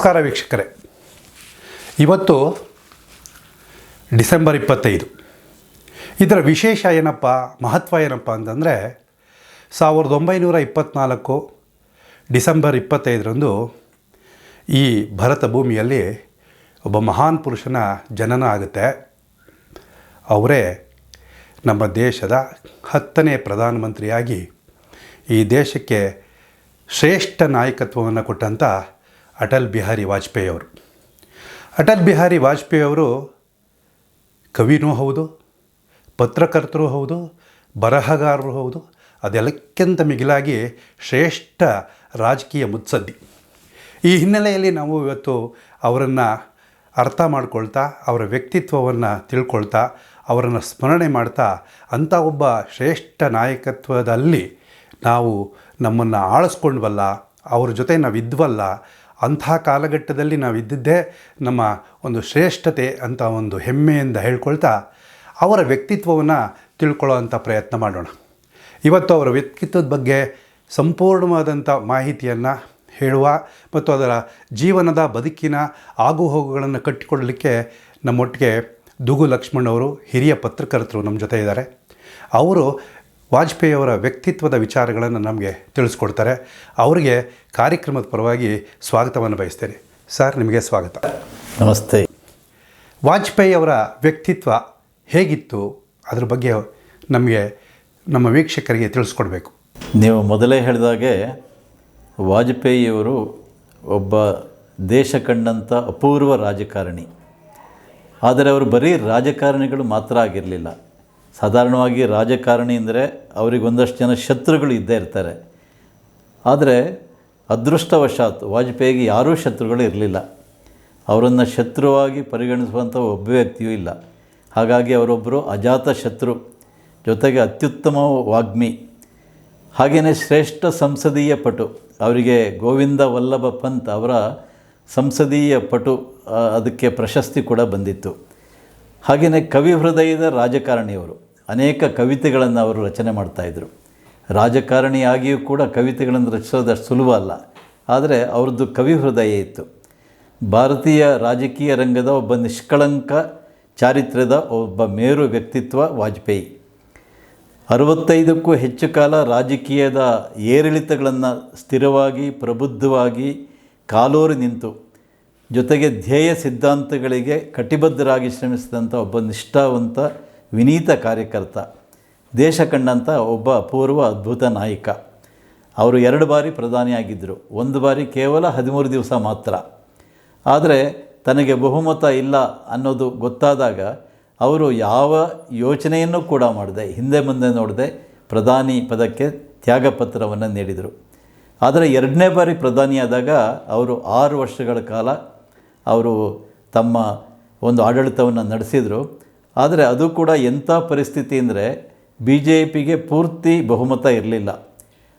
ನಮಸ್ಕಾರ ವೀಕ್ಷಕರೇ. ಇವತ್ತು ಡಿಸೆಂಬರ್ 25. ಇದರ ವಿಶೇಷ ಏನಪ್ಪ, ಮಹತ್ವ ಏನಪ್ಪ ಅಂತಂದರೆ 1924 ಡಿಸೆಂಬರ್ 25ರಂದು ಈ ಭರತ ಭೂಮಿಯಲ್ಲಿ ಒಬ್ಬ ಮಹಾನ್ ಪುರುಷನ ಜನನ ಆಗುತ್ತೆ. ಅವರೇ ನಮ್ಮ ದೇಶದ 10ನೇ ಪ್ರಧಾನಮಂತ್ರಿಯಾಗಿ ಈ ದೇಶಕ್ಕೆ ಶ್ರೇಷ್ಠ ನಾಯಕತ್ವವನ್ನು ಕೊಟ್ಟಂಥ ಅಟಲ್ ಬಿಹಾರಿ ವಾಜಪೇಯಿ ಅವರು. ಅಟಲ್ ಬಿಹಾರಿ ವಾಜಪೇಯಿ ಅವರು ಕವಿನೂ ಹೌದು, ಪತ್ರಕರ್ತರೂ ಹೌದು, ಬರಹಗಾರರು ಹೌದು, ಅದೆಲ್ಲಕ್ಕಿಂತ ಮಿಗಿಲಾಗಿ ಶ್ರೇಷ್ಠ ರಾಜಕೀಯ ಮುತ್ಸದ್ದಿ. ಈ ಹಿನ್ನೆಲೆಯಲ್ಲಿ ನಾವು ಇವತ್ತು ಅವರನ್ನು ಅರ್ಥ ಮಾಡ್ಕೊಳ್ತಾ, ಅವರ ವ್ಯಕ್ತಿತ್ವವನ್ನು ತಿಳ್ಕೊಳ್ತಾ, ಅವರನ್ನು ಸ್ಮರಣೆ ಮಾಡ್ತಾ, ಅಂಥ ಒಬ್ಬ ಶ್ರೇಷ್ಠ ನಾಯಕತ್ವದಲ್ಲಿ ನಾವು ನಮ್ಮನ್ನು ಆಳಿಸ್ಕೊಂಡ್ವಲ್ಲ, ಅವ್ರ ಜೊತೆ ನಾವು ಇದ್ವಲ್ಲ, ಅಂಥ ಕಾಲಘಟ್ಟದಲ್ಲಿ ನಾವು ಇದ್ದಿದ್ದೇ ನಮ್ಮ ಒಂದು ಶ್ರೇಷ್ಠತೆ ಅಂತ ಒಂದು ಹೆಮ್ಮೆಯಿಂದ ಹೇಳ್ಕೊಳ್ತಾ ಅವರ ವ್ಯಕ್ತಿತ್ವವನ್ನು ತಿಳ್ಕೊಳ್ಳೋ ಅಂಥ ಪ್ರಯತ್ನ ಮಾಡೋಣ. ಇವತ್ತು ಅವರ ವ್ಯಕ್ತಿತ್ವದ ಬಗ್ಗೆ ಸಂಪೂರ್ಣವಾದಂಥ ಮಾಹಿತಿಯನ್ನು ಹೇಳುವ ಮತ್ತು ಅದರ ಜೀವನದ ಬದುಕಿನ ಆಗುಹೋಗುಗಳನ್ನು ಕಟ್ಟಿಕೊಳ್ಳಲಿಕ್ಕೆ ನಮ್ಮೊಟ್ಟಿಗೆ ದುಗು ಲಕ್ಷ್ಮಣ್ ಅವರು, ಹಿರಿಯ ಪತ್ರಕರ್ತರು, ನಮ್ಮ ಜೊತೆ ಇದ್ದಾರೆ. ಅವರು ವಾಜಪೇಯಿ ಅವರ ವ್ಯಕ್ತಿತ್ವದ ವಿಚಾರಗಳನ್ನು ನಮಗೆ ತಿಳಿಸ್ಕೊಡ್ತಾರೆ. ಅವರಿಗೆ ಕಾರ್ಯಕ್ರಮದ ಪರವಾಗಿ ಸ್ವಾಗತವನ್ನು ಬಯಸ್ತೇನೆ. ಸರ್, ನಿಮಗೆ ಸ್ವಾಗತ. ನಮಸ್ತೆ. ವಾಜಪೇಯಿ ಅವರ ವ್ಯಕ್ತಿತ್ವ ಹೇಗಿತ್ತು, ಅದ್ರ ಬಗ್ಗೆ ನಮಗೆ ನಮ್ಮ ವೀಕ್ಷಕರಿಗೆ ತಿಳಿಸ್ಕೊಡ್ಬೇಕು. ನೀವು ಮೊದಲೇ ಹೇಳಿದಾಗೆ ವಾಜಪೇಯಿಯವರು ಒಬ್ಬ ದೇಶ ಕಂಡಂಥ ಅಪೂರ್ವ ರಾಜಕಾರಣಿ. ಆದರೆ ಅವರು ಬರೀ ರಾಜಕಾರಣಿಗಳು ಮಾತ್ರ ಆಗಿರಲಿಲ್ಲ. ಸಾಧಾರಣವಾಗಿ ರಾಜಕಾರಣಿ ಅಂದರೆ ಅವರಿಗೆ ಒಂದಷ್ಟು ಜನ ಶತ್ರುಗಳು ಇದ್ದೇ ಇರ್ತಾರೆ. ಆದರೆ ಅದೃಷ್ಟವಶಾತ್ ವಾಜಪೇಯಿಗೆ ಯಾರೂ ಶತ್ರುಗಳು ಇರಲಿಲ್ಲ. ಅವರನ್ನು ಶತ್ರುವಾಗಿ ಪರಿಗಣಿಸುವಂಥ ಒಬ್ಬ ವ್ಯಕ್ತಿಯೂ ಇಲ್ಲ. ಹಾಗಾಗಿ ಅವರೊಬ್ಬರು ಅಜಾತ ಶತ್ರು, ಜೊತೆಗೆ ಅತ್ಯುತ್ತಮ ವಾಗ್ಮಿ, ಹಾಗೆಯೇ ಶ್ರೇಷ್ಠ ಸಂಸದೀಯ ಪಟು. ಅವರಿಗೆ ಗೋವಿಂದ ವಲ್ಲಭ ಪಂತ್ ಅವರ ಸಂಸದೀಯ ಪಟು ಅದಕ್ಕೆ ಪ್ರಶಸ್ತಿ ಕೂಡ ಬಂದಿತ್ತು. ಹಾಗೆಯೇ ಕವಿ ಹೃದಯದ ರಾಜಕಾರಣಿಯವರು. ಅನೇಕ ಕವಿತೆಗಳನ್ನು ಅವರು ರಚನೆ ಮಾಡ್ತಾಯಿದ್ರು. ರಾಜಕಾರಣಿಯಾಗಿಯೂ ಕೂಡ ಕವಿತೆಗಳನ್ನು ರಚಿಸೋದಷ್ಟು ಸುಲಭ ಅಲ್ಲ, ಆದರೆ ಅವ್ರದ್ದು ಕವಿ ಹೃದಯ ಇತ್ತು. ಭಾರತೀಯ ರಾಜಕೀಯ ರಂಗದ ಒಬ್ಬ ನಿಷ್ಕಳಂಕ ಚಾರಿತ್ರ್ಯದ ಒಬ್ಬ ಮೇರು ವ್ಯಕ್ತಿತ್ವ ವಾಜಪೇಯಿ. 65ಕ್ಕೂ ಹೆಚ್ಚು ಕಾಲ ರಾಜಕೀಯದ ಏರಿಳಿತಗಳನ್ನು ಸ್ಥಿರವಾಗಿ ಪ್ರಬುದ್ಧವಾಗಿ ಕಾಲೋರಿ ನಿಂತು, ಜೊತೆಗೆ ಧ್ಯೇಯ ಸಿದ್ಧಾಂತಗಳಿಗೆ ಕಟಿಬದ್ಧರಾಗಿ ಶ್ರಮಿಸಿದಂಥ ಒಬ್ಬ ನಿಷ್ಠಾವಂತ ವಿನೀತ ಕಾರ್ಯಕರ್ತ, ದೇಶ ಕಂಡಂಥ ಒಬ್ಬ ಅಪೂರ್ವ ಅದ್ಭುತ ನಾಯಕ. ಅವರು 2 ಬಾರಿ ಪ್ರಧಾನಿಯಾಗಿದ್ದರು. 1 ಬಾರಿ ಕೇವಲ 13 ದಿವಸ ಮಾತ್ರ. ಆದರೆ ತನಗೆ ಬಹುಮತ ಇಲ್ಲ ಅನ್ನೋದು ಗೊತ್ತಾದಾಗ ಅವರು ಯಾವ ಯೋಚನೆಯನ್ನು ಕೂಡ ಮಾಡದೆ, ಹಿಂದೆ ಮುಂದೆ ನೋಡದೆ ಪ್ರಧಾನಿ ಪದಕ್ಕೆ ತ್ಯಾಗಪತ್ರವನ್ನು ನೀಡಿದರು. ಆದರೆ 2ನೇ ಬಾರಿ ಪ್ರಧಾನಿಯಾದಾಗ ಅವರು 6 ವರ್ಷಗಳ ಕಾಲ ಅವರು ತಮ್ಮ ಒಂದು ಆಡಳಿತವನ್ನು ನಡೆಸಿದರು. ಆದರೆ ಅದು ಕೂಡ ಎಂಥ ಪರಿಸ್ಥಿತಿ ಅಂದರೆ BJPಗೆ ಪೂರ್ತಿ ಬಹುಮತ ಇರಲಿಲ್ಲ.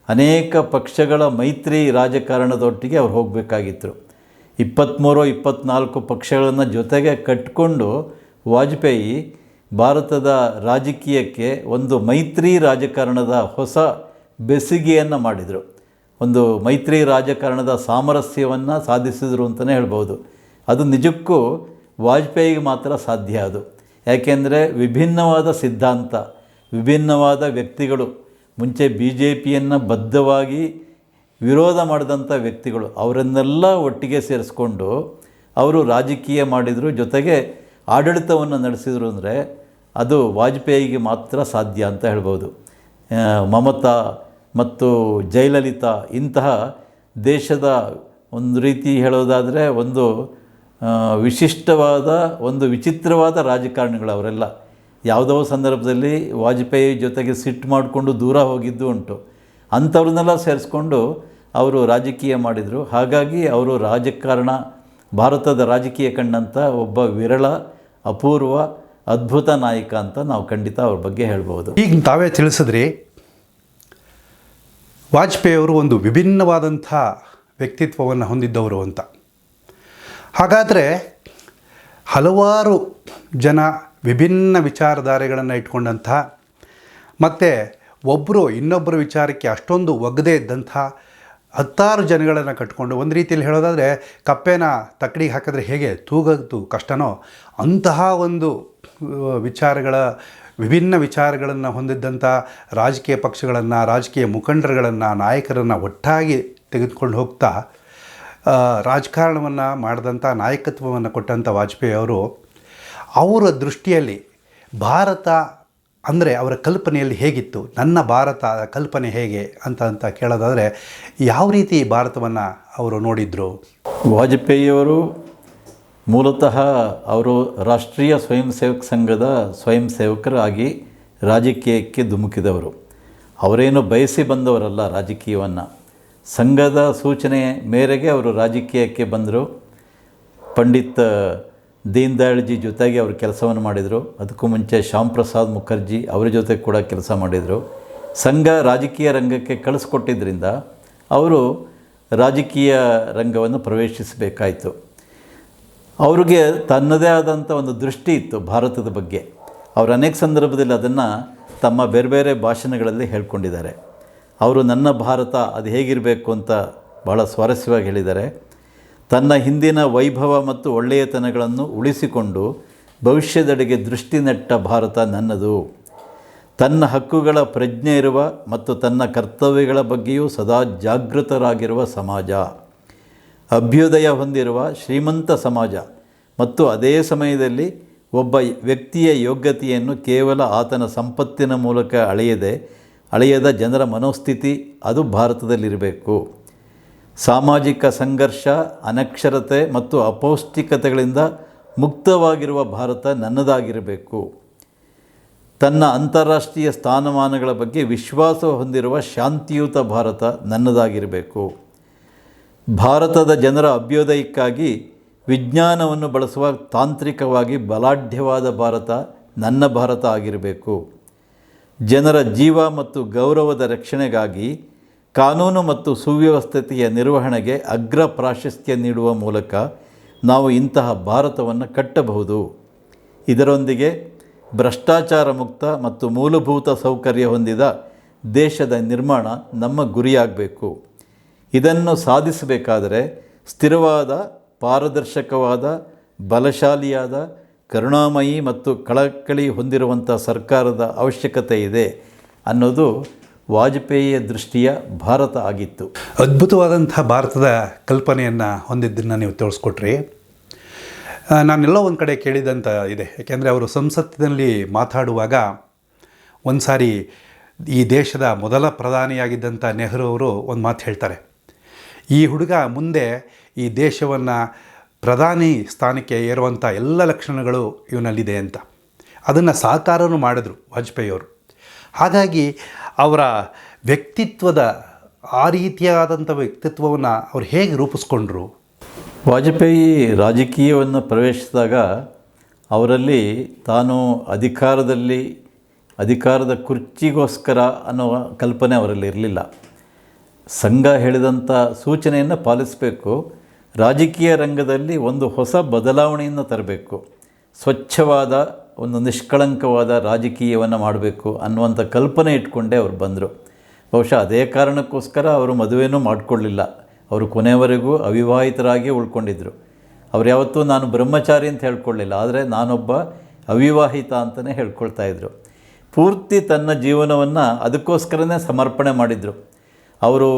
ಅನೇಕ ಪಕ್ಷಗಳ ಮೈತ್ರಿ ರಾಜಕಾರಣದೊಟ್ಟಿಗೆ ಅವ್ರು ಹೋಗಬೇಕಾಗಿತ್ತು. 23-24 ಪಕ್ಷಗಳನ್ನು ಜೊತೆಗೆ ಕಟ್ಟಿಕೊಂಡು ವಾಜಪೇಯಿ ಭಾರತದ ರಾಜಕೀಯಕ್ಕೆ ಒಂದು ಮೈತ್ರಿ ರಾಜಕಾರಣದ ಹೊಸ ಬೆಸುಗೆಯನ್ನು ಮಾಡಿದರು. ಒಂದು ಮೈತ್ರಿ ರಾಜಕಾರಣದ ಸಾಮರಸ್ಯವನ್ನು ಸಾಧಿಸಿದರು ಅಂತಲೇ ಹೇಳ್ಬೋದು. ಅದು ನಿಜಕ್ಕೂ ವಾಜಪೇಯಿಗೆ ಮಾತ್ರ ಸಾಧ್ಯ. ಅದು ಯಾಕೆಂದರೆ ವಿಭಿನ್ನವಾದ ಸಿದ್ಧಾಂತ, ವಿಭಿನ್ನವಾದ ವ್ಯಕ್ತಿಗಳು, ಮುಂಚೆ BJPಯನ್ನು ಬದ್ಧವಾಗಿ ವಿರೋಧ ಮಾಡಿದಂಥ ವ್ಯಕ್ತಿಗಳು, ಅವರನ್ನೆಲ್ಲ ಒಟ್ಟಿಗೆ ಸೇರಿಸ್ಕೊಂಡು ಅವರು ರಾಜಕೀಯ ಮಾಡಿದರು, ಜೊತೆಗೆ ಆಡಳಿತವನ್ನು ನಡೆಸಿದರು. ಅಂದರೆ ಅದು ವಾಜಪೇಯಿಗೆ ಮಾತ್ರ ಸಾಧ್ಯ ಅಂತ ಹೇಳ್ಬೋದು. ಮಮತಾ ಮತ್ತು ಜಯಲಲಿತಾ ಇಂತಹ ದೇಶದ ಒಂದು ರೀತಿ ಹೇಳೋದಾದರೆ ಒಂದು ವಿಶಿಷ್ಟವಾದ ಒಂದು ವಿಚಿತ್ರವಾದ ರಾಜಕಾರಣಿಗಳು ಅವರೆಲ್ಲ. ಯಾವುದೋ ಸಂದರ್ಭದಲ್ಲಿ ವಾಜಪೇಯಿ ಜೊತೆಗೆ ಸಿಟ್ಟು ಮಾಡಿಕೊಂಡು ದೂರ ಹೋಗಿದ್ದು ಉಂಟು. ಅಂಥವ್ರನ್ನೆಲ್ಲ ಸೇರಿಸ್ಕೊಂಡು ಅವರು ರಾಜಕೀಯ ಮಾಡಿದರು. ಹಾಗಾಗಿ ಅವರು ಭಾರತದ ರಾಜಕೀಯ ಕಂಡಂಥ ಒಬ್ಬ ವಿರಳ, ಅಪೂರ್ವ, ಅದ್ಭುತ ನಾಯಕ ಅಂತ ನಾವು ಖಂಡಿತ ಅವ್ರ ಬಗ್ಗೆ ಹೇಳ್ಬೋದು. ಈಗ ತಾವೇ ತಿಳಿಸಿದ್ರಿ, ವಾಜಪೇಯಿ ಅವರು ಒಂದು ವಿಭಿನ್ನವಾದಂಥ ವ್ಯಕ್ತಿತ್ವವನ್ನು ಹೊಂದಿದ್ದವರು ಅಂತ. ಹಾಗಾದರೆ ಹಲವಾರು ಜನ ವಿಭಿನ್ನ ವಿಚಾರಧಾರೆಗಳನ್ನು ಇಟ್ಕೊಂಡಂಥ, ಮತ್ತು ಒಬ್ಬರು ಇನ್ನೊಬ್ಬರ ವಿಚಾರಕ್ಕೆ ಅಷ್ಟೊಂದು ಒಗ್ಗದೇ ಇದ್ದಂಥ 10 ಜನಗಳನ್ನು ಕಟ್ಕೊಂಡು, ಒಂದು ರೀತಿಯಲ್ಲಿ ಹೇಳೋದಾದರೆ ಕಪ್ಪೆನ ತಕ್ಕಡಿಗೆ ಹಾಕಿದ್ರೆ ಹೇಗೆ ತೂಗೋದು ಕಷ್ಟನೋ ಅಂತಹ ಒಂದು ವಿಭಿನ್ನ ವಿಚಾರಗಳನ್ನು ಹೊಂದಿದ್ದಂಥ ರಾಜಕೀಯ ಪಕ್ಷಗಳನ್ನು, ರಾಜಕೀಯ ಮುಖಂಡರುಗಳನ್ನು, ನಾಯಕರನ್ನು ಒಟ್ಟಾಗಿ ತೆಗೆದುಕೊಂಡು ಹೋಗ್ತಾ ರಾಜಕಾರಣವನ್ನು ಮಾಡಿದಂಥ, ನಾಯಕತ್ವವನ್ನು ಕೊಟ್ಟಂಥ ವಾಜಪೇಯಿ ಅವರು, ಅವರ ದೃಷ್ಟಿಯಲ್ಲಿ ಭಾರತ ಅಂದರೆ ಅವರ ಕಲ್ಪನೆಯಲ್ಲಿ ಹೇಗಿತ್ತು, ನನ್ನ ಭಾರತ ಕಲ್ಪನೆ ಹೇಗೆ ಅಂತ ಕೇಳೋದಾದರೆ ಯಾವ ರೀತಿ ಭಾರತವನ್ನು ಅವರು ನೋಡಿದರು? ವಾಜಪೇಯಿಯವರು ಮೂಲತಃ ಅವರು ರಾಷ್ಟ್ರೀಯ ಸ್ವಯಂ ಸೇವಕ ಸಂಘದ ಸ್ವಯಂ ಸೇವಕರಾಗಿ ರಾಜಕೀಯಕ್ಕೆ ಧುಮುಕಿದವರು. ಅವರೇನು ಬಯಸಿ ಬಂದವರಲ್ಲ ರಾಜಕೀಯವನ್ನು. ಸಂಘದ ಸೂಚನೆ ಮೇರೆಗೆ ಅವರು ರಾಜಕೀಯಕ್ಕೆ ಬಂದರು. ಪಂಡಿತ್ ದೀನ್ ದಯಾಳ್ಜಿ ಜೊತೆಗೆ ಅವರು ಕೆಲಸವನ್ನು ಮಾಡಿದರು. ಅದಕ್ಕೂ ಮುಂಚೆ ಶ್ಯಾಮ್ ಪ್ರಸಾದ್ ಮುಖರ್ಜಿ ಅವರ ಜೊತೆ ಕೂಡ ಕೆಲಸ ಮಾಡಿದರು. ಸಂಘ ರಾಜಕೀಯ ರಂಗಕ್ಕೆ ಕಳಿಸ್ಕೊಟ್ಟಿದ್ದರಿಂದ ಅವರು ರಾಜಕೀಯ ರಂಗವನ್ನು ಪ್ರವೇಶಿಸಬೇಕಾಯಿತು. ಅವ್ರಿಗೆ ತನ್ನದೇ ಆದಂಥ ಒಂದು ದೃಷ್ಟಿ ಇತ್ತು ಭಾರತದ ಬಗ್ಗೆ. ಅವರು ಅನೇಕ ಸಂದರ್ಭದಲ್ಲಿ ಅದನ್ನು ತಮ್ಮ ಬೇರೆ ಬೇರೆ ಭಾಷಣಗಳಲ್ಲಿ ಹೇಳ್ಕೊಂಡಿದ್ದಾರೆ. ಅವರು ನನ್ನ ಭಾರತ ಅದು ಹೇಗಿರಬೇಕು ಅಂತ ಭಾಳ ಸ್ವಾರಸ್ಯವಾಗಿ ಹೇಳಿದ್ದಾರೆ. ತನ್ನ ಹಿಂದಿನ ವೈಭವ ಮತ್ತು ಒಳ್ಳೆಯತನಗಳನ್ನು ಉಳಿಸಿಕೊಂಡು ಭವಿಷ್ಯದೆಡೆಗೆ ದೃಷ್ಟಿ ನೆಟ್ಟ ಭಾರತ ನನ್ನದು. ತನ್ನ ಹಕ್ಕುಗಳ ಪ್ರಜ್ಞೆ ಇರುವ ಮತ್ತು ತನ್ನ ಕರ್ತವ್ಯಗಳ ಬಗ್ಗೆಯೂ ಸದಾ ಜಾಗೃತರಾಗಿರುವ ಸಮಾಜ, ಅಭ್ಯುದಯ ಹೊಂದಿರುವ ಶ್ರೀಮಂತ ಸಮಾಜ ಮತ್ತು ಅದೇ ಸಮಯದಲ್ಲಿ ಒಬ್ಬ ವ್ಯಕ್ತಿಯ ಯೋಗ್ಯತೆಯನ್ನು ಕೇವಲ ಆತನ ಸಂಪತ್ತಿನ ಮೂಲಕ ಅಳೆಯದ ಜನರ ಮನೋಸ್ಥಿತಿ ಅದು ಭಾರತದಲ್ಲಿರಬೇಕು. ಸಾಮಾಜಿಕ ಸಂಘರ್ಷ, ಅನಕ್ಷರತೆ ಮತ್ತು ಅಪೌಷ್ಟಿಕತೆಗಳಿಂದ ಮುಕ್ತವಾಗಿರುವ ಭಾರತ ನನ್ನದಾಗಿರಬೇಕು. ತನ್ನ ಅಂತಾರಾಷ್ಟ್ರೀಯ ಸ್ಥಾನಮಾನಗಳ ಬಗ್ಗೆ ವಿಶ್ವಾಸ ಹೊಂದಿರುವ ಶಾಂತಿಯುತ ಭಾರತ ನನ್ನದಾಗಿರಬೇಕು. ಭಾರತದ ಜನರ ಅಭ್ಯುದಯಕ್ಕಾಗಿ ವಿಜ್ಞಾನವನ್ನು ಬಳಸುವ ತಾಂತ್ರಿಕವಾಗಿ ಬಲಾಢ್ಯವಾದ ಭಾರತ ನನ್ನ ಭಾರತ ಆಗಿರಬೇಕು. ಜನರ ಜೀವ ಮತ್ತು ಗೌರವದ ರಕ್ಷಣೆಗಾಗಿ ಕಾನೂನು ಮತ್ತು ಸುವ್ಯವಸ್ಥತೆಯ ನಿರ್ವಹಣೆಗೆ ಅಗ್ರ ಪ್ರಾಶಸ್ತ್ಯ ನೀಡುವ ಮೂಲಕ ನಾವು ಇಂತಹ ಭಾರತವನ್ನು ಕಟ್ಟಬಹುದು. ಇದರೊಂದಿಗೆ ಭ್ರಷ್ಟಾಚಾರ ಮುಕ್ತ ಮತ್ತು ಮೂಲಭೂತ ಸೌಕರ್ಯ ಹೊಂದಿದ ದೇಶದ ನಿರ್ಮಾಣ ನಮ್ಮ ಗುರಿಯಾಗಬೇಕು. ಇದನ್ನು ಸಾಧಿಸಬೇಕಾದರೆ ಸ್ಥಿರವಾದ, ಪಾರದರ್ಶಕವಾದ, ಬಲಶಾಲಿಯಾದ, ಕರುಣಾಮಯಿ ಮತ್ತು ಕಳಕಳಿ ಹೊಂದಿರುವಂಥ ಸರ್ಕಾರದ ಅವಶ್ಯಕತೆ ಇದೆ ಅನ್ನೋದು ವಾಜಪೇಯಿಯ ದೃಷ್ಟಿಯ ಭಾರತ ಆಗಿತ್ತು. ಅದ್ಭುತವಾದಂಥ ಭಾರತದ ಕಲ್ಪನೆಯನ್ನು ಹೊಂದಿದ್ದನ್ನು ನೀವು ತಿಳಿಸ್ಕೊಟ್ರಿ. ನಾನೆಲ್ಲೋ ಒಂದು ಕಡೆ ಕೇಳಿದಂಥ ಇದೆ. ಯಾಕೆಂದರೆ ಅವರು ಸಂಸತ್ತಿನಲ್ಲಿ ಮಾತಾಡುವಾಗ ಒಂದು ಸಾರಿ ಈ ದೇಶದ ಮೊದಲ ಪ್ರಧಾನಿಯಾಗಿದ್ದಂಥ ನೆಹರು ಅವರು ಒಂದು ಮಾತು ಹೇಳ್ತಾರೆ, ಈ ಹುಡುಗ ಮುಂದೆ ಈ ದೇಶವನ್ನು ಪ್ರಧಾನಿ ಸ್ಥಾನಕ್ಕೆ ಏರುವಂಥ ಎಲ್ಲ ಲಕ್ಷಣಗಳು ಇವನಲ್ಲಿದೆ ಅಂತ. ಅದನ್ನು ಸಾಕಾರನೂ ಮಾಡಿದ್ರು ವಾಜಪೇಯಿಯವರು. ಹಾಗಾಗಿ ಅವರ ವ್ಯಕ್ತಿತ್ವದ ಆ ರೀತಿಯಾದಂಥ ವ್ಯಕ್ತಿತ್ವವನ್ನು ಅವ್ರು ಹೇಗೆ ರೂಪಿಸ್ಕೊಂಡ್ರು? ವಾಜಪೇಯಿ ರಾಜಕೀಯವನ್ನು ಪ್ರವೇಶಿಸಿದಾಗ ಅವರಲ್ಲಿ ತಾನು ಅಧಿಕಾರದ ಕುರ್ಚಿಗೋಸ್ಕರ ಅನ್ನೋ ಕಲ್ಪನೆ ಅವರಲ್ಲಿ ಇರಲಿಲ್ಲ. ಸಂಘ ಹೇಳಿದಂಥ ಸೂಚನೆಯನ್ನು ಪಾಲಿಸಬೇಕು, ರಾಜಕೀಯ ರಂಗದಲ್ಲಿ ಒಂದು ಹೊಸ ಬದಲಾವಣೆಯನ್ನು ತರಬೇಕು, ಸ್ವಚ್ಛವಾದ ಒಂದು ನಿಷ್ಕಳಂಕವಾದ ರಾಜಕೀಯವನ್ನು ಮಾಡಬೇಕು ಅನ್ನುವಂಥ ಕಲ್ಪನೆ ಇಟ್ಕೊಂಡೇ ಅವರು ಬಂದರು. ಬಹುಶಃ ಅದೇ ಕಾರಣಕ್ಕೋಸ್ಕರ ಅವರು ಮದುವೆನೂ ಮಾಡಿಕೊಳ್ಳಿಲ್ಲ. ಅವರು ಕೊನೆಯವರೆಗೂ ಅವಿವಾಹಿತರಾಗಿ ಉಳ್ಕೊಂಡಿದ್ದರು. ಅವ್ರು ಯಾವತ್ತೂ ನಾನು ಬ್ರಹ್ಮಚಾರಿ ಅಂತ ಹೇಳ್ಕೊಳ್ಳಿಲ್ಲ, ಆದರೆ ನಾನೊಬ್ಬ ಅವಿವಾಹಿತ ಅಂತಲೇ ಹೇಳ್ಕೊಳ್ತಾಯಿದ್ರು. ಪೂರ್ತಿ ತನ್ನ ಜೀವನವನ್ನು ಅದಕ್ಕೋಸ್ಕರನೇ ಸಮರ್ಪಣೆ ಮಾಡಿದರು. ಅವರು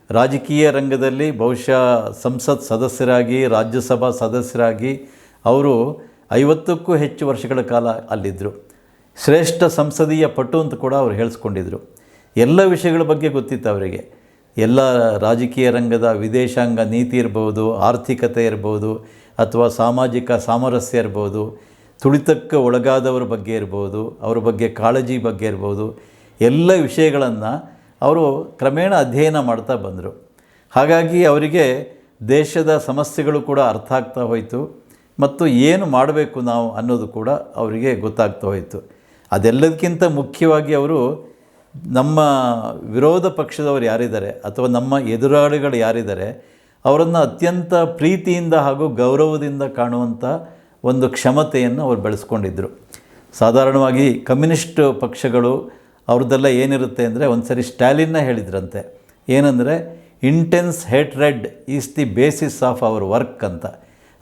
ರಾಜಕೀಯ ರಂಗದಲ್ಲಿ ಬಹುಶಃ ಸಂಸತ್ ಸದಸ್ಯರಾಗಿ, ರಾಜ್ಯಸಭಾ ಸದಸ್ಯರಾಗಿ ಅವರು 50ಕ್ಕೂ ಹೆಚ್ಚು ವರ್ಷಗಳ ಕಾಲ ಅಲ್ಲಿದ್ದರು. ಶ್ರೇಷ್ಠ ಸಂಸದೀಯ ಪಟು ಅಂತ ಕೂಡ ಅವರು ಹೇಳಿಸ್ಕೊಂಡಿದ್ರು. ಎಲ್ಲ ವಿಷಯಗಳ ಬಗ್ಗೆ ಗೊತ್ತಿತ್ತು ಅವರಿಗೆ. ಎಲ್ಲ ರಾಜಕೀಯ ರಂಗದ ವಿದೇಶಾಂಗ ನೀತಿ ಇರ್ಬೋದು, ಆರ್ಥಿಕತೆ ಇರ್ಬೋದು, ಅಥವಾ ಸಾಮಾಜಿಕ ಸಾಮರಸ್ಯ ಇರ್ಬೋದು, ತುಳಿತಕ್ಕೆ ಒಳಗಾದವರ ಬಗ್ಗೆ ಇರ್ಬೋದು, ಅವ್ರ ಬಗ್ಗೆ ಕಾಳಜಿ ಬಗ್ಗೆ ಇರ್ಬೋದು, ಎಲ್ಲ ವಿಷಯಗಳನ್ನು ಅವರು ಕ್ರಮೇಣ ಅಧ್ಯಯನ ಮಾಡ್ತಾ ಬಂದರು. ಹಾಗಾಗಿ ಅವರಿಗೆ ದೇಶದ ಸಮಸ್ಯೆಗಳು ಕೂಡ ಅರ್ಥ ಆಗ್ತಾ ಹೋಯಿತು ಮತ್ತು ಏನು ಮಾಡಬೇಕು ನಾವು ಅನ್ನೋದು ಕೂಡ ಅವರಿಗೆ ಗೊತ್ತಾಗ್ತಾ ಹೋಯಿತು. ಅದೆಲ್ಲದಕ್ಕಿಂತ ಮುಖ್ಯವಾಗಿ ಅವರು ನಮ್ಮ ವಿರೋಧ ಪಕ್ಷದವರು ಯಾರಿದ್ದಾರೆ ಅಥವಾ ನಮ್ಮ ಎದುರಾಳಿಗಳು ಯಾರಿದ್ದಾರೆ ಅವರನ್ನು ಅತ್ಯಂತ ಪ್ರೀತಿಯಿಂದ ಹಾಗೂ ಗೌರವದಿಂದ ಕಾಣುವಂಥ ಒಂದು ಕ್ಷಮತೆಯನ್ನು ಅವರು ಬೆಳೆಸ್ಕೊಂಡಿದ್ದರು. ಸಾಧಾರಣವಾಗಿ ಕಮ್ಯುನಿಸ್ಟ್ ಪಕ್ಷಗಳು ಅವ್ರದ್ದೆಲ್ಲ ಏನಿರುತ್ತೆ ಅಂದರೆ, ಒಂದು ಸರಿ ಸ್ಟ್ಯಾಲಿನ್ನ ಹೇಳಿದ್ರಂತೆ, ಏನಂದರೆ intense hatred is the basis of our work ಅಂತ.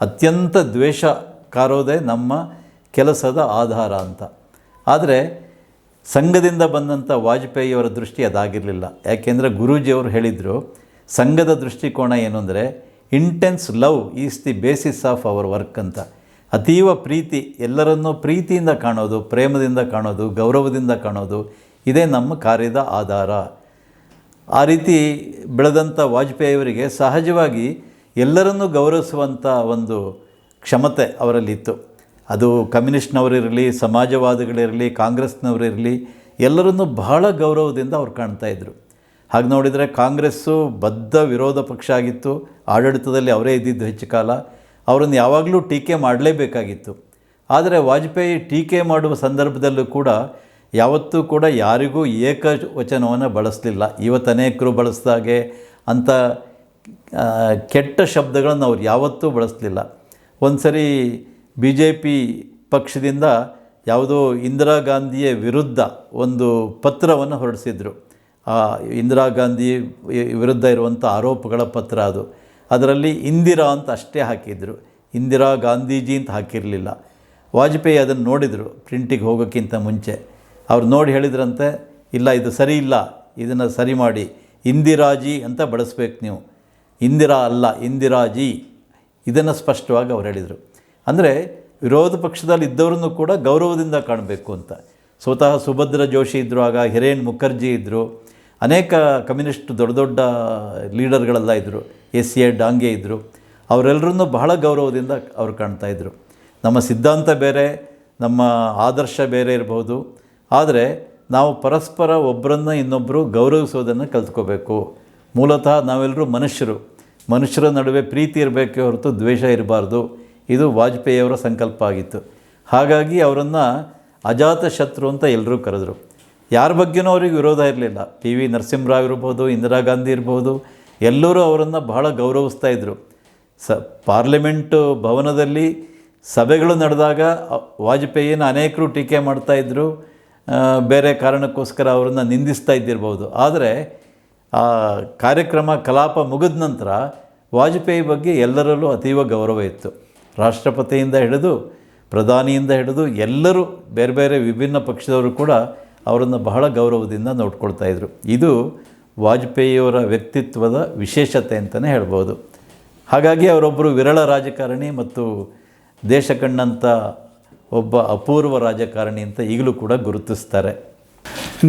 ಅತ್ಯಂತ ದ್ವೇಷ ಕಾರೋದೇ ನಮ್ಮ ಕೆಲಸದ ಆಧಾರ ಅಂತ. ಆದರೆ ಸಂಘದಿಂದ ಬಂದಂಥ ವಾಜಪೇಯಿಯವರ ದೃಷ್ಟಿ ಅದಾಗಿರಲಿಲ್ಲ. ಯಾಕೆಂದರೆ ಗುರೂಜಿಯವರು ಹೇಳಿದರು, ಸಂಘದ ದೃಷ್ಟಿಕೋನ ಏನು ಅಂದರೆ intense love is the basis of our work ಅಂತ. ಅತೀವ ಪ್ರೀತಿ, ಎಲ್ಲರನ್ನೂ ಪ್ರೀತಿಯಿಂದ ಕಾಣೋದು, ಪ್ರೇಮದಿಂದ ಕಾಣೋದು, ಗೌರವದಿಂದ ಕಾಣೋದು, ಇದೇ ನಮ್ಮ ಕಾರ್ಯದ ಆಧಾರ. ಆ ರೀತಿ ಬೆಳೆದಂಥ ವಾಜಪೇಯಿಯವರಿಗೆ ಸಹಜವಾಗಿ ಎಲ್ಲರನ್ನೂ ಗೌರವಿಸುವಂಥ ಒಂದು ಕ್ಷಮತೆ ಅವರಲ್ಲಿತ್ತು. ಅದು ಕಮ್ಯುನಿಸ್ಟ್ನವರಿರಲಿ, ಸಮಾಜವಾದಿಗಳಿರಲಿ, ಕಾಂಗ್ರೆಸ್ನವರಿರಲಿ, ಎಲ್ಲರನ್ನೂ ಬಹಳ ಗೌರವದಿಂದ ಅವ್ರು ಕಾಣ್ತಾಯಿದ್ರು. ಹಾಗೆ ನೋಡಿದರೆ ಕಾಂಗ್ರೆಸ್ಸು ಬದ್ಧ ವಿರೋಧ ಪಕ್ಷ ಆಗಿತ್ತು. ಆಡಳಿತದಲ್ಲಿ ಅವರೇ ಇದ್ದಿದ್ದು ಹೆಚ್ಚು ಕಾಲ. ಅವರನ್ನು ಯಾವಾಗಲೂ ಟೀಕೆ ಮಾಡಲೇಬೇಕಾಗಿತ್ತು. ಆದರೆ ವಾಜಪೇಯಿ ಟೀಕೆ ಮಾಡುವ ಸಂದರ್ಭದಲ್ಲೂ ಕೂಡ ಯಾವತ್ತೂ ಕೂಡ ಯಾರಿಗೂ ಏಕವಚನವನ್ನು ಬಳಸಲಿಲ್ಲ. ಇವತ್ತು ಅನೇಕರು ಬಳಸಿದಾಗೆ ಅಂಥ ಕೆಟ್ಟ ಶಬ್ದಗಳನ್ನು ಅವ್ರು ಯಾವತ್ತೂ ಬಳಸಲಿಲ್ಲ. ಒಂದು ಸರಿ BJP ಪಕ್ಷದಿಂದ ಯಾವುದೋ ಇಂದಿರಾ ಗಾಂಧಿಯ ವಿರುದ್ಧ ಒಂದು ಪತ್ರವನ್ನು ಹೊರಡಿಸಿದ್ರು. ಇಂದಿರಾ ಗಾಂಧಿ ವಿರುದ್ಧ ಇರುವಂಥ ಆರೋಪಗಳ ಪತ್ರ ಅದು. ಅದರಲ್ಲಿ ಇಂದಿರಾ ಅಂತ ಅಷ್ಟೇ ಹಾಕಿದ್ರು, ಇಂದಿರಾ ಗಾಂಧೀಜಿ ಅಂತ ಹಾಕಿರಲಿಲ್ಲ. ವಾಜಪೇಯಿ ಅದನ್ನು ನೋಡಿದರು ಪ್ರಿಂಟಿಗೆ ಹೋಗೋಕ್ಕಿಂತ ಮುಂಚೆ. ಅವ್ರು ನೋಡಿ ಹೇಳಿದ್ರಂತೆ, ಇಲ್ಲ ಇದು ಸರಿ ಇಲ್ಲ, ಇದನ್ನು ಸರಿ ಮಾಡಿ, ಇಂದಿರಾಜಿ ಅಂತ ಬಳಸ್ಬೇಕು ನೀವು, ಇಂದಿರಾ ಅಲ್ಲ ಇಂದಿರಾಜಿ, ಇದನ್ನು ಸ್ಪಷ್ಟವಾಗಿ ಅವ್ರು ಹೇಳಿದರು. ಅಂದರೆ ವಿರೋಧ ಪಕ್ಷದಲ್ಲಿ ಇದ್ದವ್ರನ್ನೂ ಕೂಡ ಗೌರವದಿಂದ ಕಾಣಬೇಕು ಅಂತ. ಸ್ವತಃ ಸುಭದ್ರ ಜೋಶಿ ಇದ್ದರು, ಆಗ ಹಿರೇನ್ ಮುಖರ್ಜಿ ಇದ್ದರು, ಅನೇಕ ಕಮ್ಯುನಿಸ್ಟ್ ದೊಡ್ಡ ದೊಡ್ಡ ಲೀಡರ್ಗಳೆಲ್ಲ ಇದ್ದರು, SA ಡಾಂಗೆ ಇದ್ದರು. ಅವರೆಲ್ಲರನ್ನೂ ಬಹಳ ಗೌರವದಿಂದ ಅವ್ರು ಕಾಣ್ತಾಯಿದ್ರು. ನಮ್ಮ ಸಿದ್ಧಾಂತ ಬೇರೆ, ನಮ್ಮ ಆದರ್ಶ ಬೇರೆ ಇರ್ಬೋದು, ಆದರೆ ನಾವು ಪರಸ್ಪರ ಒಬ್ಬರನ್ನು ಇನ್ನೊಬ್ಬರು ಗೌರವಿಸೋದನ್ನು ಕಲ್ತ್ಕೋಬೇಕು. ಮೂಲತಃ ನಾವೆಲ್ಲರೂ ಮನುಷ್ಯರ ನಡುವೆ ಪ್ರೀತಿ ಇರಬೇಕೇ ಹೊರತು ದ್ವೇಷ ಇರಬಾರ್ದು. ಇದು ವಾಜಪೇಯಿಯವರ ಸಂಕಲ್ಪ ಆಗಿತ್ತು. ಹಾಗಾಗಿ ಅವರನ್ನು ಅಜಾತ ಶತ್ರು ಅಂತ ಎಲ್ಲರೂ ಕರೆದರು. ಯಾರ ಬಗ್ಗೆನೂ ಅವ್ರಿಗೆ ವಿರೋಧ ಇರಲಿಲ್ಲ. PV ನರಸಿಂಹರಾವ್ ಇರ್ಬೋದು, ಇಂದಿರಾ ಗಾಂಧಿ ಇರ್ಬೋದು, ಎಲ್ಲರೂ ಅವರನ್ನು ಬಹಳ ಗೌರವಿಸ್ತಾ ಇದ್ದರು. ಪಾರ್ಲಿಮೆಂಟು ಭವನದಲ್ಲಿ ಸಭೆಗಳು ನಡೆದಾಗ ವಾಜಪೇಯಿನ ಅನೇಕರು ಟೀಕೆ ಮಾಡ್ತಾಯಿದ್ರು, ಬೇರೆ ಕಾರಣಕ್ಕೋಸ್ಕರ ಅವರನ್ನು ನಿಂದಿಸ್ತಾ ಇದ್ದಿರ್ಬೋದು. ಆದರೆ ಆ ಕಾರ್ಯಕ್ರಮ ಕಲಾಪ ಮುಗಿದ ನಂತರ ವಾಜಪೇಯಿ ಬಗ್ಗೆ ಎಲ್ಲರಲ್ಲೂ ಅತೀವ ಗೌರವ ಇತ್ತು. ರಾಷ್ಟ್ರಪತಿಯಿಂದ ಹಿಡಿದು ಪ್ರಧಾನಿಯಿಂದ ಹಿಡಿದು ಎಲ್ಲರೂ ಬೇರೆ ಬೇರೆ ವಿಭಿನ್ನ ಪಕ್ಷದವರು ಕೂಡ ಅವರನ್ನು ಬಹಳ ಗೌರವದಿಂದ ನೋಡ್ಕೊಳ್ತಾಯಿದ್ರು. ಇದು ವಾಜಪೇಯಿಯವರ ವ್ಯಕ್ತಿತ್ವದ ವಿಶೇಷತೆ ಅಂತಲೇ ಹೇಳ್ಬೋದು. ಹಾಗಾಗಿ ಅವರೊಬ್ಬರು ವಿರಳ ರಾಜಕಾರಣಿ ಮತ್ತು ದೇಶ ಕಂಡಂಥ ಒಬ್ಬ ಅಪೂರ್ವ ರಾಜಕಾರಣಿ ಅಂತ ಈಗಲೂ ಕೂಡ ಗುರುತಿಸ್ತಾರೆ.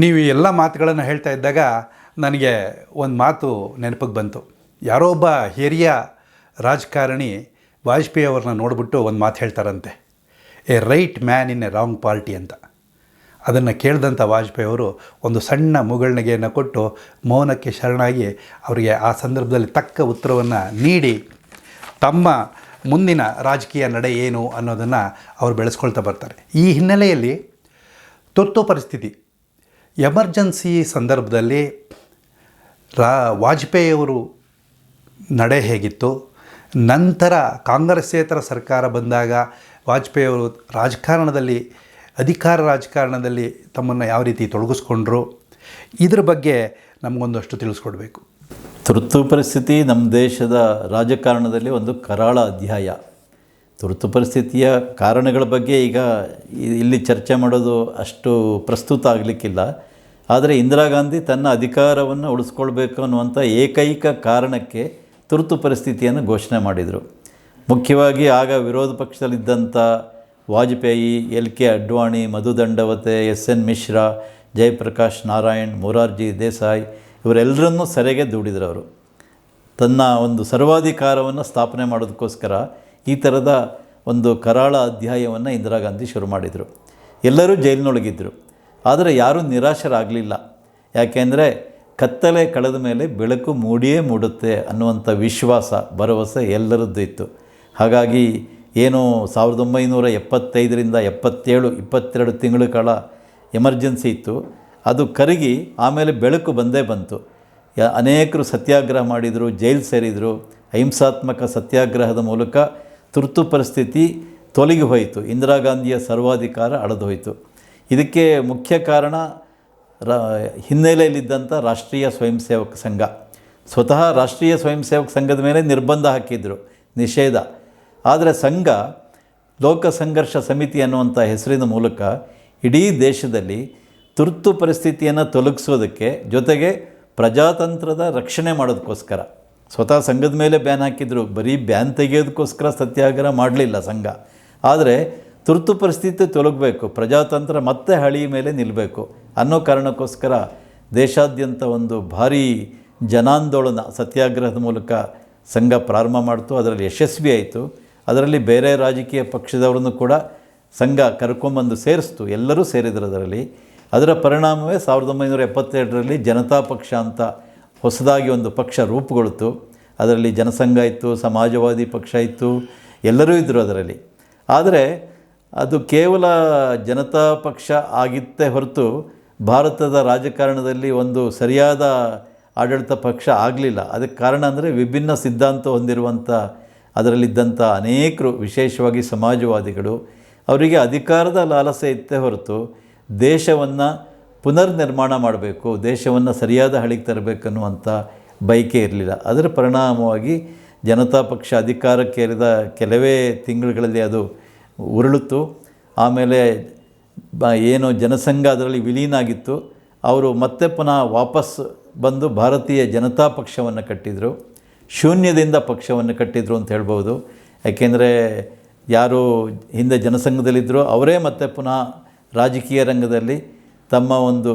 ನೀವು ಎಲ್ಲ ಮಾತುಗಳನ್ನು ಹೇಳ್ತಾ ಇದ್ದಾಗ ನನಗೆ ಒಂದು ಮಾತು ನೆನಪಿಗೆ ಬಂತು. ಯಾರೋ ಒಬ್ಬ ಹಿರಿಯ ರಾಜಕಾರಣಿ ವಾಜಪೇಯಿ ಅವ್ರನ್ನ ನೋಡಿಬಿಟ್ಟು ಒಂದು ಮಾತು ಹೇಳ್ತಾರಂತೆ, a right man in a wrong party ಅಂತ. ಅದನ್ನು ಕೇಳಿದಂಥ ವಾಜಪೇಯಿ ಅವರು ಒಂದು ಸಣ್ಣ ಮುಗುಳ್ನಗೆಯನ್ನು ಕೊಟ್ಟು ಮೌನಕ್ಕೆ ಶರಣಾಗಿ ಅವರಿಗೆ ಆ ಸಂದರ್ಭದಲ್ಲಿ ತಕ್ಕ ಉತ್ತರವನ್ನು ನೀಡಿ ತಮ್ಮ ಮುಂದಿನ ರಾಜಕೀಯ ನಡೆ ಏನು ಅನ್ನೋದನ್ನು ಅವರು ಬೆಳೆಸ್ಕೊಳ್ತಾ ಬರ್ತಾರೆ. ಈ ಹಿನ್ನೆಲೆಯಲ್ಲಿ ತುರ್ತು ಪರಿಸ್ಥಿತಿ, ಎಮರ್ಜೆನ್ಸಿ ಸಂದರ್ಭದಲ್ಲಿ ವಾಜಪೇಯಿಯವರು ನಡೆ ಹೇಗಿತ್ತು, ನಂತರ ಕಾಂಗ್ರೆಸ್ಸೇತರ ಸರ್ಕಾರ ಬಂದಾಗ ವಾಜಪೇಯಿಯವರು ಅಧಿಕಾರ ರಾಜಕಾರಣದಲ್ಲಿ ತಮ್ಮನ್ನು ಯಾವ ರೀತಿ ತೊಡಗಿಸ್ಕೊಂಡ್ರು, ಇದ್ರ ಬಗ್ಗೆ ನಮಗೊಂದಷ್ಟು ತಿಳಿಸ್ಕೊಡ್ಬೇಕು. ತುರ್ತು ಪರಿಸ್ಥಿತಿ ನಮ್ಮ ದೇಶದ ರಾಜಕಾರಣದಲ್ಲಿ ಒಂದು ಕರಾಳ ಅಧ್ಯಾಯ. ತುರ್ತು ಪರಿಸ್ಥಿತಿಯ ಕಾರಣಗಳ ಬಗ್ಗೆ ಈಗ ಇಲ್ಲಿ ಚರ್ಚೆ ಮಾಡೋದು ಅಷ್ಟು ಪ್ರಸ್ತುತ ಆಗಲಿಕ್ಕಿಲ್ಲ. ಆದರೆ ಇಂದಿರಾ ಗಾಂಧಿ ತನ್ನ ಅಧಿಕಾರವನ್ನು ಉಳಿಸ್ಕೊಳ್ಬೇಕು ಅನ್ನುವಂಥ ಏಕೈಕ ಕಾರಣಕ್ಕೆ ತುರ್ತು ಪರಿಸ್ಥಿತಿಯನ್ನು ಘೋಷಣೆ ಮಾಡಿದರು. ಮುಖ್ಯವಾಗಿ ಆಗ ವಿರೋಧ ಪಕ್ಷದಲ್ಲಿದ್ದಂಥ ವಾಜಪೇಯಿ, LK ಅಡ್ವಾಣಿ, ಮಧು ದಂಡವತೆ, SN ಮಿಶ್ರಾ, ಜಯಪ್ರಕಾಶ್ ನಾರಾಯಣ್, ಮೊರಾರ್ಜಿ ದೇಸಾಯಿ ಇವರೆಲ್ಲರನ್ನೂ ಸೆರೆಗೆ ದೂಡಿದರು. ಅವರು ತನ್ನ ಒಂದು ಸರ್ವಾಧಿಕಾರವನ್ನು ಸ್ಥಾಪನೆ ಮಾಡೋದಕ್ಕೋಸ್ಕರ ಈ ಥರದ ಒಂದು ಕರಾಳ ಅಧ್ಯಾಯವನ್ನು ಇಂದಿರಾ ಗಾಂಧಿ ಶುರು ಮಾಡಿದರು. ಎಲ್ಲರೂ ಜೈಲಿನೊಳಗಿದ್ದರು. ಆದರೆ ಯಾರೂ ನಿರಾಶರಾಗಲಿಲ್ಲ. ಯಾಕೆಂದರೆ ಕತ್ತಲೆ ಕಳೆದ ಮೇಲೆ ಬೆಳಕು ಮೂಡಿಯೇ ಮೂಡುತ್ತೆ ಅನ್ನುವಂಥ ವಿಶ್ವಾಸ, ಭರವಸೆ ಎಲ್ಲರದ್ದು ಇತ್ತು. ಹಾಗಾಗಿ ಏನು 1975ರಿಂದ 77 22 ತಿಂಗಳ ಕಾಲ ಎಮರ್ಜೆನ್ಸಿ ಇತ್ತು, ಅದು ಕರಗಿ ಆಮೇಲೆ ಬೆಳಕು ಬಂದೇ ಬಂತು. ಅನೇಕರು ಸತ್ಯಾಗ್ರಹ ಮಾಡಿದರು, ಜೈಲು ಸೇರಿದರು. ಅಹಿಂಸಾತ್ಮಕ ಸತ್ಯಾಗ್ರಹದ ಮೂಲಕ ತುರ್ತು ಪರಿಸ್ಥಿತಿ ತೊಲಗಿ ಹೋಯಿತು. ಇಂದಿರಾ ಗಾಂಧಿಯ ಸರ್ವಾಧಿಕಾರ ಅಳೆದು ಹೋಯಿತು. ಇದಕ್ಕೆ ಮುಖ್ಯ ಕಾರಣ ಹಿನ್ನೆಲೆಯಲ್ಲಿದ್ದಂಥ ರಾಷ್ಟ್ರೀಯ ಸ್ವಯಂ ಸೇವಕ ಸಂಘ. ಸ್ವತಃ ರಾಷ್ಟ್ರೀಯ ಸ್ವಯಂ ಸೇವಕ ಸಂಘದ ಮೇಲೆ ನಿರ್ಬಂಧ ಹಾಕಿದ್ರು, ನಿಷೇಧ. ಆದರೆ ಸಂಘ ಲೋಕ ಸಂಘರ್ಷ ಸಮಿತಿ ಅನ್ನುವಂಥ ಹೆಸರಿನ ಮೂಲಕ ಇಡೀ ದೇಶದಲ್ಲಿ ತುರ್ತು ಪರಿಸ್ಥಿತಿಯನ್ನು ತೊಲಗಿಸೋದಕ್ಕೆ, ಜೊತೆಗೆ ಪ್ರಜಾತಂತ್ರದ ರಕ್ಷಣೆ ಮಾಡೋದಕ್ಕೋಸ್ಕರ ಸ್ವತಃ ಸಂಘದ ಮೇಲೆ ಬ್ಯಾನ್ ಹಾಕಿದ್ರು. ಬರೀ ಬ್ಯಾನ್ ತೆಗೆಯೋದಕ್ಕೋಸ್ಕರ ಸತ್ಯಾಗ್ರಹ ಮಾಡಲಿಲ್ಲ ಸಂಘ. ಆದರೆ ತುರ್ತು ಪರಿಸ್ಥಿತಿ ತೊಲಗಬೇಕು, ಪ್ರಜಾತಂತ್ರ ಮತ್ತೆ ಹಳಿ ಮೇಲೆ ನಿಲ್ಲಬೇಕು ಅನ್ನೋ ಕಾರಣಕ್ಕೋಸ್ಕರ ದೇಶಾದ್ಯಂತ ಒಂದು ಭಾರೀ ಜನಾಂದೋಲನ ಸತ್ಯಾಗ್ರಹದ ಮೂಲಕ ಸಂಘ ಪ್ರಾರಂಭ ಮಾಡ್ತು. ಅದರಲ್ಲಿ ಯಶಸ್ವಿ ಆಯಿತು. ಅದರಲ್ಲಿ ಬೇರೆ ರಾಜಕೀಯ ಪಕ್ಷದವರನ್ನು ಕೂಡ ಸಂಘ ಕರ್ಕೊಂಬಂದು ಸೇರಿಸ್ತು. ಎಲ್ಲರೂ ಸೇರಿದರು ಅದರಲ್ಲಿ. ಅದರ ಪರಿಣಾಮವೇ 1972ರಲ್ಲಿ ಜನತಾ ಪಕ್ಷ ಅಂತ ಹೊಸದಾಗಿ ಒಂದು ಪಕ್ಷ ರೂಪುಗೊಳ್ತು. ಅದರಲ್ಲಿ ಜನಸಂಘ ಇತ್ತು, ಸಮಾಜವಾದಿ ಪಕ್ಷ ಇತ್ತು, ಎಲ್ಲರೂ ಇದ್ದರು ಅದರಲ್ಲಿ. ಆದರೆ ಅದು ಕೇವಲ ಜನತಾ ಪಕ್ಷ ಆಗಿತ್ತೇ ಹೊರತು ಭಾರತದ ರಾಜಕಾರಣದಲ್ಲಿ ಒಂದು ಸರಿಯಾದ ಆಡಳಿತ ಪಕ್ಷ ಆಗಲಿಲ್ಲ. ಅದಕ್ಕೆ ಕಾರಣ ಅಂದರೆ ವಿಭಿನ್ನ ಸಿದ್ಧಾಂತ ಹೊಂದಿರುವಂಥ ಅದರಲ್ಲಿದ್ದಂಥ ಅನೇಕರು, ವಿಶೇಷವಾಗಿ ಸಮಾಜವಾದಿಗಳು, ಅವರಿಗೆ ಅಧಿಕಾರದ ಲಾಲಸೆ ಇತ್ತೇ ಹೊರತು ದೇಶವನ್ನು ಪುನರ್ನಿರ್ಮಾಣ ಮಾಡಬೇಕು, ದೇಶವನ್ನು ಸರಿಯಾದ ಹಳಿಗೆ ತರಬೇಕನ್ನುವಂಥ ಬಯಕೆ ಇರಲಿಲ್ಲ. ಅದರ ಪರಿಣಾಮವಾಗಿ ಜನತಾ ಪಕ್ಷ ಅಧಿಕಾರಕ್ಕೇರಿದ ಕೆಲವೇ ತಿಂಗಳುಗಳಲ್ಲಿ ಅದು ಉರುಳಿತು. ಆಮೇಲೆ ಏನು ಜನಸಂಘ ಅದರಲ್ಲಿ ವಿಲೀನ ಆಗಿತ್ತು. ಅವರು ಮತ್ತೆ ಪುನಃ ವಾಪಸ್ ಬಂದು ಭಾರತೀಯ ಜನತಾ ಪಕ್ಷವನ್ನು ಕಟ್ಟಿದರು. ಶೂನ್ಯದಿಂದ ಪಕ್ಷವನ್ನು ಕಟ್ಟಿದರು ಅಂತ ಹೇಳ್ಬೋದು. ಯಾಕೆಂದರೆ ಯಾರು ಹಿಂದೆ ಜನಸಂಘದಲ್ಲಿದ್ದರು ಅವರೇ ಮತ್ತೆ ಪುನಃ ರಾಜಕೀಯ ರಂಗದಲ್ಲಿ ತಮ್ಮ ಒಂದು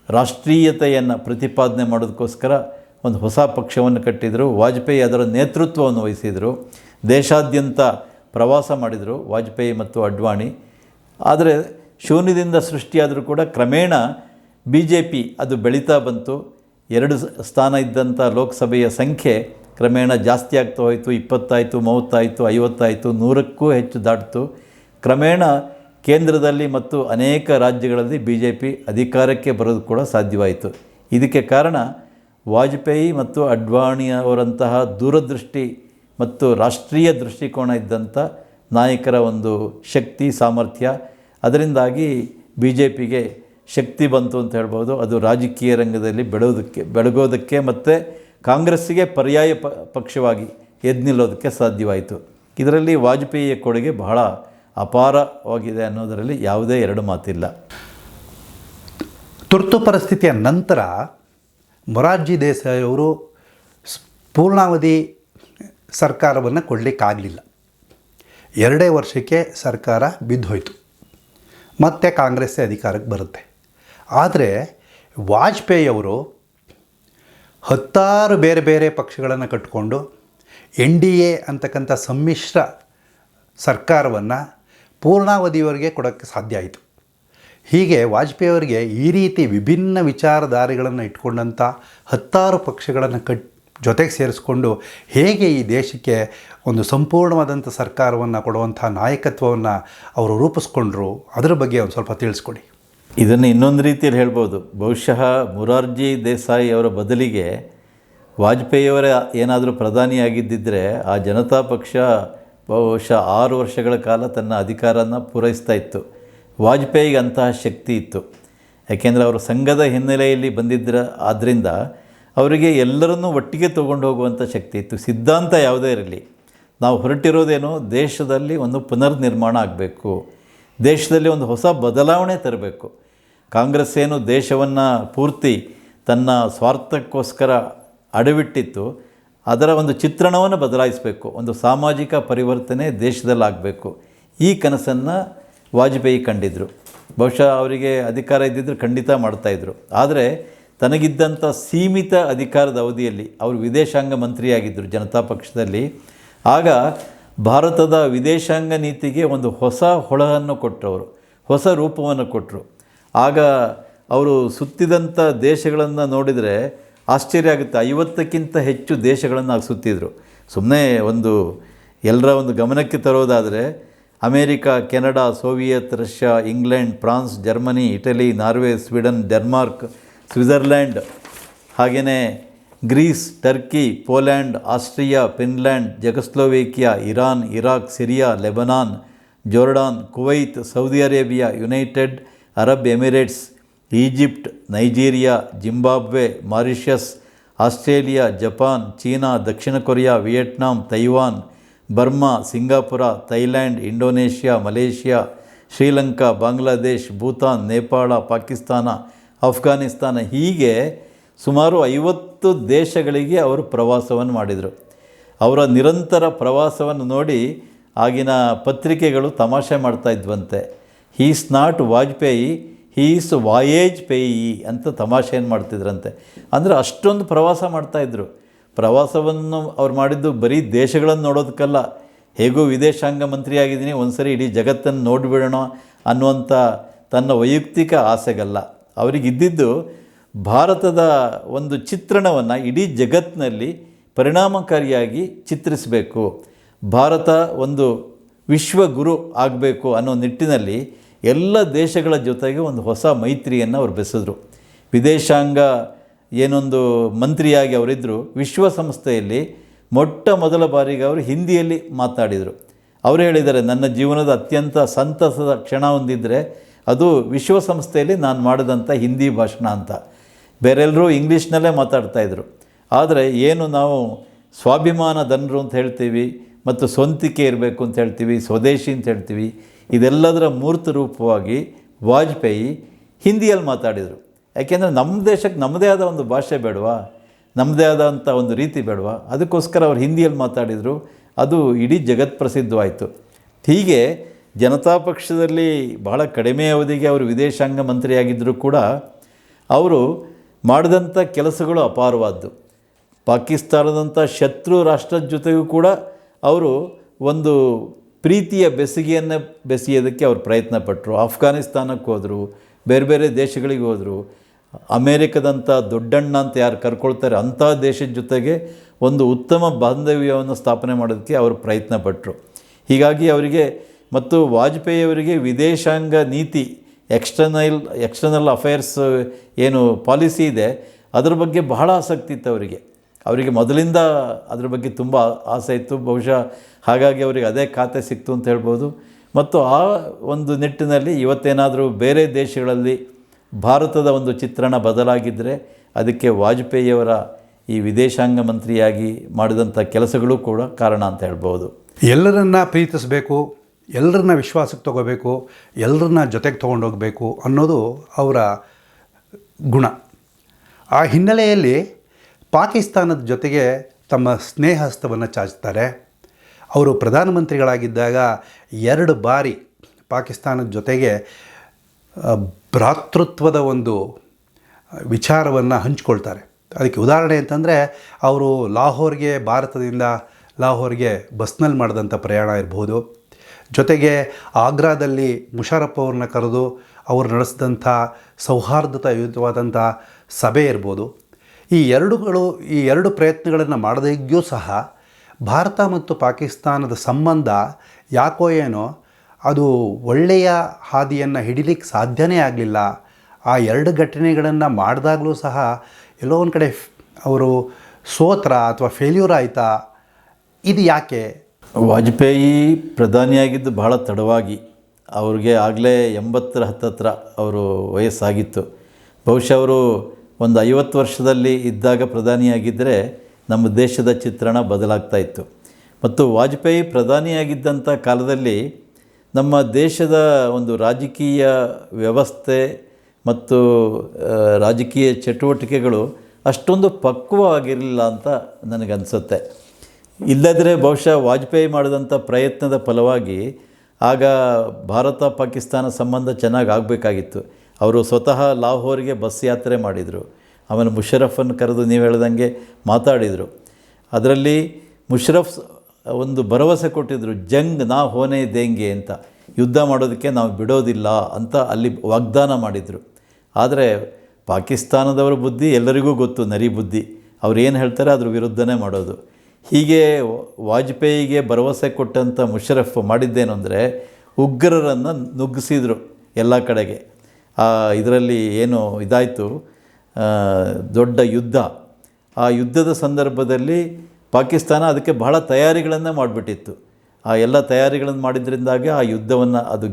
ರಾಷ್ಟ್ರೀಯತೆಯನ್ನು ಪ್ರತಿಪಾದನೆ ಮಾಡೋದಕ್ಕೋಸ್ಕರ ಒಂದು ಹೊಸ ಪಕ್ಷವನ್ನು ಕಟ್ಟಿದರು. ವಾಜಪೇಯಿ ಅದರ ನೇತೃತ್ವವನ್ನು ವಹಿಸಿದರು. ದೇಶಾದ್ಯಂತ ಪ್ರವಾಸ ಮಾಡಿದರು ವಾಜಪೇಯಿ ಮತ್ತು ಅಡ್ವಾಣಿ. ಆದರೆ ಶೂನ್ಯದಿಂದ ಸೃಷ್ಟಿಯಾದರೂ ಕೂಡ ಕ್ರಮೇಣ BJP ಅದು ಬೆಳೀತಾ ಬಂತು. 2 ಸ್ಥಾನ ಇದ್ದಂಥ ಲೋಕಸಭೆಯ ಸಂಖ್ಯೆ ಕ್ರಮೇಣ ಜಾಸ್ತಿ ಆಗ್ತಾ ಹೋಯಿತು. 20 ಆಯಿತು, 30 ಆಯಿತು, 50 ಆಯಿತು, 100ಕ್ಕೂ ಹೆಚ್ಚು ದಾಟಿತು. ಕ್ರಮೇಣ ಕೇಂದ್ರದಲ್ಲಿ ಮತ್ತು ಅನೇಕ ರಾಜ್ಯಗಳಲ್ಲಿ BJP ಅಧಿಕಾರಕ್ಕೆ ಬರೋದು ಕೂಡ ಸಾಧ್ಯವಾಯಿತು. ಇದಕ್ಕೆ ಕಾರಣ ವಾಜಪೇಯಿ ಮತ್ತು ಅಡ್ವಾಣಿಯವರಂತಹ ದೂರದೃಷ್ಟಿ ಮತ್ತು ರಾಷ್ಟ್ರೀಯ ದೃಷ್ಟಿಕೋನ ಇದ್ದಂಥ ನಾಯಕರ ಒಂದು ಶಕ್ತಿ, ಸಾಮರ್ಥ್ಯ. ಅದರಿಂದಾಗಿ BJPಗೆ ಶಕ್ತಿ ಬಂತು ಅಂತ ಹೇಳ್ಬೋದು. ಅದು ರಾಜಕೀಯ ರಂಗದಲ್ಲಿ ಬೆಳಗೋದಕ್ಕೆ ಮತ್ತು ಕಾಂಗ್ರೆಸ್ಸಿಗೆ ಪರ್ಯಾಯ ಪಕ್ಷವಾಗಿ ಎದ್ದು ನಿಲ್ಲೋದಕ್ಕೆ ಸಾಧ್ಯವಾಯಿತು. ಇದರಲ್ಲಿ ವಾಜಪೇಯಿಯ ಕೊಡುಗೆ ಬಹಳ ಅಪಾರವಾಗಿದೆ ಅನ್ನೋದರಲ್ಲಿ ಯಾವುದೇ ಎರಡು ಮಾತಿಲ್ಲ. ತುರ್ತು ಪರಿಸ್ಥಿತಿಯ ನಂತರ ಮೊರಾರ್ಜಿ ದೇಸಾಯಿ ಅವರು ಪೂರ್ಣಾವಧಿ ಸರ್ಕಾರವನ್ನು ಕೊಡಲಿಕ್ಕಾಗಲಿಲ್ಲ. 2 ವರ್ಷಕ್ಕೆ ಸರ್ಕಾರ ಬಿದ್ದೋಯ್ತು. ಮತ್ತೆ ಕಾಂಗ್ರೆಸ್ಸೇ ಅಧಿಕಾರಕ್ಕೆ ಬರುತ್ತೆ. ಆದರೆ ವಾಜಪೇಯಿಯವರು 10 ಬೇರೆ ಬೇರೆ ಪಕ್ಷಗಳನ್ನು ಕಟ್ಟಿಕೊಂಡು NDA ಅಂತಕ್ಕಂಥ ಸಮ್ಮಿಶ್ರ ಸರ್ಕಾರವನ್ನು ಪೂರ್ಣಾವಧಿಯವರೆಗೆ ಕೊಡೋಕ್ಕೆ ಸಾಧ್ಯ ಆಯಿತು. ಹೀಗೆ ವಾಜಪೇಯಿಯವರಿಗೆ ಈ ರೀತಿ ವಿಭಿನ್ನ ವಿಚಾರಧಾರೆಗಳನ್ನು ಇಟ್ಕೊಂಡಂಥ 10 ಪಕ್ಷಗಳನ್ನು ಜೊತೆಗೆ ಸೇರಿಸ್ಕೊಂಡು ಹೇಗೆ ಈ ದೇಶಕ್ಕೆ ಒಂದು ಸಂಪೂರ್ಣವಾದಂಥ ಸರ್ಕಾರವನ್ನು ಕೊಡುವಂಥ ನಾಯಕತ್ವವನ್ನು ಅವರು ರೂಪಿಸ್ಕೊಂಡ್ರು, ಅದರ ಬಗ್ಗೆ ಒಂದು ಸ್ವಲ್ಪ ತಿಳಿಸ್ಕೊಡಿ. ಇದನ್ನು ಇನ್ನೊಂದು ರೀತಿಯಲ್ಲಿ ಹೇಳ್ಬೋದು. ಬಹುಶಃ ಮೊರಾರ್ಜಿ ದೇಸಾಯಿ ಅವರ ಬದಲಿಗೆ ವಾಜಪೇಯಿಯವರೇ ಏನಾದರೂ ಪ್ರಧಾನಿಯಾಗಿದ್ದಿದ್ದರೆ ಆ ಜನತಾ ಪಕ್ಷ ಬಹುಶಃ 6 ವರ್ಷಗಳ ಕಾಲ ತನ್ನ ಅಧಿಕಾರನ ಪೂರೈಸ್ತಾ ಇತ್ತು. ವಾಜಪೇಯಿಗೆ ಅಂತಹ ಶಕ್ತಿ ಇತ್ತು. ಯಾಕೆಂದರೆ ಅವರು ಸಂಘದ ಹಿನ್ನೆಲೆಯಲ್ಲಿ ಬಂದಿದ್ದರ ಆದ್ದರಿಂದ ಅವರಿಗೆ ಎಲ್ಲರನ್ನೂ ಒಟ್ಟಿಗೆ ತೊಗೊಂಡು ಹೋಗುವಂಥ ಶಕ್ತಿ ಇತ್ತು. ಸಿದ್ಧಾಂತ ಯಾವುದೇ ಇರಲಿ, ನಾವು ಹೊರಟಿರೋದೇನೋ ದೇಶದಲ್ಲಿ ಒಂದು ಪುನರ್ನಿರ್ಮಾಣ ಆಗಬೇಕು, ದೇಶದಲ್ಲಿ ಒಂದು ಹೊಸ ಬದಲಾವಣೆ ತರಬೇಕು. ಕಾಂಗ್ರೆಸ್ ಏನು ದೇಶವನ್ನು ಪೂರ್ತಿ ತನ್ನ ಸ್ವಾರ್ಥಕ್ಕೋಸ್ಕರ ಅಡವಿಟ್ಟಿತ್ತು, ಅದರ ಒಂದು ಚಿತ್ರಣವನ್ನು ಬದಲಾಯಿಸಬೇಕು, ಒಂದು ಸಾಮಾಜಿಕ ಪರಿವರ್ತನೆ ದೇಶದಲ್ಲಾಗಬೇಕು. ಈ ಕನಸನ್ನು ವಾಜಪೇಯಿ ಕಂಡಿದ್ದರು. ಬಹುಶಃ ಅವರಿಗೆ ಅಧಿಕಾರ ಇದ್ದಿದ್ದರೆ ಖಂಡಿತ ಮಾಡ್ತಾಯಿದ್ರು. ಆದರೆ ತನಗಿದ್ದಂಥ ಸೀಮಿತ ಅಧಿಕಾರದ ಅವಧಿಯಲ್ಲಿ ಅವರು ವಿದೇಶಾಂಗ ಮಂತ್ರಿಯಾಗಿದ್ದರು ಜನತಾ ಪಕ್ಷದಲ್ಲಿ. ಆಗ ಭಾರತದ ವಿದೇಶಾಂಗ ನೀತಿಗೆ ಒಂದು ಹೊಸ ಹೊಳಹನ್ನು ಕೊಟ್ಟರು, ಅವರು ಹೊಸ ರೂಪವನ್ನು ಕೊಟ್ಟರು. ಆಗ ಅವರು ಸುತ್ತಿದಂಥ ದೇಶಗಳನ್ನು ನೋಡಿದರೆ ಆಶ್ಚರ್ಯ ಆಗುತ್ತೆ. 50ಕ್ಕಿಂತ ಹೆಚ್ಚು ದೇಶಗಳನ್ನು ಸುತ್ತಿದ್ರು. ಸುಮ್ಮನೆ ಒಂದು ಎಲ್ಲರ ಒಂದು ಗಮನಕ್ಕೆ ತರೋದಾದರೆ America, Canada, Soviet Russia, England, France, Germany, Italy, Norway, Sweden, Denmark, Switzerland, ಹಾಗೆಯೇ Greece, Turkey, Poland, Austria, Finland, Czechoslovakia, Iran, Iraq, Syria, Lebanon, Jordan, Kuwait, Saudi Arabia, United Arab Emirates, Egypt, Nigeria, Zimbabwe, Mauritius, Australia, Japan, China, ದಕ್ಷಿಣ Korea, Vietnam, Taiwan, Burma, Singapore, Thailand, Indonesia, Malaysia, Sri Lanka, Bangladesh, Bhutan, Nepal, Pakistan, Afghanistan ಹೀಗೆ ಸುಮಾರು 50 ದೇಶಗಳಿಗೆ ಅವರು ಪ್ರವಾಸವನ್ನು ಮಾಡಿದರು. ಅವರ ನಿರಂತರ ಪ್ರವಾಸವನ್ನು ನೋಡಿ ಆಗಿನ ಪತ್ರಿಕೆಗಳು ತಮಾಷೆ ಮಾಡ್ತಾಯಿದ್ವಂತೆ. He is not Vajpayee, he is voyage payee ಅಂತ ತಮಾಷೆಯನ್ನು ಮಾಡ್ತಿದ್ರಂತೆ. ಅಂದರೆ ಅಷ್ಟೊಂದು ಪ್ರವಾಸ ಮಾಡ್ತಾಯಿದ್ರು. ಪ್ರವಾಸವನ್ನು ಅವ್ರು ಮಾಡಿದ್ದು ಬರೀ ದೇಶಗಳನ್ನು ನೋಡೋದಕ್ಕಲ್ಲ, ಹೇಗೂ ವಿದೇಶಾಂಗ ಮಂತ್ರಿಯಾಗಿದ್ದೀನಿ, ಒಂದು ಸರಿ ಇಡೀ ಜಗತ್ತನ್ನು ನೋಡಿಬಿಡೋಣ ಅನ್ನುವಂಥ ತನ್ನ ವೈಯಕ್ತಿಕ ಆಸೆಗಲ್ಲ. ಅವರಿಗಿದ್ದಿದ್ದು ಭಾರತದ ಒಂದು ಚಿತ್ರಣವನ್ನು ಇಡೀ ಜಗತ್ತಿನಲ್ಲಿ ಪರಿಣಾಮಕಾರಿಯಾಗಿ ಚಿತ್ರಿಸಬೇಕು, ಭಾರತ ಒಂದು ವಿಶ್ವಗುರು ಆಗಬೇಕು ಅನ್ನೋ ನಿಟ್ಟಿನಲ್ಲಿ ಎಲ್ಲ ದೇಶಗಳ ಜೊತೆಗೆ ಒಂದು ಹೊಸ ಮೈತ್ರಿಯನ್ನು ಅವರು ಬೆಸೆದರು. ವಿದೇಶಾಂಗ ಏನೊಂದು ಮಂತ್ರಿಯಾಗಿ ಅವರಿದ್ದರು, ವಿಶ್ವಸಂಸ್ಥೆಯಲ್ಲಿ ಮೊಟ್ಟ ಮೊದಲ ಬಾರಿಗೆ ಅವರು ಹಿಂದಿಯಲ್ಲಿ ಮಾತಾಡಿದರು. ಅವರು ಹೇಳಿದ್ದಾರೆ, ನನ್ನ ಜೀವನದ ಅತ್ಯಂತ ಸಂತಸದ ಕ್ಷಣ ಹೊಂದಿದ್ದರೆ ಅದು ವಿಶ್ವಸಂಸ್ಥೆಯಲ್ಲಿ ನಾನು ಮಾಡಿದಂಥ ಹಿಂದಿ ಭಾಷಣ ಅಂತ. ಬೇರೆಲ್ಲರೂ ಇಂಗ್ಲೀಷ್ನಲ್ಲೇ ಮಾತಾಡ್ತಾಯಿದ್ರು. ಆದರೆ ಏನು ನಾವು ಸ್ವಾಭಿಮಾನ ಧನರು ಅಂತ ಹೇಳ್ತೀವಿ ಮತ್ತು ಸ್ವಂತಿಕೆ ಇರಬೇಕು ಅಂತ ಹೇಳ್ತೀವಿ, ಸ್ವದೇಶಿ ಅಂತ ಹೇಳ್ತೀವಿ, ಇದೆಲ್ಲದರ ಮೂರ್ತ ರೂಪವಾಗಿ ವಾಜಪೇಯಿ ಹಿಂದಿಯಲ್ಲಿ ಮಾತಾಡಿದರು. ಯಾಕೆಂದರೆ ನಮ್ಮ ದೇಶಕ್ಕೆ ನಮ್ಮದೇ ಆದ ಒಂದು ಭಾಷೆ ಬೇಡವಾ, ನಮ್ಮದೇ ಆದಂಥ ಒಂದು ರೀತಿ ಬೇಡವಾ, ಅದಕ್ಕೋಸ್ಕರ ಅವ್ರು ಹಿಂದಿಯಲ್ಲಿ ಮಾತಾಡಿದರು. ಅದು ಇಡೀ ಜಗತ್ ಪ್ರಸಿದ್ಧವಾಯಿತು. ಹೀಗೆ ಜನತಾ ಪಕ್ಷದಲ್ಲಿ ಬಹಳ ಕಡಿಮೆ ಅವಧಿಗೆ ಅವರು ವಿದೇಶಾಂಗ ಮಂತ್ರಿಯಾಗಿದ್ದರೂ ಕೂಡ ಅವರು ಮಾಡಿದಂಥ ಕೆಲಸಗಳು ಅಪಾರವಾದ್ದು. ಪಾಕಿಸ್ತಾನದಂಥ ಶತ್ರು ರಾಷ್ಟ್ರದ ಜೊತೆಗೂ ಕೂಡ ಅವರು ಒಂದು ಪ್ರೀತಿಯ ಬೆಸುಗೆಯನ್ನು ಬೆಸೆಯೋದಕ್ಕೆ ಅವರು ಪ್ರಯತ್ನ ಪಟ್ಟರು. ಆಫ್ಘಾನಿಸ್ತಾನಕ್ಕೆ ಹೋದರು, ಬೇರೆ ಬೇರೆ ದೇಶಗಳಿಗೆ ಹೋದರು. ಅಮೇರಿಕದಂಥ ದೊಡ್ಡಣ್ಣ ಅಂತ ಯಾರು ಕರ್ಕೊಳ್ತಾರೆ ಅಂಥ ದೇಶದ ಜೊತೆಗೆ ಒಂದು ಉತ್ತಮ ಬಾಂಧವ್ಯವನ್ನು ಸ್ಥಾಪನೆ ಮಾಡೋದಕ್ಕೆ ಅವರು ಪ್ರಯತ್ನ ಪಟ್ಟರು. ಹೀಗಾಗಿ ಅವರಿಗೆ ಮತ್ತು ವಾಜಪೇಯಿ ಅವರಿಗೆ ವಿದೇಶಾಂಗ ನೀತಿ, ಎಕ್ಸ್ಟರ್ನಲ್ ಅಫೇರ್ಸ್ ಏನು ಪಾಲಿಸಿ ಇದೆ ಅದರ ಬಗ್ಗೆ ಬಹಳ ಆಸಕ್ತಿ ಇತ್ತು ಅವರಿಗೆ ಮೊದಲಿಂದ ಅದ್ರ ಬಗ್ಗೆ ತುಂಬ ಆಸೆ ಇತ್ತು. ಬಹುಶಃ ಹಾಗಾಗಿ ಅವರಿಗೆ ಅದೇ ಖಾತೆ ಸಿಕ್ತು ಅಂತ ಹೇಳ್ಬೋದು. ಮತ್ತು ಆ ಒಂದು ನಿಟ್ಟಿನಲ್ಲಿ ಇವತ್ತೇನಾದರೂ ಬೇರೆ ದೇಶಗಳಲ್ಲಿ ಭಾರತದ ಒಂದು ಚಿತ್ರಣ ಬದಲಾಗಿದ್ದರೆ ಅದಕ್ಕೆ ವಾಜಪೇಯಿಯವರ ಈ ವಿದೇಶಾಂಗ ಮಂತ್ರಿಯಾಗಿ ಮಾಡಿದಂಥ ಕೆಲಸಗಳು ಕೂಡ ಕಾರಣ ಅಂತ ಹೇಳ್ಬೋದು. ಎಲ್ಲರನ್ನ ಪ್ರೀತಿಸಬೇಕು, ಎಲ್ಲರನ್ನ ವಿಶ್ವಾಸಕ್ಕೆ ತಗೋಬೇಕು, ಎಲ್ಲರನ್ನ ಜೊತೆಗೆ ತೊಗೊಂಡೋಗಬೇಕು ಅನ್ನೋದು ಅವರ ಗುಣ. ಆ ಹಿನ್ನೆಲೆಯಲ್ಲಿ ಪಾಕಿಸ್ತಾನದ ಜೊತೆಗೆ ತಮ್ಮ ಸ್ನೇಹಹಸ್ತವನ್ನು ಚಾಚ್ತಾರೆ. ಅವರು ಪ್ರಧಾನಮಂತ್ರಿಗಳಾಗಿದ್ದಾಗ 2 ಬಾರಿ ಪಾಕಿಸ್ತಾನದ ಜೊತೆಗೆ ಭ್ರಾತೃತ್ವದ ಒಂದು ವಿಚಾರವನ್ನು ಹಂಚ್ಕೊಳ್ತಾರೆ. ಅದಕ್ಕೆ ಉದಾಹರಣೆ ಅಂತಂದರೆ ಅವರು ಭಾರತದಿಂದ ಲಾಹೋರ್ಗೆ ಬಸ್ನಲ್ಲಿ ಮಾಡಿದಂಥ ಪ್ರಯಾಣ ಇರ್ಬೋದು, ಜೊತೆಗೆ ಆಗ್ರಾದಲ್ಲಿ ಮುಷರಫ್ ಅವ್ರನ್ನ ಕರೆದು ಅವರು ನಡೆಸಿದಂಥ ಸೌಹಾರ್ದಯುತವಾದಂಥ ಸಭೆ ಇರ್ಬೋದು. ಈ ಎರಡು ಪ್ರಯತ್ನಗಳನ್ನು ಮಾಡದಿಗ್ಯೂ ಸಹ ಭಾರತ ಮತ್ತು ಪಾಕಿಸ್ತಾನದ ಸಂಬಂಧ ಯಾಕೋ ಏನೋ ಅದು ಒಳ್ಳೆಯ ಹಾದಿಯನ್ನು ಹಿಡಿಲಿಕ್ಕೆ ಸಾಧ್ಯನೇ ಆಗಲಿಲ್ಲ. ಆ 2 ಘಟನೆಗಳನ್ನು ಮಾಡಿದಾಗಲೂ ಸಹ ಎಲ್ಲೋ ಒಂದು ಕಡೆ ಅವರು ಸೋತ್ರ ಅಥವಾ ಫೇಲ್ಯೂರ್ ಆಯಿತಾ, ಇದು ಯಾಕೆ? ವಾಜಪೇಯಿ ಪ್ರಧಾನಿಯಾಗಿದ್ದು ಬಹಳ ತಡವಾಗಿ, ಅವ್ರಿಗೆ ಆಗಲೇ 80 ಹತ್ತತ್ರ ಅವರು ವಯಸ್ಸಾಗಿತ್ತು. ಬಹುಶಃ ಅವರು ಒಂದು 50 ವರ್ಷದಲ್ಲಿ ಇದ್ದಾಗ ಪ್ರಧಾನಿಯಾಗಿದ್ದರೆ ನಮ್ಮ ದೇಶದ ಚಿತ್ರಣ ಬದಲಾಗ್ತಾ ಇತ್ತು. ಮತ್ತು ವಾಜಪೇಯಿ ಪ್ರಧಾನಿಯಾಗಿದ್ದಂಥ ಕಾಲದಲ್ಲಿ ನಮ್ಮ ದೇಶದ ಒಂದು ರಾಜಕೀಯ ವ್ಯವಸ್ಥೆ ಮತ್ತು ರಾಜಕೀಯ ಚಟುವಟಿಕೆಗಳು ಅಷ್ಟೊಂದು ಪಕ್ವವಾಗಿರಲಿಲ್ಲ ಅಂತ ನನಗನ್ಸುತ್ತೆ. ಇಲ್ಲದ್ರೆ ಬಹುಶಃ ವಾಜಪೇಯಿ ಮಾಡಿದಂಥ ಪ್ರಯತ್ನದ ಫಲವಾಗಿ ಆಗ ಭಾರತ ಪಾಕಿಸ್ತಾನ ಸಂಬಂಧ ಚೆನ್ನಾಗಿ ಆಗಬೇಕಾಗಿತ್ತು. ಅವರು ಸ್ವತಃ ಲಾಹೋರ್ಗೆ ಬಸ್ ಯಾತ್ರೆ ಮಾಡಿದರು. ಆಮೇಲೆ ಮುಷರಫನ್ನು ಕರೆದು ನೀವು ಹೇಳ್ದಂಗೆ ಮಾತಾಡಿದರು. ಅದರಲ್ಲಿ ಮುಷರಫ್ ಒಂದು ಭರವಸೆ ಕೊಟ್ಟಿದ್ದರು, ಜಂಗ್ ನಾ ಹೋನೆ ದೇಂಗೆ ಅಂತ, ಯುದ್ಧ ಮಾಡೋದಕ್ಕೆ ನಾವು ಬಿಡೋದಿಲ್ಲ ಅಂತ ಅಲ್ಲಿ ವಾಗ್ದಾನ ಮಾಡಿದರು. ಆದರೆ ಪಾಕಿಸ್ತಾನದವರ ಬುದ್ಧಿ ಎಲ್ಲರಿಗೂ ಗೊತ್ತು, ನರಿ ಬುದ್ಧಿ. ಅವ್ರು ಏನು ಹೇಳ್ತಾರೆ ಅದ್ರ ವಿರುದ್ಧನೇ ಮಾಡೋದು. ಹೀಗೆ ವಾಜಪೇಯಿಗೆ ಭರವಸೆ ಕೊಟ್ಟಂಥ ಮುಷರಫ್ ಮಾಡಿದ್ದೇನು ಅಂದರೆ ಉಗ್ರರನ್ನು ನುಗ್ಗಿಸಿದರು ಎಲ್ಲ ಕಡೆಗೆ. ಇದರಲ್ಲಿ ಏನು ಇದಾಯಿತು, ದೊಡ್ಡ ಯುದ್ಧ. ಆ ಯುದ್ಧದ ಸಂದರ್ಭದಲ್ಲಿ ಪಾಕಿಸ್ತಾನ ಅದಕ್ಕೆ ಬಹಳ ತಯಾರಿಗಳನ್ನು ಮಾಡಿಬಿಟ್ಟಿತ್ತು. ಆ ಎಲ್ಲ ತಯಾರಿಗಳನ್ನು ಮಾಡಿದ್ರಿಂದಾಗಿ ಆ ಯುದ್ಧವನ್ನು ಅದು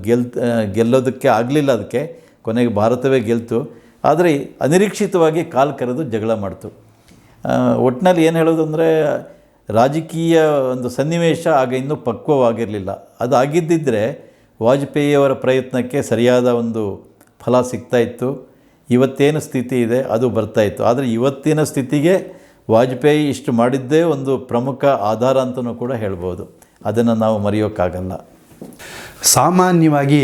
ಗೆಲ್ಲೋದಕ್ಕೆ ಆಗಲಿಲ್ಲ. ಅದಕ್ಕೆ ಕೊನೆಗೆ ಭಾರತವೇ ಗೆಲ್ತು. ಆದರೆ ಅನಿರೀಕ್ಷಿತವಾಗಿ ಕಾಲು ಕರೆದು ಜಗಳ ಮಾಡ್ತು. ಒಟ್ಟಿನಲ್ಲಿ ಏನು ಹೇಳೋದು ಅಂದರೆ ರಾಜಕೀಯ ಒಂದು ಸನ್ನಿವೇಶ ಆಗ ಇನ್ನೂ ಪಕ್ವವಾಗಿರಲಿಲ್ಲ. ಅದು ಆಗಿದ್ದಿದ್ದರೆ ವಾಜಪೇಯಿಯವರ ಪ್ರಯತ್ನಕ್ಕೆ ಸರಿಯಾದ ಒಂದು ಫಲ ಸಿಗ್ತಾಯಿತ್ತು. ಇವತ್ತೇನು ಸ್ಥಿತಿ ಇದೆ ಅದು ಬರ್ತಾಯಿತ್ತು. ಆದರೆ ಇವತ್ತಿನ ಸ್ಥಿತಿಗೆ ವಾಜಪೇಯಿ ಇಷ್ಟು ಮಾಡಿದ್ದೇ ಒಂದು ಪ್ರಮುಖ ಆಧಾರ ಅಂತಲೂ ಕೂಡ ಹೇಳ್ಬೋದು. ಅದನ್ನು ನಾವು ಮರೆಯೋಕ್ಕಾಗಲ್ಲ. ಸಾಮಾನ್ಯವಾಗಿ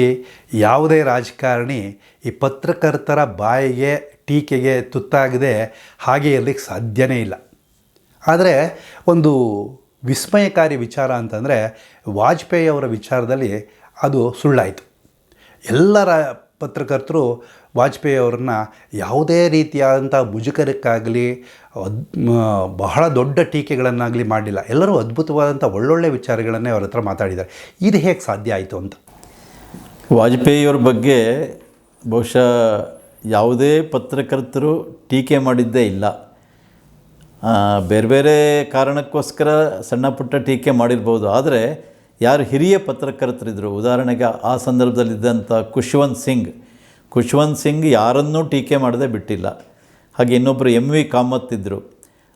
ಯಾವುದೇ ರಾಜಕಾರಣಿ ಈ ಪತ್ರಕರ್ತರ ಬಾಯಿಗೆ ಟೀಕೆಗೆ ತುತ್ತಾಗದೆ ಹಾಗೆ ಇರಲಿಕ್ಕೆ ಸಾಧ್ಯನೇ ಇಲ್ಲ. ಆದರೆ ಒಂದು ವಿಸ್ಮಯಕಾರಿ ವಿಚಾರ ಅಂತಂದರೆ ವಾಜಪೇಯಿ ಅವರ ವಿಚಾರದಲ್ಲಿ ಅದು ಸುಳ್ಳಾಯಿತು. ಎಲ್ಲ ಪತ್ರಕರ್ತರು ವಾಜಪೇಯಿ ಅವ್ರನ್ನ ಯಾವುದೇ ರೀತಿಯಾದಂಥ ಮುಜುಗರಕ್ಕಾಗಲಿ ಬಹಳ ದೊಡ್ಡ ಟೀಕೆಗಳನ್ನಾಗಲಿ ಮಾಡಲಿಲ್ಲ. ಎಲ್ಲರೂ ಅದ್ಭುತವಾದಂಥ ಒಳ್ಳೊಳ್ಳೆ ವಿಚಾರಗಳನ್ನೇ ಅವ್ರ ಹತ್ರ ಮಾತಾಡಿದ್ದಾರೆ. ಇದು ಹೇಗೆ ಸಾಧ್ಯ ಆಯಿತು ಅಂತ. ವಾಜಪೇಯಿಯವ್ರ ಬಗ್ಗೆ ಬಹುಶಃ ಯಾವುದೇ ಪತ್ರಕರ್ತರು ಟೀಕೆ ಮಾಡಿದ್ದೇ ಇಲ್ಲ. ಬೇರೆ ಬೇರೆ ಕಾರಣಕ್ಕೋಸ್ಕರ ಸಣ್ಣ ಪುಟ್ಟ ಟೀಕೆ ಮಾಡಿರ್ಬೋದು. ಆದರೆ ಯಾರು ಹಿರಿಯ ಪತ್ರಕರ್ತರಿದ್ದರು, ಉದಾಹರಣೆಗೆ ಆ ಸಂದರ್ಭದಲ್ಲಿದ್ದಂಥ ಖುಷ್ವಂತ್ ಸಿಂಗ್ ಯಾರನ್ನೂ ಟೀಕೆ ಮಾಡದೆ ಬಿಟ್ಟಿಲ್ಲ. ಹಾಗೆ ಇನ್ನೊಬ್ಬರು MV ಕಾಮತ್ ಇದ್ದರು,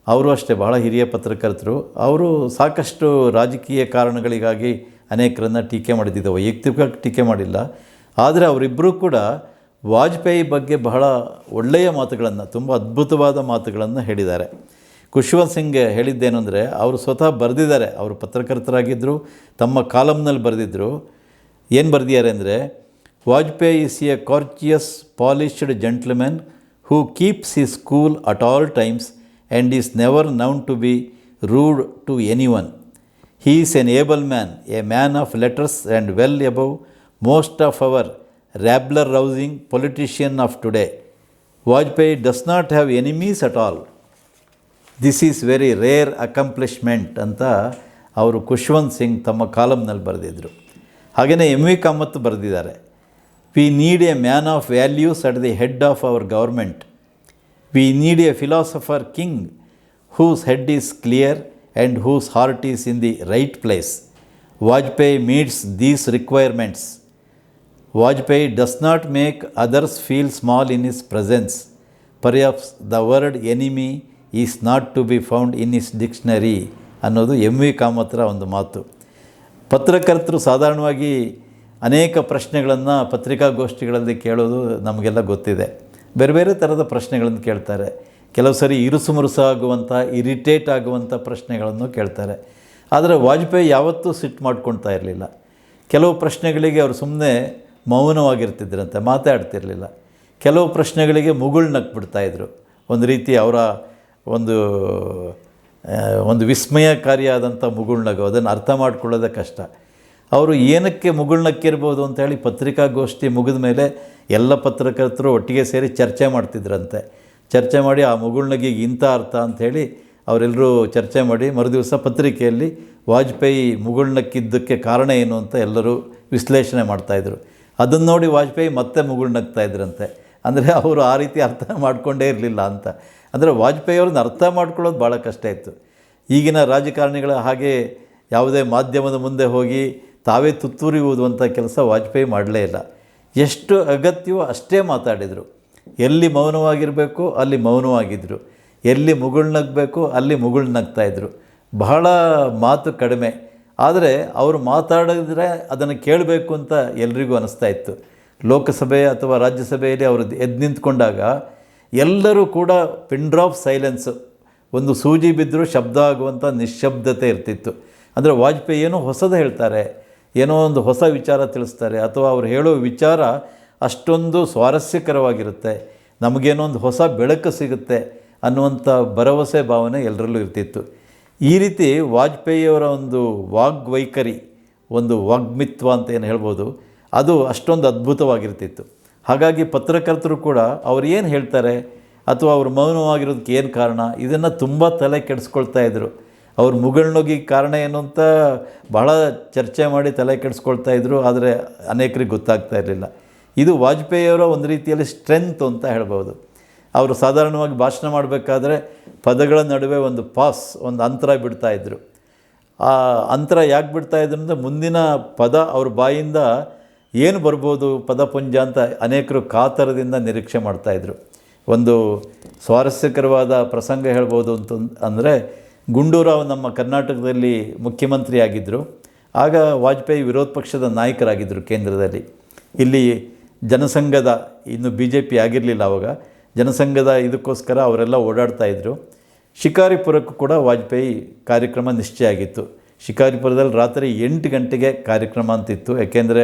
ಅವರು ಅಷ್ಟೇ ಬಹಳ ಹಿರಿಯ ಪತ್ರಕರ್ತರು. ಅವರು ಸಾಕಷ್ಟು ರಾಜಕೀಯ ಕಾರಣಗಳಿಗಾಗಿ ಅನೇಕರನ್ನು ಟೀಕೆ ಮಾಡಿದ್ದಿದ್ದ, ವೈಯಕ್ತಿಕವಾಗಿ ಟೀಕೆ ಮಾಡಿಲ್ಲ. ಆದರೆ ಅವರಿಬ್ಬರೂ ಕೂಡ ವಾಜಪೇಯಿ ಬಗ್ಗೆ ಬಹಳ ಒಳ್ಳೆಯ ಮಾತುಗಳನ್ನು, ತುಂಬ ಅದ್ಭುತವಾದ ಮಾತುಗಳನ್ನು ಹೇಳಿದ್ದಾರೆ. ಖುಷ್ವಂತ್ ಸಿಂಗ್ ಹೇಳಿದ್ದೇನು ಅಂದರೆ, ಅವರು ಸ್ವತಃ ಬರೆದಿದ್ದಾರೆ, ಅವರು ಪತ್ರಕರ್ತರಾಗಿದ್ದರು, ತಮ್ಮ ಕಾಲಮ್ನಲ್ಲಿ ಬರೆದಿದ್ದರು. ಏನು ಬರೆದಿದ್ದಾರೆ ಅಂದರೆ, Vajpayee is a courteous polished gentleman who keeps his cool at all times and is never known to be rude to anyone. He is an able man, a man of letters and well above most of our rabble-rousing politician of today. Vajpayee does not have enemies at all. This is very rare accomplishment ಅಂತ ಅವರು ಖುಷ್ವಂತ್ ಸಿಂಗ್ ತಮ್ಮ ಕಾಲಮ್ನಲ್ಲಿ ಬರೆದಿದ್ದರು. ಹಾಗೆಯೇ MV Kamath ಬರೆದಿದ್ದಾರೆ, We need a man of values at the head of our government. We need a philosopher king whose head is clear and whose heart is in the right place. Vajpayee meets these requirements. Vajpayee does not make others feel small in his presence. Perhaps the word enemy is not to be found in his dictionary ಅನ್ನೋದು MV ಕಾಮತ್ರ ಒಂದು ಮಾತು. ಪತ್ರಕರ್ತರು ಸಾಧಾರಣವಾಗಿ ಅನೇಕ ಪ್ರಶ್ನೆಗಳನ್ನು ಪತ್ರಿಕಾಗೋಷ್ಠಿಗಳಲ್ಲಿ ಕೇಳೋದು ನಮಗೆಲ್ಲ ಗೊತ್ತಿದೆ. ಬೇರೆ ಬೇರೆ ಥರದ ಪ್ರಶ್ನೆಗಳನ್ನು ಕೇಳ್ತಾರೆ. ಕೆಲವು ಸರಿ ಇರುಸುಮುರುಸಾಗುವಂಥ, ಇರಿಟೇಟ್ ಆಗುವಂಥ ಪ್ರಶ್ನೆಗಳನ್ನು ಕೇಳ್ತಾರೆ. ಆದರೆ ವಾಜಪೇಯಿ ಯಾವತ್ತೂ ಸಿಟ್ಟು ಮಾಡ್ಕೊಳ್ತಾ ಇರಲಿಲ್ಲ. ಕೆಲವು ಪ್ರಶ್ನೆಗಳಿಗೆ ಅವರು ಸುಮ್ಮನೆ ಮೌನವಾಗಿರ್ತಿದ್ರಂತೆ, ಮಾತಾಡ್ತಿರಲಿಲ್ಲ. ಕೆಲವು ಪ್ರಶ್ನೆಗಳಿಗೆ ಮುಗುಳ್ನಕ್ಬಿಡ್ತಾಯಿದ್ರು. ಒಂದು ರೀತಿ ಅವರ ಒಂದು ವಿಸ್ಮಯಕಾರಿಯಾದಂಥ ಮುಗುಳ್ನಗು, ಅದನ್ನು ಅರ್ಥ ಮಾಡ್ಕೊಳ್ಳೋದೇ ಕಷ್ಟ. ಅವರು ಏನಕ್ಕೆ ಮುಗುಳ್ನಕ್ಕಿರ್ಬೋದು ಅಂತೇಳಿ ಪತ್ರಿಕಾಗೋಷ್ಠಿ ಮುಗಿದ ಮೇಲೆ ಎಲ್ಲ ಪತ್ರಕರ್ತರು ಒಟ್ಟಿಗೆ ಸೇರಿ ಚರ್ಚೆ ಮಾಡ್ತಿದ್ರಂತೆ. ಚರ್ಚೆ ಮಾಡಿ ಆ ಮುಗುಳ್ನಗಿಗೆ ಇಂಥ ಅರ್ಥ ಅಂಥೇಳಿ ಅವರೆಲ್ಲರೂ ಚರ್ಚೆ ಮಾಡಿ ಮರುದಿವಸ ಪತ್ರಿಕೆಯಲ್ಲಿ ವಾಜಪೇಯಿ ಮುಗುಳ್ನಕ್ಕಿದ್ದಕ್ಕೆ ಕಾರಣ ಏನು ಅಂತ ಎಲ್ಲರೂ ವಿಶ್ಲೇಷಣೆ ಮಾಡ್ತಾಯಿದ್ರು. ಅದನ್ನು ನೋಡಿ ವಾಜಪೇಯಿ ಮತ್ತೆ ಮುಗುಳ್ನಗ್ತಾಯಿದ್ರಂತೆ. ಅಂದರೆ ಅವರು ಆ ರೀತಿ ಅರ್ಥ ಮಾಡಿಕೊಂಡೇ ಇರಲಿಲ್ಲ ಅಂತ. ಅಂದರೆ ವಾಜಪೇಯಿ ಅವ್ರನ್ನ ಅರ್ಥ ಮಾಡ್ಕೊಳ್ಳೋದು ಭಾಳ ಕಷ್ಟ ಇತ್ತು. ಈಗಿನ ರಾಜಕಾರಣಿಗಳ ಹಾಗೆ ಯಾವುದೇ ಮಾಧ್ಯಮದ ಮುಂದೆ ಹೋಗಿ ತಾವೇ ತುತ್ತೂರಿ ಊದುವಂಥ ಕೆಲಸ ವಾಜಪೇಯಿ ಮಾಡಲೇ ಇಲ್ಲ. ಎಷ್ಟು ಅಗತ್ಯವೋ ಅಷ್ಟೇ ಮಾತಾಡಿದರು. ಎಲ್ಲಿ ಮೌನವಾಗಿರಬೇಕು ಅಲ್ಲಿ ಮೌನವಾಗಿದ್ದರು, ಎಲ್ಲಿ ಮುಗುಳ್ನಗಬೇಕು ಅಲ್ಲಿ ಮುಗುಳ್ನಗ್ತಾಯಿದ್ರು. ಬಹಳ ಮಾತು ಕಡಿಮೆ. ಆದರೆ ಅವರು ಮಾತಾಡಿದ್ರೆ ಅದನ್ನು ಕೇಳಬೇಕು ಅಂತ ಎಲ್ರಿಗೂ ಅನ್ನಿಸ್ತಾ ಇತ್ತು. ಲೋಕಸಭೆ ಅಥವಾ ರಾಜ್ಯಸಭೆಯಲ್ಲಿ ಅವರು ಎದ್ದು ನಿಂತ್ಕೊಂಡಾಗ ಎಲ್ಲರೂ ಕೂಡ ಪಿನ್ ಡ್ರಾಪ್ ಸೈಲೆನ್ಸು, ಒಂದು ಸೂಜಿ ಬಿದ್ದರೂ ಶಬ್ದ ಆಗುವಂಥ ನಿಶ್ಶಬ್ದತೆ ಇರ್ತಿತ್ತು. ಅಂದರೆ ವಾಜಪೇಯಿ ಏನೋ ಹೊಸದು ಹೇಳ್ತಾರೆ, ಏನೋ ಒಂದು ಹೊಸ ವಿಚಾರ ತಿಳಿಸ್ತಾರೆ, ಅಥವಾ ಅವ್ರು ಹೇಳೋ ವಿಚಾರ ಅಷ್ಟೊಂದು ಸ್ವಾರಸ್ಯಕರವಾಗಿರುತ್ತೆ, ನಮಗೇನೋ ಒಂದು ಹೊಸ ಬೆಳಕು ಸಿಗುತ್ತೆ ಅನ್ನುವಂಥ ಭರವಸೆ ಭಾವನೆ ಎಲ್ಲರಲ್ಲೂ ಇರ್ತಿತ್ತು. ಈ ರೀತಿ ವಾಜಪೇಯಿಯವರ ಒಂದು ವಾಗ್ವೈಖರಿ, ಒಂದು ವಾಗ್ಮಿತ್ವ ಅಂತ ಏನು ಹೇಳ್ಬೋದು, ಅದು ಅಷ್ಟೊಂದು ಅದ್ಭುತವಾಗಿರ್ತಿತ್ತು. ಹಾಗಾಗಿ ಪತ್ರಕರ್ತರು ಕೂಡ ಅವ್ರು ಏನು ಹೇಳ್ತಾರೆ ಅಥವಾ ಅವರು ಮೌನವಾಗಿರೋದಕ್ಕೆ ಏನು ಕಾರಣ, ಇದನ್ನು ತುಂಬ ತಲೆ ಕೆಡಿಸ್ಕೊಳ್ತಾ ಇದ್ದರು. ಅವ್ರ ಮುಗುಳ್ನೋಗಿ ಕಾರಣ ಏನು ಅಂತ ಬಹಳ ಚರ್ಚೆ ಮಾಡಿ ತಲೆ ಕೆಡಿಸ್ಕೊಳ್ತಾಯಿದ್ರು. ಆದರೆ ಅನೇಕರಿಗೆ ಗೊತ್ತಾಗ್ತಾ ಇರಲಿಲ್ಲ. ಇದು ವಾಜಪೇಯಿಯವರ ಒಂದು ರೀತಿಯಲ್ಲಿ ಸ್ಟ್ರೆಂತ್ ಅಂತ ಹೇಳ್ಬೋದು. ಅವರು ಸಾಧಾರಣವಾಗಿ ಭಾಷಣ ಮಾಡಬೇಕಾದ್ರೆ ಪದಗಳ ನಡುವೆ ಒಂದು ಒಂದು ಅಂತರ ಬಿಡ್ತಾಯಿದ್ರು. ಆ ಅಂತರ ಯಾಕೆ ಬಿಡ್ತಾಯಿದ್ರು ಅಂದರೆ ಮುಂದಿನ ಪದ ಅವ್ರ ಬಾಯಿಂದ ಏನು ಬರ್ಬೋದು ಪದಪುಂಜ ಅಂತ ಅನೇಕರು ಕಾತರದಿಂದ ನಿರೀಕ್ಷೆ ಮಾಡ್ತಾಯಿದ್ರು. ಒಂದು ಸ್ವಾರಸ್ಯಕರವಾದ ಪ್ರಸಂಗ ಹೇಳ್ಬೋದು ಅಂತ ಅಂದರೆ, ಗುಂಡೂರಾವ್ ನಮ್ಮ ಕರ್ನಾಟಕದಲ್ಲಿ ಮುಖ್ಯಮಂತ್ರಿ ಆಗಿದ್ದರು. ಆಗ ವಾಜಪೇಯಿ ವಿರೋಧ ಪಕ್ಷದ ನಾಯಕರಾಗಿದ್ದರು ಕೇಂದ್ರದಲ್ಲಿ. ಇಲ್ಲಿ ಜನಸಂಘದ, ಇನ್ನು BJP ಆಗಿರಲಿಲ್ಲ ಆವಾಗ, ಜನಸಂಘದ ಇದಕ್ಕೋಸ್ಕರ ಅವರೆಲ್ಲ ಓಡಾಡ್ತಾಯಿದ್ರು. ಶಿಕಾರಿಪುರಕ್ಕೂ ಕೂಡ ವಾಜಪೇಯಿ ಕಾರ್ಯಕ್ರಮ ನಿಶ್ಚಯ ಆಗಿತ್ತು. ಶಿಕಾರಿಪುರದಲ್ಲಿ ರಾತ್ರಿ 8 ಗಂಟೆಗೆ ಕಾರ್ಯಕ್ರಮ ಅಂತಿತ್ತು. ಯಾಕೆಂದರೆ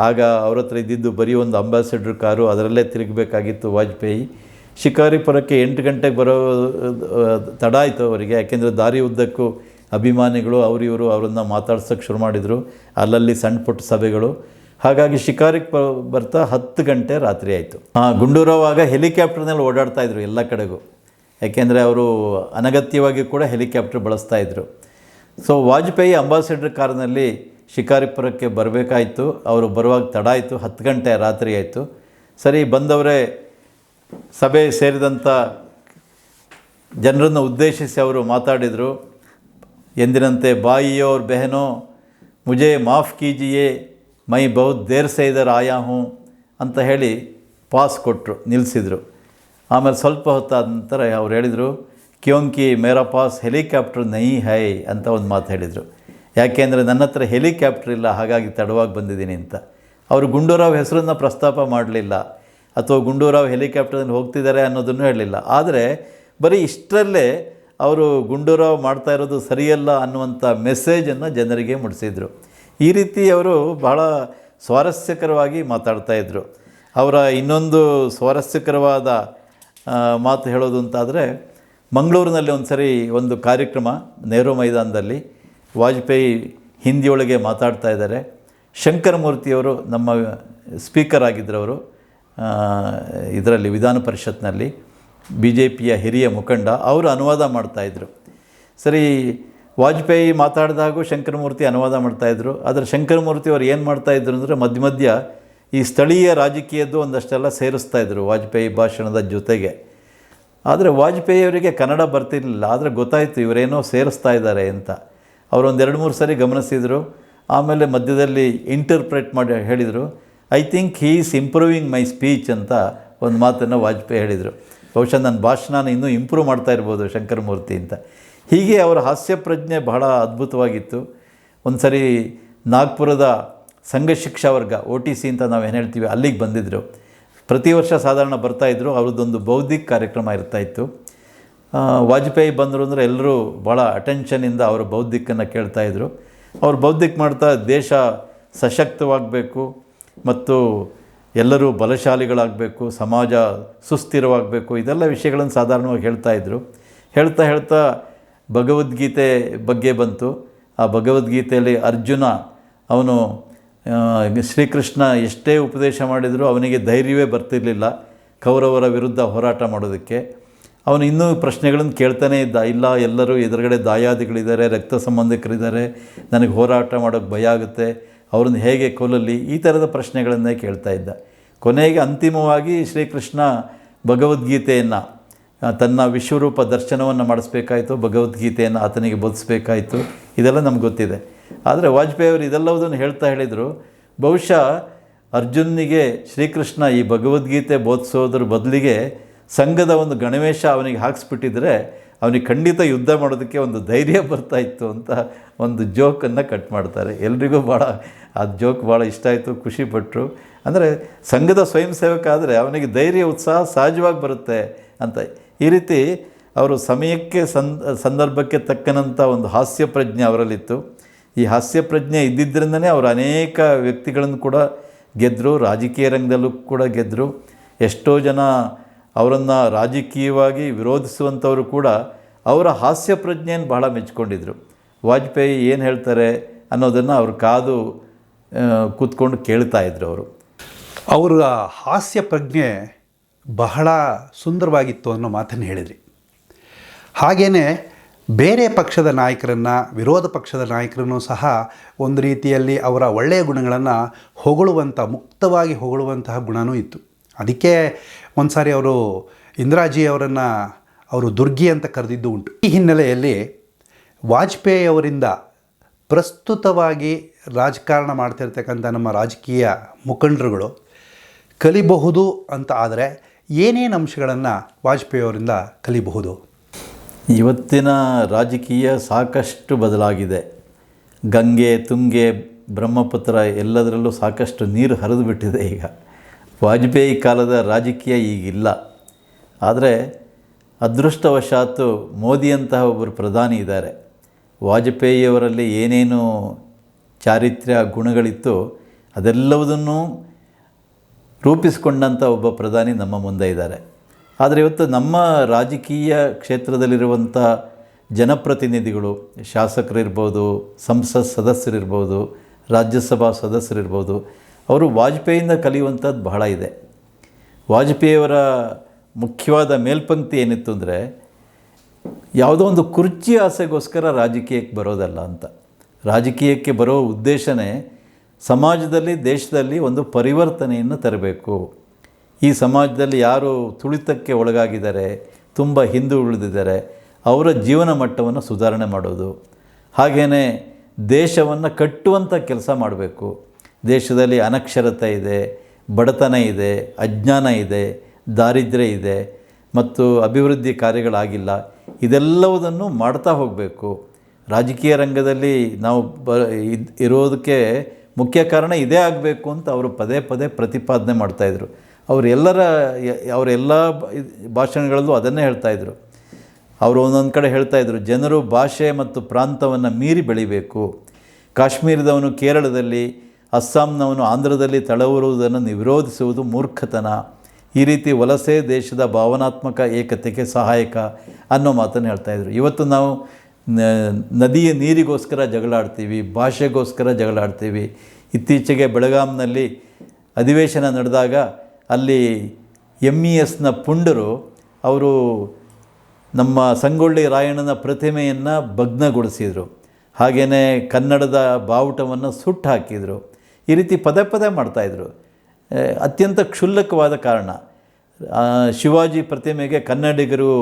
ಆಗ ಅವ್ರ ಹತ್ರ ಇದ್ದಿದ್ದು ಬರೀ ಒಂದು ಅಂಬಾಸಿಡರ್ ಕಾರು, ಅದರಲ್ಲೇ ತಿರುಗಬೇಕಾಗಿತ್ತು ವಾಜಪೇಯಿ. ಶಿಕಾರಿಪುರಕ್ಕೆ 8 ಗಂಟೆಗೆ ಬರೋ ತಡ ಆಯಿತು ಅವರಿಗೆ. ಯಾಕೆಂದರೆ ದಾರಿ ಉದ್ದಕ್ಕೂ ಅಭಿಮಾನಿಗಳು ಇವರು ಅವರನ್ನು ಮಾತಾಡ್ಸೋಕ್ಕೆ ಶುರು ಮಾಡಿದರು. ಅಲ್ಲಲ್ಲಿ ಸಣ್ಣ ಪುಟ್ಟ ಸಭೆಗಳು. ಹಾಗಾಗಿ ಶಿಕಾರಿಗೆ ಬರ್ತಾ 10 ಗಂಟೆ ರಾತ್ರಿ ಆಯಿತು. ಗುಂಡೂರಾವ್ ಆಗ ಹೆಲಿಕಾಪ್ಟರ್ನಲ್ಲಿ ಓಡಾಡ್ತಾಯಿದ್ರು ಎಲ್ಲ ಕಡೆಗೂ. ಯಾಕೆಂದರೆ ಅವರು ಅನಗತ್ಯವಾಗಿ ಕೂಡ ಹೆಲಿಕಾಪ್ಟರ್ ಬಳಸ್ತಾಯಿದ್ರು. ಸೊ ವಾಜಪೇಯಿ ಅಂಬಾಸಿಡರ್ ಕಾರ್ನಲ್ಲಿ ಶಿಕಾರಿಪುರಕ್ಕೆ ಬರಬೇಕಾಯಿತು. ಅವರು ಬರುವಾಗ ತಡ ಆಯಿತು, 10 ಗಂಟೆ ರಾತ್ರಿ ಆಯಿತು. ಸರಿ, ಬಂದವರೇ ಸಭೆ ಸೇರಿದಂಥ ಜನರನ್ನು ಉದ್ದೇಶಿಸಿ ಅವರು ಮಾತಾಡಿದರು. ಎಂದಿನಂತೆ ಬಾಯಿಯೋ ಅವ್ರ ಬೆಹನೋ ಮುಜೆ ಮಾಫ್ ಕೀಜಿಯೇ ಮೈ ಬಹುತ್ ದೇರ್ ಸೆ ಇದರ್ ಆಯಾ ಹೂಂ ಅಂತ ಹೇಳಿ ಪಾಸ್ ಕೊಟ್ಟರು, ನಿಲ್ಲಿಸಿದರು. ಆಮೇಲೆ ಸ್ವಲ್ಪ ಹೊತ್ತಾದ ನಂತರ ಅವ್ರು ಹೇಳಿದರು, ಕ್ಯೋಂಕಿ ಮೇರಾ ಪಾಸ್ ಹೆಲಿಕಾಪ್ಟರ್ ನೈ ಹೈ ಅಂತ ಒಂದು ಮಾತು ಹೇಳಿದರು. ಯಾಕೆಂದರೆ ನನ್ನ ಹತ್ರ ಹೆಲಿಕಾಪ್ಟರ್ ಇಲ್ಲ, ಹಾಗಾಗಿ ತಡವಾಗಿ ಬಂದಿದ್ದೀನಿ ಅಂತ. ಅವರು ಗುಂಡೂರಾವ್ ಹೆಸರನ್ನು ಪ್ರಸ್ತಾಪ ಮಾಡಲಿಲ್ಲ, ಅಥವಾ ಗುಂಡೂರಾವ್ ಹೆಲಿಕಾಪ್ಟರ್ನಲ್ಲಿ ಹೋಗ್ತಿದ್ದಾರೆ ಅನ್ನೋದನ್ನು ಹೇಳಲಿಲ್ಲ. ಆದರೆ ಬರೀ ಇಷ್ಟರಲ್ಲೇ ಅವರು ಗುಂಡೂರಾವ್ ಮಾಡ್ತಾ ಇರೋದು ಸರಿಯಲ್ಲ ಅನ್ನುವಂಥ ಮೆಸೇಜನ್ನು ಜನರಿಗೆ ಮುಟ್ಟಿಸಿದರು. ಈ ರೀತಿ ಅವರು ಬಹಳ ಸ್ವಾರಸ್ಯಕರವಾಗಿ ಮಾತಾಡ್ತಾಯಿದ್ರು. ಅವರ ಇನ್ನೊಂದು ಸ್ವಾರಸ್ಯಕರವಾದ ಮಾತು ಹೇಳೋದು ಅಂತಾದರೆ, ಮಂಗಳೂರಿನಲ್ಲಿ ಒಂದು ಸರಿ ಒಂದು ಕಾರ್ಯಕ್ರಮ ನೆಹರು ಮೈದಾನದಲ್ಲಿ ವಾಜಪೇಯಿ ಹಿಂದಿಯೊಳಗೆ ಮಾತಾಡ್ತಾ ಇದ್ದಾರೆ. ಶಂಕರಮೂರ್ತಿಯವರು ನಮ್ಮ ಸ್ಪೀಕರ್ ಆಗಿದ್ದರವರು ಇದರಲ್ಲಿ ವಿಧಾನ ಪರಿಷತ್ನಲ್ಲಿ, BJPಯ ಹಿರಿಯ ಮುಖಂಡ, ಅವರು ಅನುವಾದ ಮಾಡ್ತಾಯಿದ್ರು. ಸರಿ, ವಾಜಪೇಯಿ ಮಾತಾಡಿದಾಗೂ ಶಂಕರಮೂರ್ತಿ ಅನುವಾದ ಮಾಡ್ತಾಯಿದ್ರು. ಆದರೆ ಶಂಕರಮೂರ್ತಿಯವರು ಏನು ಮಾಡ್ತಾಯಿದ್ರು ಅಂದರೆ, ಮಧ್ಯ ಮಧ್ಯ ಈ ಸ್ಥಳೀಯ ರಾಜಕೀಯದ್ದು ಒಂದಷ್ಟೆಲ್ಲ ಸೇರಿಸ್ತಾಯಿದ್ರು ವಾಜಪೇಯಿ ಭಾಷಣದ ಜೊತೆಗೆ. ಆದರೆ ವಾಜಪೇಯಿಯವರಿಗೆ ಕನ್ನಡ ಬರ್ತಿರಲಿಲ್ಲ. ಆದರೆ ಗೊತ್ತಾಯಿತು ಇವರೇನೋ ಸೇರಿಸ್ತಾ ಇದ್ದಾರೆ ಅಂತ. ಅವರೊಂದು 2-3 ಸರಿ ಗಮನಿಸಿದರು. ಆಮೇಲೆ ಮಧ್ಯದಲ್ಲಿ ಇಂಟರ್ಪ್ರೆಟ್ ಮಾಡಿ ಹೇಳಿದರು, I think he is improving my speech ಅಂತ ಒಂದು ಮಾತನ್ನು ವಾಜಪೇಯಿ ಹೇಳಿದರು. ಬಹುಶಃ ನನ್ನ ಭಾಷಣನ ಇನ್ನೂ ಇಂಪ್ರೂವ್ ಮಾಡ್ತಾ ಇರ್ಬೋದು ಶಂಕರಮೂರ್ತಿ ಅಂತ. ಹೀಗೆ ಅವರ ಹಾಸ್ಯ ಪ್ರಜ್ಞೆ ಬಹಳ ಅದ್ಭುತವಾಗಿತ್ತು. ಒಂದು ಸರಿ ನಾಗ್ಪುರದ ಸಂಘ ಶಿಕ್ಷಾ ವರ್ಗ, OTC ಅಂತ ನಾವೇನು ಹೇಳ್ತೀವಿ, ಅಲ್ಲಿಗೆ ಬಂದಿದ್ದರು. ಪ್ರತಿ ವರ್ಷ ಸಾಧಾರಣ ಬರ್ತಾಯಿದ್ರು. ಅವ್ರದ್ದೊಂದು ಬೌದ್ಧಿಕ ಕಾರ್ಯಕ್ರಮ ಇರ್ತಾಯಿತ್ತು. ವಾಜಪೇಯಿ ಬಂದರು ಅಂದರೆ ಎಲ್ಲರೂ ಭಾಳ ಅಟೆನ್ಷನಿಂದ ಅವರ ಬೌದ್ಧಿಕನ್ನು ಕೇಳ್ತಾಯಿದ್ರು. ಅವ್ರು ಬೌದ್ಧಿಕ ಮಾಡ್ತಾ ದೇಶ ಸಶಕ್ತವಾಗಬೇಕು ಮತ್ತು ಎಲ್ಲರೂ ಬಲಶಾಲಿಗಳಾಗಬೇಕು, ಸಮಾಜ ಸುಸ್ಥಿರವಾಗಬೇಕು, ಇದೆಲ್ಲ ವಿಷಯಗಳನ್ನು ಸಾಧಾರಣವಾಗಿ ಹೇಳ್ತಾಯಿದ್ರು. ಹೇಳ್ತಾ ಭಗವದ್ಗೀತೆ ಬಗ್ಗೆ ಬಂತು. ಆ ಭಗವದ್ಗೀತೆಯಲ್ಲಿ ಅರ್ಜುನ, ಅವನು ಶ್ರೀಕೃಷ್ಣ ಎಷ್ಟೇ ಉಪದೇಶ ಮಾಡಿದರೂ ಅವನಿಗೆ ಧೈರ್ಯವೇ ಬರ್ತಿರಲಿಲ್ಲ ಕೌರವರ ವಿರುದ್ಧ ಹೋರಾಟ ಮಾಡೋದಕ್ಕೆ. ಅವನು ಇನ್ನೂ ಪ್ರಶ್ನೆಗಳನ್ನು ಕೇಳ್ತಾನೇ ಇದ್ದ. ಇಲ್ಲ, ಎಲ್ಲರೂ ಎದುರುಗಡೆ ದಾಯಾದಿಗಳಿದ್ದಾರೆ, ರಕ್ತ ಸಂಬಂಧಿಕರಿದ್ದಾರೆ, ನನಗೆ ಹೋರಾಟ ಮಾಡೋಕ್ಕೆ ಭಯ ಆಗುತ್ತೆ, ಅವ್ರನ್ನ ಹೇಗೆ ಕೊಲ್ಲಲಿ, ಈ ಥರದ ಪ್ರಶ್ನೆಗಳನ್ನೇ ಕೇಳ್ತಾ ಇದ್ದ. ಕೊನೆಗೆ ಅಂತಿಮವಾಗಿ ಶ್ರೀಕೃಷ್ಣ ಭಗವದ್ಗೀತೆಯನ್ನು, ತನ್ನ ವಿಶ್ವರೂಪ ದರ್ಶನವನ್ನು ಮಾಡಿಸ್ಬೇಕಾಯಿತು, ಭಗವದ್ಗೀತೆಯನ್ನು ಆತನಿಗೆ ಬೋಧಿಸಬೇಕಾಯಿತು. ಇದೆಲ್ಲ ನಮ್ಗೆ ಗೊತ್ತಿದೆ. ಆದರೆ ವಾಜಪೇಯಿ ಅವರು ಇದೆಲ್ಲವುದನ್ನು ಹೇಳಿದರು, ಬಹುಶಃ ಅರ್ಜುನಿಗೆ ಶ್ರೀಕೃಷ್ಣ ಈ ಭಗವದ್ಗೀತೆ ಬೋಧಿಸೋದ್ರ ಬದಲಿಗೆ ಸಂಘದ ಒಂದು ಗಣವೇಶ ಅವನಿಗೆ ಹಾಕಿಸ್ಬಿಟ್ಟಿದ್ರೆ ಅವನಿಗೆ ಖಂಡಿತ ಯುದ್ಧ ಮಾಡೋದಕ್ಕೆ ಒಂದು ಧೈರ್ಯ ಬರ್ತಾಯಿತ್ತು ಅಂತ ಒಂದು ಜೋಕನ್ನು ಕಟ್ ಮಾಡ್ತಾರೆ. ಎಲ್ರಿಗೂ ಆ ಜೋಕ್ ಭಾಳ ಇಷ್ಟ ಆಯಿತು, ಖುಷಿಪಟ್ಟರು. ಅಂದರೆ ಸಂಘದ ಸ್ವಯಂ ಸೇವಕ ಆದರೆ ಅವನಿಗೆ ಧೈರ್ಯ, ಉತ್ಸಾಹ ಸಹಜವಾಗಿ ಬರುತ್ತೆ ಅಂತ. ಈ ರೀತಿ ಅವರು ಸಮಯಕ್ಕೆ ಸಂದರ್ಭಕ್ಕೆ ತಕ್ಕನಂಥ ಒಂದು ಹಾಸ್ಯ ಪ್ರಜ್ಞೆ ಅವರಲ್ಲಿತ್ತು. ಈ ಹಾಸ್ಯ ಪ್ರಜ್ಞೆ ಇದ್ದಿದ್ದರಿಂದನೇ ಅವರು ಅನೇಕ ವ್ಯಕ್ತಿಗಳನ್ನು ಕೂಡ ಗೆದ್ದರು, ರಾಜಕೀಯ ರಂಗದಲ್ಲೂ ಕೂಡ ಗೆದ್ದರು. ಎಷ್ಟೋ ಜನ ಅವರನ್ನು ರಾಜಕೀಯವಾಗಿ ವಿರೋಧಿಸುವಂಥವರು ಕೂಡ ಅವರ ಹಾಸ್ಯ ಪ್ರಜ್ಞೆಯನ್ನು ಬಹಳ ಮೆಚ್ಕೊಂಡಿದ್ರು. ವಾಜಪೇಯಿ ಏನು ಹೇಳ್ತಾರೆ ಅನ್ನೋದನ್ನು ಅವರು ಕಾದು ಕೂತ್ಕೊಂಡು ಕೇಳ್ತಾಯಿದ್ರು. ಅವರ ಹಾಸ್ಯ ಪ್ರಜ್ಞೆ ಬಹಳ ಸುಂದರವಾಗಿತ್ತು ಅನ್ನೋ ಮಾತನ್ನು ಹೇಳಿದ್ರಿ. ಹಾಗೆಯೇ ಬೇರೆ ಪಕ್ಷದ ನಾಯಕರನ್ನು, ವಿರೋಧ ಪಕ್ಷದ ನಾಯಕರನ್ನು ಸಹ ಒಂದು ರೀತಿಯಲ್ಲಿ ಅವರ ಒಳ್ಳೆಯ ಗುಣಗಳನ್ನು ಮುಕ್ತವಾಗಿ ಹೊಗಳುವಂತಹ ಗುಣವೂ ಇತ್ತು. ಅದಕ್ಕೆ ಒಂದು ಸಾರಿ ಅವರು ಇಂದಿರಾಜಿ ಅವರನ್ನು ದುರ್ಗಿ ಅಂತ ಕರೆದಿದ್ದು ಉಂಟು. ಈ ಹಿನ್ನೆಲೆಯಲ್ಲಿ ವಾಜಪೇಯಿ ಅವರಿಂದ ಪ್ರಸ್ತುತವಾಗಿ ರಾಜಕಾರಣ ಮಾಡ್ತಿರ್ತಕ್ಕಂಥ ನಮ್ಮ ರಾಜಕೀಯ ಮುಖಂಡರುಗಳು ಕಲಿಬಹುದು ಅಂತ ಆದರೆ ಏನೇನು ಅಂಶಗಳನ್ನು ವಾಜಪೇಯಿ ಅವರಿಂದ ಕಲಿಬಹುದು? ಇವತ್ತಿನ ರಾಜಕೀಯ ಸಾಕಷ್ಟು ಬದಲಾಗಿದೆ. ಗಂಗೆ, ತುಂಗೆ, ಬ್ರಹ್ಮಪುತ್ರ ಎಲ್ಲದರಲ್ಲೂ ಸಾಕಷ್ಟು ನೀರು ಹರಿದು ಬಿಟ್ಟಿದೆ ಈಗ. ವಾಜಪೇಯಿ ಕಾಲದ ರಾಜಕೀಯ ಈಗಿಲ್ಲ. ಆದರೆ ಅದೃಷ್ಟವಶಾತ್ತು ಮೋದಿಯಂತಹ ಒಬ್ಬರು ಪ್ರಧಾನಿ ಇದ್ದಾರೆ. ವಾಜಪೇಯಿಯವರಲ್ಲಿ ಏನೇನು ಚಾರಿತ್ರ್ಯ ಗುಣಗಳಿತ್ತು ಅದೆಲ್ಲವುದನ್ನು ರೂಪಿಸಿಕೊಂಡಂಥ ಒಬ್ಬ ಪ್ರಧಾನಿ ನಮ್ಮ ಮುಂದೆ ಇದ್ದಾರೆ. ಆದರೆ ಇವತ್ತು ನಮ್ಮ ರಾಜಕೀಯ ಕ್ಷೇತ್ರದಲ್ಲಿರುವಂಥ ಜನಪ್ರತಿನಿಧಿಗಳು, ಶಾಸಕರಿರ್ಬೋದು, ಸಂಸತ್ ಸದಸ್ಯರಿರ್ಬೋದು, ರಾಜ್ಯಸಭಾ ಸದಸ್ಯರಿರ್ಬೋದು, ಅವರು ವಾಜಪೇಯಿಯಿಂದ ಕಲಿಯುವಂಥದ್ದು ಬಹಳ ಇದೆ. ವಾಜಪೇಯಿಯವರ ಮುಖ್ಯವಾದ ಮೇಲ್ಪಂಕ್ತಿ ಏನಿತ್ತು ಅಂದರೆ, ಯಾವುದೋ ಒಂದು ಕುರ್ಚಿ ಆಸೆಗೋಸ್ಕರ ರಾಜಕೀಯಕ್ಕೆ ಬರೋದಲ್ಲ ಅಂತ. ರಾಜಕೀಯಕ್ಕೆ ಬರೋ ಉದ್ದೇಶನೇ ಸಮಾಜದಲ್ಲಿ, ದೇಶದಲ್ಲಿ ಒಂದು ಪರಿವರ್ತನೆಯನ್ನು ತರಬೇಕು. ಈ ಸಮಾಜದಲ್ಲಿ ಯಾರು ತುಳಿತಕ್ಕೆ ಒಳಗಾಗಿದ್ದಾರೆ, ತುಂಬ ಹಿಂದೆ ಉಳಿದಿದ್ದಾರೆ, ಅವರ ಜೀವನ ಮಟ್ಟವನ್ನು ಸುಧಾರಣೆ ಮಾಡೋದು. ಹಾಗೆಯೇ ದೇಶವನ್ನು ಕಟ್ಟುವಂಥ ಕೆಲಸ ಮಾಡಬೇಕು. ದೇಶದಲ್ಲಿ ಅನಕ್ಷರತೆ ಇದೆ, ಬಡತನ ಇದೆ, ಅಜ್ಞಾನ ಇದೆ, ದಾರಿದ್ರ್ಯ ಇದೆ ಮತ್ತು ಅಭಿವೃದ್ಧಿ ಕಾರ್ಯಗಳಾಗಿಲ್ಲ. ಇದೆಲ್ಲವುದನ್ನು ಮಾಡ್ತಾ ಹೋಗಬೇಕು. ರಾಜಕೀಯ ರಂಗದಲ್ಲಿ ನಾವು ಇರೋದಕ್ಕೆ ಮುಖ್ಯ ಕಾರಣ ಇದೇ ಆಗಬೇಕು ಅಂತ ಅವರು ಪದೇ ಪದೇ ಪ್ರತಿಪಾದನೆ ಮಾಡ್ತಾಯಿದ್ರು. ಅವರೆಲ್ಲ ಭಾಷಣಗಳಲ್ಲೂ ಅದನ್ನೇ ಹೇಳ್ತಾಯಿದ್ರು. ಅವರು ಒಂದೊಂದು ಕಡೆ ಹೇಳ್ತಾಯಿದ್ರು, ಜನರು ಭಾಷೆ ಮತ್ತು ಪ್ರಾಂತವನ್ನು ಮೀರಿ ಬೆಳಿಬೇಕು. ಕಾಶ್ಮೀರದವನು ಕೇರಳದಲ್ಲಿ, ಅಸ್ಸಾಂನವನು ಆಂಧ್ರದಲ್ಲಿ ತಳವರುವುದನ್ನು ವಿರೋಧಿಸುವುದು ಮೂರ್ಖತನ. ಈ ರೀತಿ ವಲಸೆ ದೇಶದ ಭಾವನಾತ್ಮಕ ಏಕತೆಗೆ ಸಹಾಯಕ ಅನ್ನೋ ಮಾತನ್ನು ಹೇಳ್ತಾಯಿದ್ರು. ಇವತ್ತು ನಾವು ನದಿಯ ನೀರಿಗೋಸ್ಕರ ಜಗಳಾಡ್ತೀವಿ, ಭಾಷೆಗೋಸ್ಕರ ಜಗಳಾಡ್ತೀವಿ. ಇತ್ತೀಚೆಗೆ ಬೆಳಗಾಂನಲ್ಲಿ ಅಧಿವೇಶನ ನಡೆದಾಗ ಅಲ್ಲಿ MESನ ಪುಂಡರು ಅವರು ನಮ್ಮ ಸಂಗೊಳ್ಳಿ ರಾಯಣ್ಣನ ಪ್ರತಿಮೆಯನ್ನು ಭಗ್ನಗೊಳಿಸಿದರು. ಹಾಗೆಯೇ ಕನ್ನಡದ ಬಾವುಟವನ್ನು ಸುಟ್ಟು ಹಾಕಿದರು. ಈ ರೀತಿ ಪದೇ ಪದೇ ಮಾಡ್ತಾಯಿದ್ರು. ಅತ್ಯಂತ ಕ್ಷುಲ್ಲಕವಾದ ಕಾರಣ, ಶಿವಾಜಿ ಪ್ರತಿಮೆಗೆ ಕನ್ನಡಿಗರು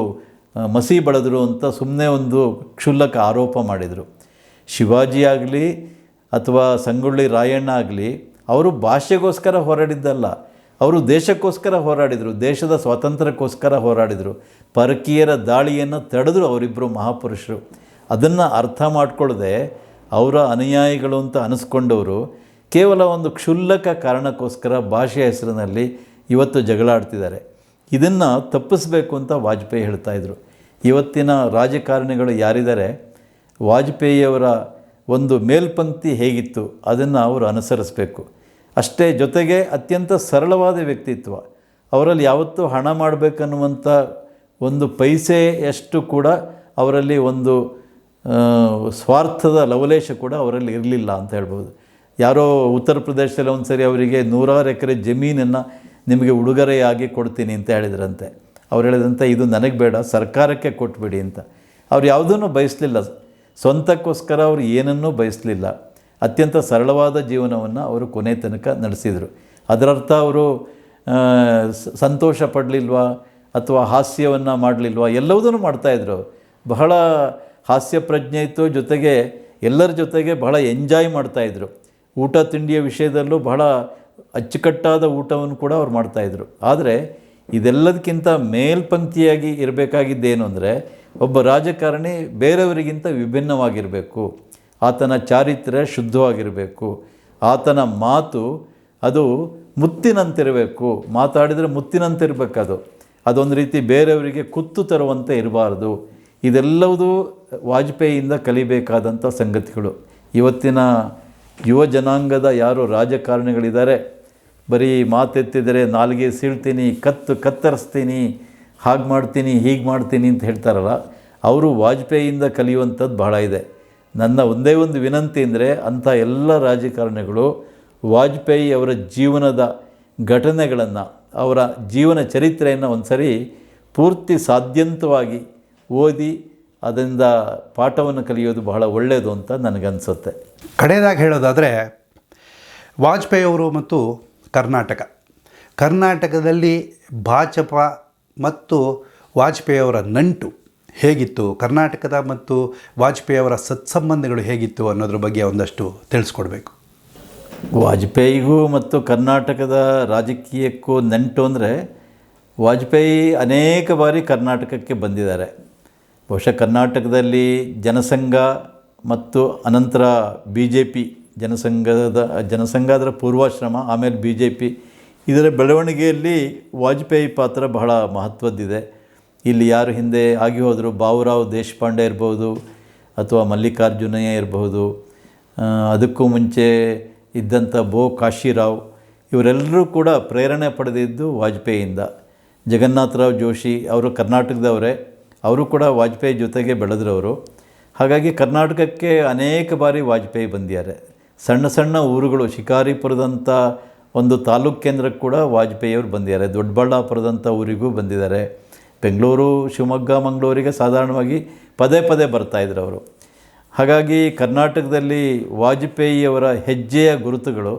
ಮಸಿ ಬಳಿದ್ರು ಅಂತ ಸುಮ್ಮನೆ ಒಂದು ಕ್ಷುಲ್ಲಕ ಆರೋಪ ಮಾಡಿದರು. ಶಿವಾಜಿ ಆಗಲಿ ಅಥವಾ ಸಂಗೊಳ್ಳಿ ರಾಯಣ್ಣ ಆಗಲಿ ಅವರು ಭಾಷೆಗೋಸ್ಕರ ಹೋರಾಡಿದ್ದಲ್ಲ, ಅವರು ದೇಶಕ್ಕೋಸ್ಕರ ಹೋರಾಡಿದರು, ದೇಶದ ಸ್ವಾತಂತ್ರ್ಯಕ್ಕೋಸ್ಕರ ಹೋರಾಡಿದರು. ಪರಕೀಯರ ದಾಳಿಯನ್ನು ತಡೆದ್ರು ಅವರಿಬ್ಬರು ಮಹಾಪುರುಷರು. ಅದನ್ನು ಅರ್ಥ ಮಾಡಿಕೊಳ್ಳದೆ ಅವರ ಅನುಯಾಯಿಗಳು ಅಂತ ಅನಿಸ್ಕೊಂಡವರು ಕೇವಲ ಒಂದು ಕ್ಷುಲ್ಲಕ ಕಾರಣಕ್ಕೋಸ್ಕರ ಭಾಷೆಯ ಹೆಸರಿನಲ್ಲಿ ಇವತ್ತು ಜಗಳಾಡ್ತಿದ್ದಾರೆ. ಇದನ್ನು ತಪ್ಪಿಸಬೇಕು ಅಂತ ವಾಜಪೇಯಿ ಹೇಳ್ತಾಯಿದ್ರು. ಇವತ್ತಿನ ರಾಜಕಾರಣಿಗಳು ಯಾರಿದ್ದಾರೆ, ವಾಜಪೇಯಿಯವರ ಒಂದು ಮೇಲ್ಪಂಕ್ತಿ ಹೇಗಿತ್ತು ಅದನ್ನು ಅವರು ಅನುಸರಿಸಬೇಕು. ಅಷ್ಟೇ ಜೊತೆಗೆ ಅತ್ಯಂತ ಸರಳವಾದ ವ್ಯಕ್ತಿತ್ವ. ಅವರಲ್ಲಿ ಯಾವತ್ತೂ ಹಣ ಮಾಡಬೇಕನ್ನುವಂಥ ಒಂದು ಪೈಸೆಯಷ್ಟು ಕೂಡ ಅವರಲ್ಲಿ ಒಂದು ಸ್ವಾರ್ಥದ ಲವಲೇಶ ಕೂಡ ಅವರಲ್ಲಿ ಇರಲಿಲ್ಲ ಅಂತ ಹೇಳ್ಬೋದು. ಯಾರೋ ಉತ್ತರ ಪ್ರದೇಶದಲ್ಲಿ ಒಂದು ಸರಿ ಅವರಿಗೆ 100 ಎಕರೆ ಜಮೀನನ್ನು ನಿಮಗೆ ಉಡುಗೊರೆಯಾಗಿ ಕೊಡ್ತೀನಿ ಅಂತ ಹೇಳಿದ್ರಂತೆ. ಅವ್ರು ಹೇಳಿದಂತೆ ಇದು ನನಗೆ ಬೇಡ, ಸರ್ಕಾರಕ್ಕೆ ಕೊಟ್ಬಿಡಿ ಅಂತ. ಅವ್ರು ಯಾವುದನ್ನು ಬಯಸಲಿಲ್ಲ, ಸ್ವಂತಕ್ಕೋಸ್ಕರ ಅವರು ಏನನ್ನೂ ಬಯಸಲಿಲ್ಲ. ಅತ್ಯಂತ ಸರಳವಾದ ಜೀವನವನ್ನು ಅವರು ಕೊನೆ ತನಕ ನಡೆಸಿದರು. ಅದರರ್ಥ ಅವರು ಸಂತೋಷ ಪಡಲಿಲ್ವಾ ಅಥವಾ ಹಾಸ್ಯವನ್ನು ಮಾಡಲಿಲ್ವಾ, ಎಲ್ಲವುದನ್ನು ಮಾಡ್ತಾಯಿದ್ರು. ಬಹಳ ಹಾಸ್ಯ ಪ್ರಜ್ಞೆ ಇತ್ತು, ಜೊತೆಗೆ ಎಲ್ಲರ ಜೊತೆಗೆ ಬಹಳ ಎಂಜಾಯ್ ಮಾಡ್ತಾಯಿದ್ರು. ಊಟ ತಿಂಡಿಯ ವಿಷಯದಲ್ಲೂ ಬಹಳ ಅಚ್ಚುಕಟ್ಟಾದ ಊಟವನ್ನು ಕೂಡ ಅವ್ರು ಮಾಡ್ತಾಯಿದ್ರು. ಆದರೆ ಇದೆಲ್ಲದಕ್ಕಿಂತ ಮೇಲ್ಪಂಕ್ತಿಯಾಗಿ ಇರಬೇಕಾಗಿದ್ದೇನು ಅಂದರೆ, ಒಬ್ಬ ರಾಜಕಾರಣಿ ಬೇರೆಯವರಿಗಿಂತ ವಿಭಿನ್ನವಾಗಿರಬೇಕು. ಆತನ ಚಾರಿತ್ರ್ಯ ಶುದ್ಧವಾಗಿರಬೇಕು. ಆತನ ಮಾತು ಅದು ಮುತ್ತಿನಂತಿರಬೇಕು. ಮಾತಾಡಿದರೆ ಮುತ್ತಿನಂತಿರಬೇಕದು. ಅದೊಂದು ರೀತಿ ಬೇರೆಯವರಿಗೆ ಕುತ್ತು ತರುವಂತೆ ಇರಬಾರ್ದು. ಇದೆಲ್ಲವೂ ವಾಜಪೇಯಿಯಿಂದ ಕಲಿಬೇಕಾದಂಥ ಸಂಗತಿಗಳು. ಇವತ್ತಿನ ಯುವ ಜನಾಂಗದ ಯಾರು ರಾಜಕಾರಣಿಗಳಿದ್ದಾರೆ, ಬರೀ ಮಾತೆತ್ತಿದರೆ ನಾಲಿಗೆ ಸೀಳ್ತೀನಿ, ಕತ್ತರಿಸ್ತೀನಿ, ಹಾಗೆ ಮಾಡ್ತೀನಿ, ಹೀಗೆ ಮಾಡ್ತೀನಿ ಅಂತ ಹೇಳ್ತಾರಲ್ಲ, ಅವರು ವಾಜಪೇಯಿಯಿಂದ ಕಲಿಯುವಂಥದ್ದು ಬಹಳ ಇದೆ. ನನ್ನ ಒಂದೇ ಒಂದು ವಿನಂತಿ ಅಂದರೆ, ಅಂಥ ಎಲ್ಲ ರಾಜಕಾರಣಿಗಳು ವಾಜಪೇಯಿ ಅವರ ಜೀವನದ ಘಟನೆಗಳನ್ನು, ಅವರ ಜೀವನ ಚರಿತ್ರೆಯನ್ನು ಒಂದು ಸರಿ ಪೂರ್ತಿ ಸಾಧ್ಯಂತವಾಗಿ ಓದಿ ಅದರಿಂದ ಪಾಠವನ್ನು ಕಲಿಯೋದು ಬಹಳ ಒಳ್ಳೆಯದು ಅಂತ ನನಗನ್ಸುತ್ತೆ. ಕಡೆಯದಾಗಿ ಹೇಳೋದಾದರೆ, ವಾಜಪೇಯಿಯವರು ಮತ್ತು ಕರ್ನಾಟಕದಲ್ಲಿ ಭಾಜಪ ಮತ್ತು ವಾಜಪೇಯಿಯವರ ನಂಟು ಹೇಗಿತ್ತು, ಕರ್ನಾಟಕದ ಮತ್ತು ವಾಜಪೇಯಿಯವರ ಸತ್ಸಂಬಂಧಗಳು ಹೇಗಿತ್ತು ಅನ್ನೋದ್ರ ಬಗ್ಗೆ ಒಂದಷ್ಟು ತಿಳಿಸ್ಕೊಡ್ಬೇಕು. ವಾಜಪೇಯಿಗೂ ಮತ್ತು ಕರ್ನಾಟಕದ ರಾಜಕೀಯಕ್ಕೂ ನಂಟು ಅಂದರೆ, ವಾಜಪೇಯಿ ಅನೇಕ ಬಾರಿ ಕರ್ನಾಟಕಕ್ಕೆ ಬಂದಿದ್ದಾರೆ. ಬಹುಶಃ ಕರ್ನಾಟಕದಲ್ಲಿ ಜನಸಂಘ ಮತ್ತು ಅನಂತರ BJP ಜನಸಂಘ ಅದರ ಪೂರ್ವಾಶ್ರಮ, ಆಮೇಲೆ BJP, ಇದರ ಬೆಳವಣಿಗೆಯಲ್ಲಿ ವಾಜಪೇಯಿ ಪಾತ್ರ ಬಹಳ ಮಹತ್ವದ್ದಿದೆ. ಇಲ್ಲಿ ಯಾರು ಹಿಂದೆ ಆಗಿ ಹೋದರು, ಬಾಬುರಾವ್ ದೇಶಪಾಂಡೆ ಇರ್ಬೋದು ಅಥವಾ ಮಲ್ಲಿಕಾರ್ಜುನಯ್ಯ ಇರಬಹುದು, ಅದಕ್ಕೂ ಮುಂಚೆ ಇದ್ದಂಥ ಕಾಶಿರಾವ್, ಇವರೆಲ್ಲರೂ ಕೂಡ ಪ್ರೇರಣೆ ಪಡೆದಿದ್ದು ವಾಜಪೇಯಿಯಿಂದ. ಜಗನ್ನಾಥರಾವ್ ಜೋಶಿ ಅವರು ಕರ್ನಾಟಕದವರೇ, ಅವರು ಕೂಡ ವಾಜಪೇಯಿ ಜೊತೆಗೆ ಬೆಳೆದ್ರವರು. ಹಾಗಾಗಿ ಕರ್ನಾಟಕಕ್ಕೆ ಅನೇಕ ಬಾರಿ ವಾಜಪೇಯಿ ಬಂದಿದ್ದಾರೆ. ಸಣ್ಣ ಸಣ್ಣ ಊರುಗಳು, ಶಿಕಾರಿಪುರದಂಥ ಒಂದು ತಾಲೂಕು ಕೇಂದ್ರಕ್ಕೆ ಕೂಡ ವಾಜಪೇಯಿಯವರು ಬಂದಿದ್ದಾರೆ. ದೊಡ್ಡಬಳ್ಳಾಪುರದಂಥ ಊರಿಗೂ ಬಂದಿದ್ದಾರೆ. ಬೆಂಗಳೂರು, ಶಿವಮೊಗ್ಗ, ಮಂಗಳೂರಿಗೆ ಸಾಧಾರಣವಾಗಿ ಪದೇ ಪದೇ ಬರ್ತಾಯಿದ್ರು ಅವರು. ಹಾಗಾಗಿ ಕರ್ನಾಟಕದಲ್ಲಿ ವಾಜಪೇಯಿಯವರ ಹೆಜ್ಜೆಯ ಗುರುತುಗಳು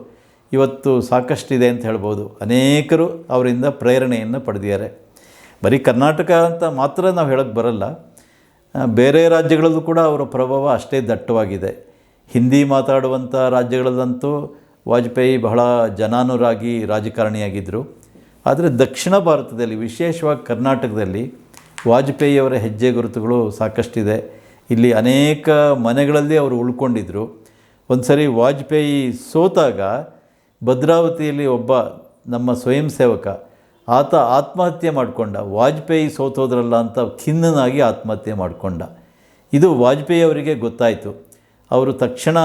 ಇವತ್ತು ಸಾಕಷ್ಟಿದೆ ಅಂತ ಹೇಳ್ಬೋದು. ಅನೇಕರು ಅವರಿಂದ ಪ್ರೇರಣೆಯನ್ನು ಪಡೆದಿದ್ದಾರೆ. ಬರೀ ಕರ್ನಾಟಕ ಅಂತ ಮಾತ್ರ ನಾವು ಹೇಳೋಕ್ಕೆ ಬರಲ್ಲ, ಬೇರೆ ರಾಜ್ಯಗಳಲ್ಲೂ ಕೂಡ ಅವರ ಪ್ರಭಾವ ಅಷ್ಟೇ ದಟ್ಟವಾಗಿದೆ. ಹಿಂದಿ ಮಾತಾಡುವಂಥ ರಾಜ್ಯಗಳಲ್ಲಂತೂ ವಾಜಪೇಯಿ ಬಹಳ ಜನಾನುರಾಗಿ ರಾಜಕಾರಣಿಯಾಗಿದ್ದರು. ಆದರೆ ದಕ್ಷಿಣ ಭಾರತದಲ್ಲಿ, ವಿಶೇಷವಾಗಿ ಕರ್ನಾಟಕದಲ್ಲಿ ವಾಜಪೇಯಿಯವರ ಹೆಜ್ಜೆ ಗುರುತುಗಳು ಸಾಕಷ್ಟಿದೆ. ಇಲ್ಲಿ ಅನೇಕ ಮನೆಗಳಲ್ಲಿ ಅವರು ಉಳ್ಕೊಂಡಿದ್ದರು. ಒಂದು ಸರಿ ವಾಜಪೇಯಿ ಸೋತಾಗ ಭದ್ರಾವತಿಯಲ್ಲಿ ಒಬ್ಬ ನಮ್ಮ ಸ್ವಯಂ ಸೇವಕ ಆತ ಆತ್ಮಹತ್ಯೆ ಮಾಡಿಕೊಂಡ. ವಾಜಪೇಯಿ ಸೋತೋದ್ರಲ್ಲ ಅಂತ ಖಿನ್ನನಾಗಿ ಆತ್ಮಹತ್ಯೆ ಮಾಡಿಕೊಂಡ. ಇದು ವಾಜಪೇಯಿ ಅವರಿಗೆ ಗೊತ್ತಾಯಿತು. ಅವರು ತಕ್ಷಣ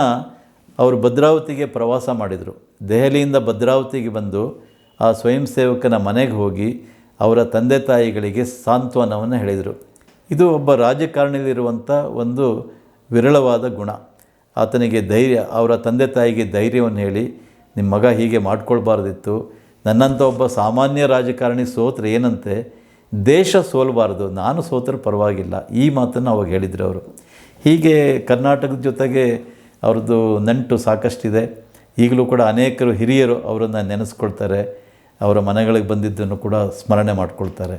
ಅವರು ಭದ್ರಾವತಿಗೆ ಪ್ರವಾಸ ಮಾಡಿದರು. ದೆಹಲಿಯಿಂದ ಭದ್ರಾವತಿಗೆ ಬಂದು ಆ ಸ್ವಯಂ ಸೇವಕನ ಮನೆಗೆ ಹೋಗಿ ಅವರ ತಂದೆ ತಾಯಿಗಳಿಗೆ ಸಾಂತ್ವನವನ್ನು ಹೇಳಿದರು. ಇದು ಒಬ್ಬ ರಾಜಕಾರಣಿಯಲ್ಲಿರುವಂಥ ಒಂದು ವಿರಳವಾದ ಗುಣ. ಆತನಿಗೆ ಧೈರ್ಯ, ಅವರ ತಂದೆ ತಾಯಿಗೆ ಧೈರ್ಯವನ್ನು ಹೇಳಿ, ನಿಮ್ಮ ಮಗ ಹೀಗೆ ಮಾಡ್ಕೊಳ್ಬಾರ್ದಿತ್ತು, ನನ್ನಂಥ ಒಬ್ಬ ಸಾಮಾನ್ಯ ರಾಜಕಾರಣಿ ಸೋತ್ರೆ ಏನಂತೆ, ದೇಶ ಸೋಲಬಾರ್ದು, ನಾನು ಸೋತ್ರೆ ಪರವಾಗಿಲ್ಲ, ಈ ಮಾತನ್ನು ಅವಾಗ ಹೇಳಿದರು ಅವರು. ಹೀಗೆ ಕರ್ನಾಟಕದ ಜೊತೆಗೆ ಅವ್ರದ್ದು ನಂಟು ಸಾಕಷ್ಟಿದೆ. ಈಗಲೂ ಕೂಡ ಅನೇಕರು ಹಿರಿಯರು ಅವರನ್ನು ನೆನೆಸ್ಕೊಳ್ತಾರೆ, ಅವರ ಮನೆಗಳಿಗೆ ಬಂದಿದ್ದನ್ನು ಕೂಡ ಸ್ಮರಣೆ ಮಾಡ್ಕೊಳ್ತಾರೆ.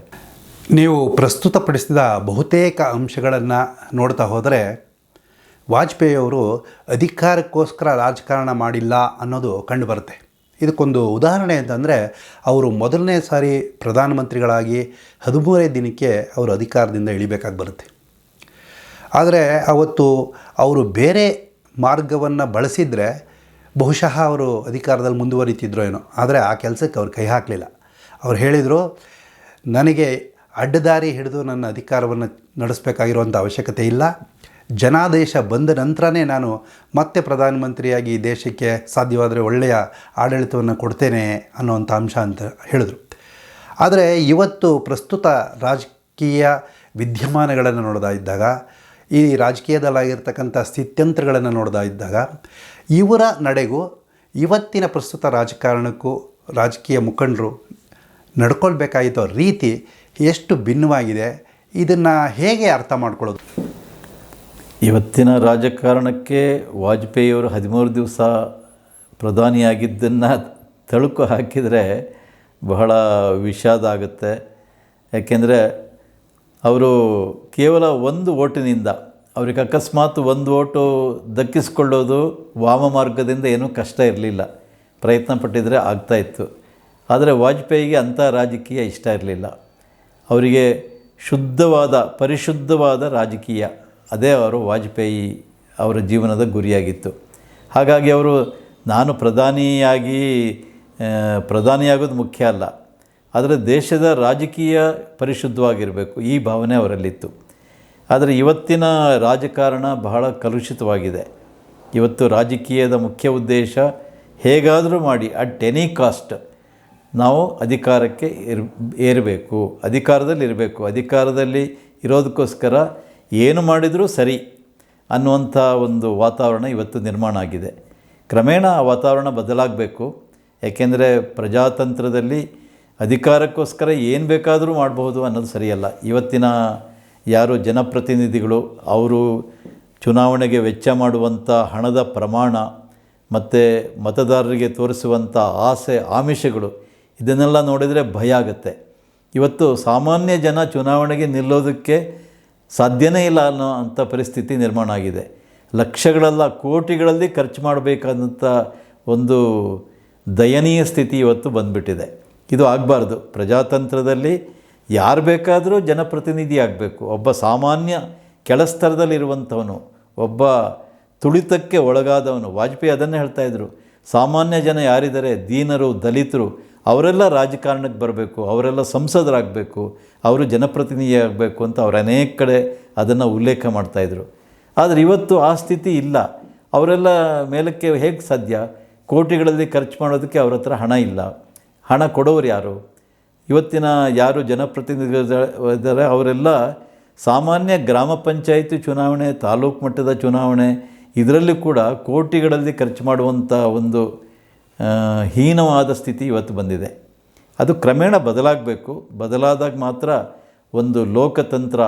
ನೀವು ಪ್ರಸ್ತುತಪಡಿಸಿದ ಬಹುತೇಕ ಅಂಶಗಳನ್ನು ನೋಡ್ತಾ ಹೋದರೆ ವಾಜಪೇಯಿಯವರು ಅಧಿಕಾರಕ್ಕೋಸ್ಕರ ರಾಜಕಾರಣ ಮಾಡಿಲ್ಲ ಅನ್ನೋದು ಕಂಡುಬರುತ್ತೆ. ಇದಕ್ಕೊಂದು ಉದಾಹರಣೆ ಅಂತಂದರೆ, ಅವರು ಮೊದಲನೇ ಸಾರಿ ಪ್ರಧಾನಮಂತ್ರಿಗಳಾಗಿ 13ನೇ ದಿನಕ್ಕೆ ಅವರು ಅಧಿಕಾರದಿಂದ ಇಳಿಬೇಕಾಗಿ ಬರುತ್ತೆ. ಆದರೆ ಅವತ್ತು ಅವರು ಬೇರೆ ಮಾರ್ಗವನ್ನು ಬಳಸಿದರೆ ಬಹುಶಃ ಅವರು ಅಧಿಕಾರದಲ್ಲಿ ಮುಂದುವರಿತಿದ್ರೋ ಏನೋ. ಆದರೆ ಆ ಕೆಲಸಕ್ಕೆ ಅವ್ರು ಕೈ ಹಾಕಲಿಲ್ಲ. ಅವ್ರು ಹೇಳಿದರು, ನನಗೆ ಅಡ್ಡದಾರಿ ಹಿಡಿದು ನನ್ನ ಅಧಿಕಾರವನ್ನು ನಡೆಸಬೇಕಾಗಿರುವಂಥ ಅವಶ್ಯಕತೆ ಇಲ್ಲ, ಜನಾದೇಶ ಬಂದ ನಂತರನೇ ನಾನು ಮತ್ತೆ ಪ್ರಧಾನಮಂತ್ರಿಯಾಗಿ ಈ ದೇಶಕ್ಕೆ ಸಾಧ್ಯವಾದರೆ ಒಳ್ಳೆಯ ಆಡಳಿತವನ್ನು ಕೊಡ್ತೇನೆ ಅನ್ನೋವಂಥ ಅಂಶ ಅಂತ ಹೇಳಿದರು. ಆದರೆ ಇವತ್ತು ಪ್ರಸ್ತುತ ರಾಜಕೀಯ ವಿದ್ಯಮಾನಗಳನ್ನು ನೋಡ್ತಾ ಇದ್ದಾಗ, ಈ ರಾಜಕೀಯದಲ್ಲಾಗಿರ್ತಕ್ಕಂಥ ಸ್ಥಿತ್ಯಂತರಗಳನ್ನು ನೋಡ್ತಾ ಇದ್ದಾಗ, ಇವರ ನಡೆಗೂ ಇವತ್ತಿನ ಪ್ರಸ್ತುತ ರಾಜಕಾರಣಕ್ಕೂ ರಾಜಕೀಯ ಮುಖಂಡರು ನಡ್ಕೊಳ್ಬೇಕಾಗಿರೋ ರೀತಿ ಎಷ್ಟು ಭಿನ್ನವಾಗಿದೆ, ಇದನ್ನು ಹೇಗೆ ಅರ್ಥ ಮಾಡ್ಕೊಳ್ಳೋದು? ಇವತ್ತಿನ ರಾಜಕಾರಣಕ್ಕೆ ವಾಜಪೇಯಿಯವರು 13 ದಿವಸ ಪ್ರಧಾನಿಯಾಗಿದ್ದನ್ನು ತಳುಕು ಹಾಕಿದರೆ ಬಹಳ ವಿಷಾದ ಆಗುತ್ತೆ. ಯಾಕೆಂದರೆ ಅವರು ಕೇವಲ ಒಂದು ಓಟಿನಿಂದ, ಅವ್ರಿಗೆ ಅಕಸ್ಮಾತ್ ಒಂದು ಓಟು ದಕ್ಕಿಸ್ಕೊಳ್ಳೋದು ವಾಮ ಮಾರ್ಗದಿಂದ ಏನೂ ಕಷ್ಟ ಇರಲಿಲ್ಲ, ಪ್ರಯತ್ನ ಪಟ್ಟಿದ್ರೆ ಆಗ್ತಾಯಿತ್ತು. ಆದರೆ ವಾಜಪೇಯಿಗೆ ಅಂಥ ರಾಜಕೀಯ ಇಷ್ಟ ಇರಲಿಲ್ಲ. ಅವರಿಗೆ ಶುದ್ಧವಾದ, ಪರಿಶುದ್ಧವಾದ ರಾಜಕೀಯ, ಅದೇ ಅವರು ವಾಜಪೇಯಿ ಅವರ ಜೀವನದ ಗುರಿಯಾಗಿತ್ತು. ಹಾಗಾಗಿ ಅವರು ನಾನು ಪ್ರಧಾನಿಯಾಗೋದು ಮುಖ್ಯ ಅಲ್ಲ, ಆದರೆ ದೇಶದ ರಾಜಕೀಯ ಪರಿಶುದ್ಧವಾಗಿರಬೇಕು, ಈ ಭಾವನೆ ಅವರಲ್ಲಿತ್ತು. ಆದರೆ ಇವತ್ತಿನ ರಾಜಕಾರಣ ಬಹಳ ಕಲುಷಿತವಾಗಿದೆ. ಇವತ್ತು ರಾಜಕೀಯದ ಮುಖ್ಯ ಉದ್ದೇಶ ಹೇಗಾದರೂ ಮಾಡಿ ಅಟ್ ಎನಿ ಕಾಸ್ಟ್ ನಾವು ಅಧಿಕಾರಕ್ಕೆ ಏರಬೇಕು, ಅಧಿಕಾರದಲ್ಲಿರಬೇಕು, ಅಧಿಕಾರದಲ್ಲಿ ಇರೋದಕ್ಕೋಸ್ಕರ ಏನು ಮಾಡಿದರೂ ಸರಿ ಅನ್ನುವಂಥ ಒಂದು ವಾತಾವರಣ ಇವತ್ತು ನಿರ್ಮಾಣ ಆಗಿದೆ. ಕ್ರಮೇಣ ಆ ವಾತಾವರಣ ಬದಲಾಗಬೇಕು. ಏಕೆಂದರೆ ಪ್ರಜಾತಂತ್ರದಲ್ಲಿ ಅಧಿಕಾರಕ್ಕೋಸ್ಕರ ಏನು ಬೇಕಾದರೂ ಮಾಡಬಹುದು ಅನ್ನೋದು ಸರಿಯಲ್ಲ. ಇವತ್ತಿನ ಯಾರು ಜನಪ್ರತಿನಿಧಿಗಳು, ಅವರು ಚುನಾವಣೆಗೆ ವೆಚ್ಚ ಮಾಡುವಂಥ ಹಣದ ಪ್ರಮಾಣ ಮತ್ತು ಮತದಾರರಿಗೆ ತೋರಿಸುವಂಥ ಆಸೆ ಆಮಿಷಗಳು, ಇದನ್ನೆಲ್ಲ ನೋಡಿದರೆ ಭಯ ಆಗುತ್ತೆ. ಇವತ್ತು ಸಾಮಾನ್ಯ ಜನ ಚುನಾವಣೆಗೆ ನಿಲ್ಲೋದಕ್ಕೆ ಸಾಧ್ಯನೇ ಇಲ್ಲ ಅನ್ನೋ ಅಂಥ ಪರಿಸ್ಥಿತಿ ನಿರ್ಮಾಣ ಆಗಿದೆ. ಲಕ್ಷಗಳಲ್ಲ, ಕೋಟಿಗಳಲ್ಲಿ ಖರ್ಚು ಮಾಡಬೇಕಾದಂಥ ಒಂದು ದಯನೀಯ ಸ್ಥಿತಿ ಇವತ್ತು ಬಂದುಬಿಟ್ಟಿದೆ. ಇದು ಆಗಬಾರ್ದು. ಪ್ರಜಾತಂತ್ರದಲ್ಲಿ ಯಾರು ಬೇಕಾದರೂ ಜನಪ್ರತಿನಿಧಿ ಆಗಬೇಕು. ಒಬ್ಬ ಸಾಮಾನ್ಯ ಕೆಳಸ್ತರದಲ್ಲಿರುವಂಥವನು, ಒಬ್ಬ ತುಳಿತಕ್ಕೆ ಒಳಗಾದವನು. ವಾಜಪೇಯಿ ಅದನ್ನೇ ಹೇಳ್ತಾಯಿದ್ರು, ಸಾಮಾನ್ಯ ಜನ ಯಾರಿದ್ದಾರೆ, ದೀನರು, ದಲಿತರು, ಅವರೆಲ್ಲ ರಾಜಕಾರಣಕ್ಕೆ ಬರಬೇಕು, ಅವರೆಲ್ಲ ಸಂಸದರಾಗಬೇಕು, ಅವರು ಜನಪ್ರತಿನಿಧಿ ಆಗಬೇಕು ಅಂತ ಅವ್ರು ಅನೇಕ ಕಡೆ ಅದನ್ನು ಉಲ್ಲೇಖ ಮಾಡ್ತಾಯಿದ್ರು. ಆದರೆ ಇವತ್ತು ಆ ಸ್ಥಿತಿ ಇಲ್ಲ. ಅವರೆಲ್ಲ ಮೇಲಕ್ಕೆ ಹೇಗೆ ಸಾಧ್ಯ? ಕೋಟಿಗಳಲ್ಲಿ ಖರ್ಚು ಮಾಡೋದಕ್ಕೆ ಅವ್ರ ಹತ್ರ ಹಣ ಇಲ್ಲ. ಹಣ ಕೊಡೋರು ಯಾರು? ಇವತ್ತಿನ ಯಾರು ಜನಪ್ರತಿನಿಧಿಗಳಿದ್ದಾರೆ ಅವರೆಲ್ಲ ಸಾಮಾನ್ಯ ಗ್ರಾಮ ಪಂಚಾಯಿತಿ ಚುನಾವಣೆ, ತಾಲೂಕು ಮಟ್ಟದ ಚುನಾವಣೆ, ಇದರಲ್ಲಿ ಕೂಡ ಕೋಟಿಗಳಲ್ಲಿ ಖರ್ಚು ಮಾಡುವಂಥ ಒಂದು ಹೀನವಾದ ಸ್ಥಿತಿ ಇವತ್ತು ಬಂದಿದೆ. ಅದು ಕ್ರಮೇಣ ಬದಲಾಗಬೇಕು. ಬದಲಾದಾಗ ಮಾತ್ರ ಒಂದು ಲೋಕತಂತ್ರ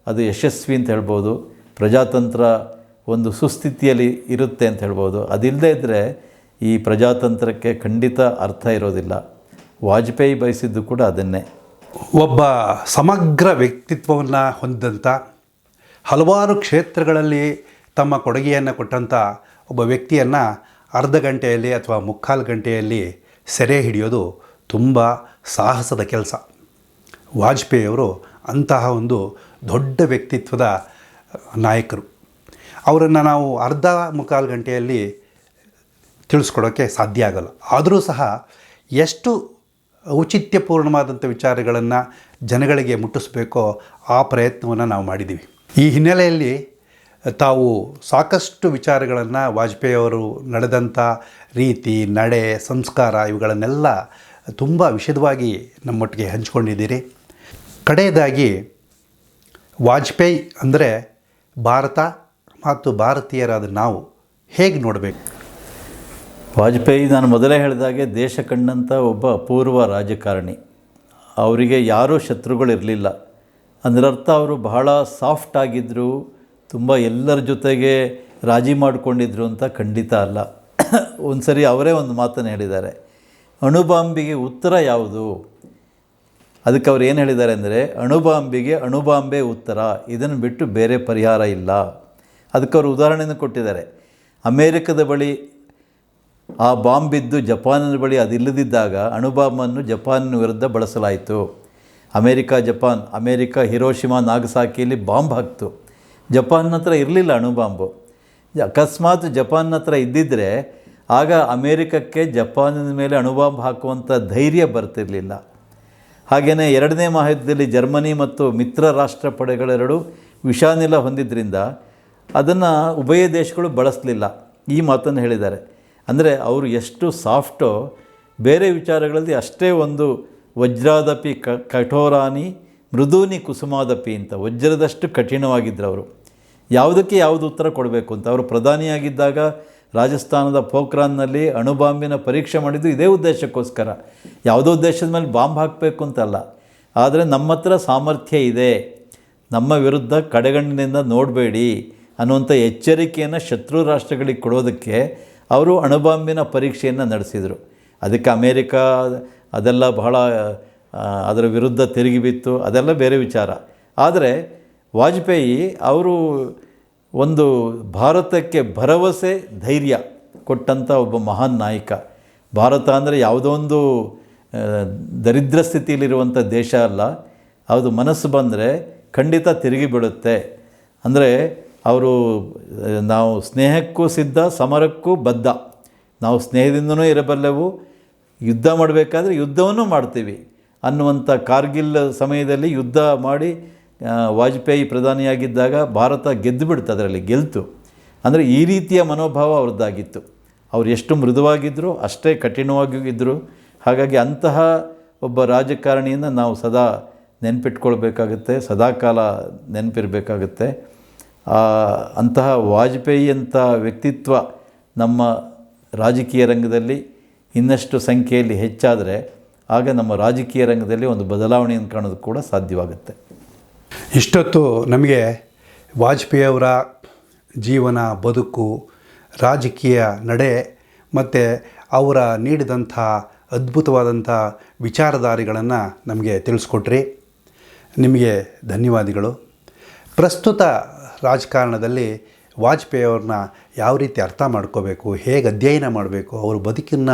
ಅದು ಯಶಸ್ವಿ ಅಂತ ಹೇಳ್ಬೋದು, ಪ್ರಜಾತಂತ್ರ ಒಂದು ಸುಸ್ಥಿತಿಯಲ್ಲಿ ಇರುತ್ತೆ ಅಂತ ಹೇಳ್ಬೋದು. ಅದಿಲ್ಲದೆ ಇದ್ದರೆ ಈ ಪ್ರಜಾತಂತ್ರಕ್ಕೆ ಖಂಡಿತ ಅರ್ಥ ಇರೋದಿಲ್ಲ. ವಾಜಪೇಯಿ ಬಯಸಿದ್ದು ಕೂಡ ಅದನ್ನೇ. ಒಬ್ಬ ಸಮಗ್ರ ವ್ಯಕ್ತಿತ್ವವನ್ನು ಹೊಂದಿದಂಥ, ಹಲವಾರು ಕ್ಷೇತ್ರಗಳಲ್ಲಿ ತಮ್ಮ ಕೊಡುಗೆಯನ್ನು ಕೊಟ್ಟಂಥ ಒಬ್ಬ ವ್ಯಕ್ತಿಯನ್ನು ಅರ್ಧ ಗಂಟೆಯಲ್ಲಿ ಅಥವಾ ಮುಕ್ಕಾಲು ಗಂಟೆಯಲ್ಲಿ ಸೆರೆ ಹಿಡಿಯೋದು ತುಂಬ ಸಾಹಸದ ಕೆಲಸ. ವಾಜಪೇಯಿಯವರು ಅಂತಹ ಒಂದು ದೊಡ್ಡ ವ್ಯಕ್ತಿತ್ವದ ನಾಯಕರು. ಅವರನ್ನು ನಾವು ಅರ್ಧ ಮುಕ್ಕಾಲು ಗಂಟೆಯಲ್ಲಿ ತಿಳಿಸ್ಕೊಡೋಕ್ಕೆ ಸಾಧ್ಯ ಆಗಲ್ಲ. ಆದರೂ ಸಹ ಎಷ್ಟು ಔಚಿತ್ಯಪೂರ್ಣವಾದಂಥ ವಿಚಾರಗಳನ್ನು ಜನಗಳಿಗೆ ಮುಟ್ಟಿಸ್ಬೇಕೋ ಆ ಪ್ರಯತ್ನವನ್ನು ನಾವು ಮಾಡಿದ್ದೀವಿ. ಈ ಹಿನ್ನೆಲೆಯಲ್ಲಿ ತಾವು ಸಾಕಷ್ಟು ವಿಚಾರಗಳನ್ನು ವಾಜಪೇಯಿಯವರು ನಡೆದಂಥ ರೀತಿ, ನಡೆ, ಸಂಸ್ಕಾರ ಇವುಗಳನ್ನೆಲ್ಲ ತುಂಬ ವಿಶದವಾಗಿ ನಮ್ಮೊಟ್ಟಿಗೆ ಹಂಚಿಕೊಂಡಿದ್ದೀರಿ. ಕಡೆಯದಾಗಿ ವಾಜಪೇಯಿ ಅಂದರೆ ಭಾರತ ಮತ್ತು ಭಾರತೀಯರಾದ ನಾವು ಹೇಗೆ ನೋಡಬೇಕು? ವಾಜಪೇಯಿ ನಾನು ಮೊದಲೇ ಹೇಳಿದಾಗೆ ದೇಶ ಕಂಡಂಥ ಒಬ್ಬ ಅಪೂರ್ವ ರಾಜಕಾರಣಿ. ಅವರಿಗೆ ಯಾರೂ ಶತ್ರುಗಳಿರಲಿಲ್ಲ. ಅದರರ್ಥ ಅವರು ಬಹಳ ಸಾಫ್ಟ್ ಆಗಿದ್ದರು, ತುಂಬ ಎಲ್ಲರ ಜೊತೆಗೆ ರಾಜಿ ಮಾಡಿಕೊಂಡಿದ್ರು ಅಂತ ಖಂಡಿತ ಅಲ್ಲ. ಒಂದು ಸರಿ ಅವರೇ ಒಂದು ಮಾತನ್ನು ಹೇಳಿದ್ದಾರೆ, ಅಣುಬಾಂಬಿಗೆ ಉತ್ತರ ಯಾವುದು? ಅದಕ್ಕೆ ಅವ್ರು ಏನು ಹೇಳಿದ್ದಾರೆ ಅಂದರೆ, ಅಣುಬಾಂಬಿಗೆ ಅಣುಬಾಂಬೆ ಉತ್ತರ, ಇದನ್ನು ಬಿಟ್ಟು ಬೇರೆ ಪರಿಹಾರ ಇಲ್ಲ. ಅದಕ್ಕೆ ಅವರು ಉದಾಹರಣೆಯನ್ನು ಕೊಟ್ಟಿದ್ದಾರೆ. ಅಮೇರಿಕದ ಬಳಿ ಆ ಬಾಂಬ್ ಬಿದ್ದು ಜಪಾನಿನ ಬಳಿ ಅದಿಲ್ಲದಿದ್ದಾಗ ಅಣುಬಾಂಬನ್ನು ಜಪಾನಿನ ವಿರುದ್ಧ ಬಳಸಲಾಯಿತು. ಅಮೇರಿಕ ಹಿರೋಶಿಮಾ ನಾಗಸಾಕಿಯಲ್ಲಿ ಬಾಂಬ್ ಹಾಕ್ತು. ಜಪಾನ್ನ ಹತ್ರ ಇರಲಿಲ್ಲ ಅಣುಬಾಂಬು. ಅಕಸ್ಮಾತ್ ಜಪಾನ್ನ ಹತ್ರ ಇದ್ದಿದ್ದರೆ ಆಗ ಅಮೇರಿಕಕ್ಕೆ ಜಪಾನಿನ ಮೇಲೆ ಅಣುಬಾಂಬ್ ಹಾಕುವಂಥ ಧೈರ್ಯ ಬರ್ತಿರಲಿಲ್ಲ. ಹಾಗೆಯೇ ಎರಡನೇ ಮಹಾಯುದ್ಧದಲ್ಲಿ ಜರ್ಮನಿ ಮತ್ತು ಮಿತ್ರ ರಾಷ್ಟ್ರ ಪಡೆಗಳೆರಡು ವಿಷಾನಿಲ ಹೊಂದಿದ್ದರಿಂದ ಅದನ್ನು ಉಭಯ ದೇಶಗಳು ಬಳಸಲಿಲ್ಲ. ಈ ಮಾತನ್ನು ಹೇಳಿದ್ದಾರೆ. ಅಂದರೆ ಅವರು ಎಷ್ಟು ಸಾಫ್ಟೋ ಬೇರೆ ವಿಚಾರಗಳಲ್ಲಿ ಅಷ್ಟೇ ಒಂದು ವಜ್ರಾದಪಿ ಕಠೋರಾನಿ ಮೃದೂನಿ ಕುಸುಮಾದಪಿ ಅಂತ, ವಜ್ರದಷ್ಟು ಕಠಿಣವಾಗಿದ್ದರು ಅವರು. ಯಾವುದಕ್ಕೆ ಯಾವುದು ಉತ್ತರ ಕೊಡಬೇಕು ಅಂತ. ಅವರು ಪ್ರಧಾನಿಯಾಗಿದ್ದಾಗ ರಾಜಸ್ಥಾನದ ಪೋಖ್ರಾನ್ನಲ್ಲಿ ಅಣುಬಾಂಬಿನ ಪರೀಕ್ಷೆ ಮಾಡಿದ್ದು ಇದೇ ಉದ್ದೇಶಕ್ಕೋಸ್ಕರ. ಯಾವುದೋ ದೇಶದ ಮೇಲೆ ಬಾಂಬ್ ಹಾಕಬೇಕು ಅಂತಲ್ಲ, ಆದರೆ ನಮ್ಮ ಹತ್ರ ಸಾಮರ್ಥ್ಯ ಇದೆ, ನಮ್ಮ ವಿರುದ್ಧ ಕಡೆಗಣ್ಣಿನಿಂದ ನೋಡಬೇಡಿ ಅನ್ನುವಂಥ ಎಚ್ಚರಿಕೆಯನ್ನು ಶತ್ರು ರಾಷ್ಟ್ರಗಳಿಗೆ ಕೊಡೋದಕ್ಕೆ ಅವರು ಅಣುಬಾಂಬಿನ ಪರೀಕ್ಷೆಯನ್ನು ನಡೆಸಿದರು. ಅದಕ್ಕೆ ಅಮೇರಿಕ ಅದೆಲ್ಲ ಬಹಳ ಅದರ ವಿರುದ್ಧ ತಿರುಗಿ ಬಿತ್ತು, ಅದೆಲ್ಲ ಬೇರೆ ವಿಚಾರ. ಆದರೆ ವಾಜಪೇಯಿ ಅವರು ಒಂದು ಭಾರತಕ್ಕೆ ಭರವಸೆ, ಧೈರ್ಯ ಕೊಟ್ಟಂಥ ಒಬ್ಬ ಮಹಾನ್ ನಾಯಕ. ಭಾರತ ಅಂದರೆ ಯಾವುದೋ ಒಂದು ದರಿದ್ರ ಸ್ಥಿತಿಯಲ್ಲಿರುವಂಥ ದೇಶ ಅಲ್ಲ. ಅದು ಮನಸ್ಸು ಬಂದರೆ ಖಂಡಿತ ತಿರುಗಿ ಬೀಳುತ್ತೆ. ಅಂದರೆ ಅವರು ನಾವು ಸ್ನೇಹಕ್ಕೂ ಸಿದ್ಧ, ಸಮರಕ್ಕೂ ಬದ್ಧ. ನಾವು ಸ್ನೇಹದಿಂದನೂ ಇರಬಲ್ಲೆವು, ಯುದ್ಧ ಮಾಡಬೇಕಾದ್ರೆ ಯುದ್ಧವನ್ನು ಮಾಡ್ತೀವಿ ಅನ್ನುವಂಥ ಕಾರ್ಗಿಲ್ ಸಮಯದಲ್ಲಿ ಯುದ್ಧ ಮಾಡಿ ವಾಜಪೇಯಿ ಪ್ರಧಾನಿಯಾಗಿದ್ದಾಗ ಭಾರತ ಗೆದ್ದು ಬಿಡ್ತು, ಅದರಲ್ಲಿ ಗೆಲ್ತು. ಅಂದರೆ ಈ ರೀತಿಯ ಮನೋಭಾವ ಅವ್ರದ್ದಾಗಿತ್ತು. ಅವ್ರು ಎಷ್ಟು ಮೃದುವಾಗಿದ್ದರು ಅಷ್ಟೇ ಕಠಿಣವಾಗಿಯೂ ಇದ್ದರು. ಹಾಗಾಗಿ ಅಂತಹ ಒಬ್ಬ ರಾಜಕಾರಣಿಯನ್ನು ನಾವು ಸದಾ ನೆನಪಿಟ್ಕೊಳ್ಬೇಕಾಗುತ್ತೆ, ಸದಾಕಾಲ ನೆನಪಿರಬೇಕಾಗುತ್ತೆ. ಅಂತಹ ವಾಜಪೇಯಿಯಂಥ ವ್ಯಕ್ತಿತ್ವ ನಮ್ಮ ರಾಜಕೀಯ ರಂಗದಲ್ಲಿ ಇನ್ನಷ್ಟು ಸಂಖ್ಯೆಯಲ್ಲಿ ಹೆಚ್ಚಾದರೆ ಆಗ ನಮ್ಮ ರಾಜಕೀಯ ರಂಗದಲ್ಲಿ ಒಂದು ಬದಲಾವಣೆಯನ್ನು ಕಾಣೋದು ಕೂಡ ಸಾಧ್ಯವಾಗುತ್ತೆ. ಇಷ್ಟೊತ್ತು ನಮಗೆ ವಾಜಪೇಯಿಯವರ ಜೀವನ, ಬದುಕು, ರಾಜಕೀಯ ನಡೆ ಮತ್ತು ಅವರ ನೀಡಿದಂಥ ಅದ್ಭುತವಾದಂಥ ವಿಚಾರಧಾರೆಗಳನ್ನು ನಮಗೆ ತಿಳಿಸ್ಕೊಟ್ರಿ. ನಿಮಗೆ ಧನ್ಯವಾದಗಳು. ಪ್ರಸ್ತುತ ರಾಜಕಾರಣದಲ್ಲಿ ವಾಜಪೇಯಿ ಅವ್ರನ್ನ ಯಾವ ರೀತಿ ಅರ್ಥ ಮಾಡ್ಕೋಬೇಕು, ಹೇಗೆ ಅಧ್ಯಯನ ಮಾಡಬೇಕು, ಅವ್ರ ಬದುಕಿನ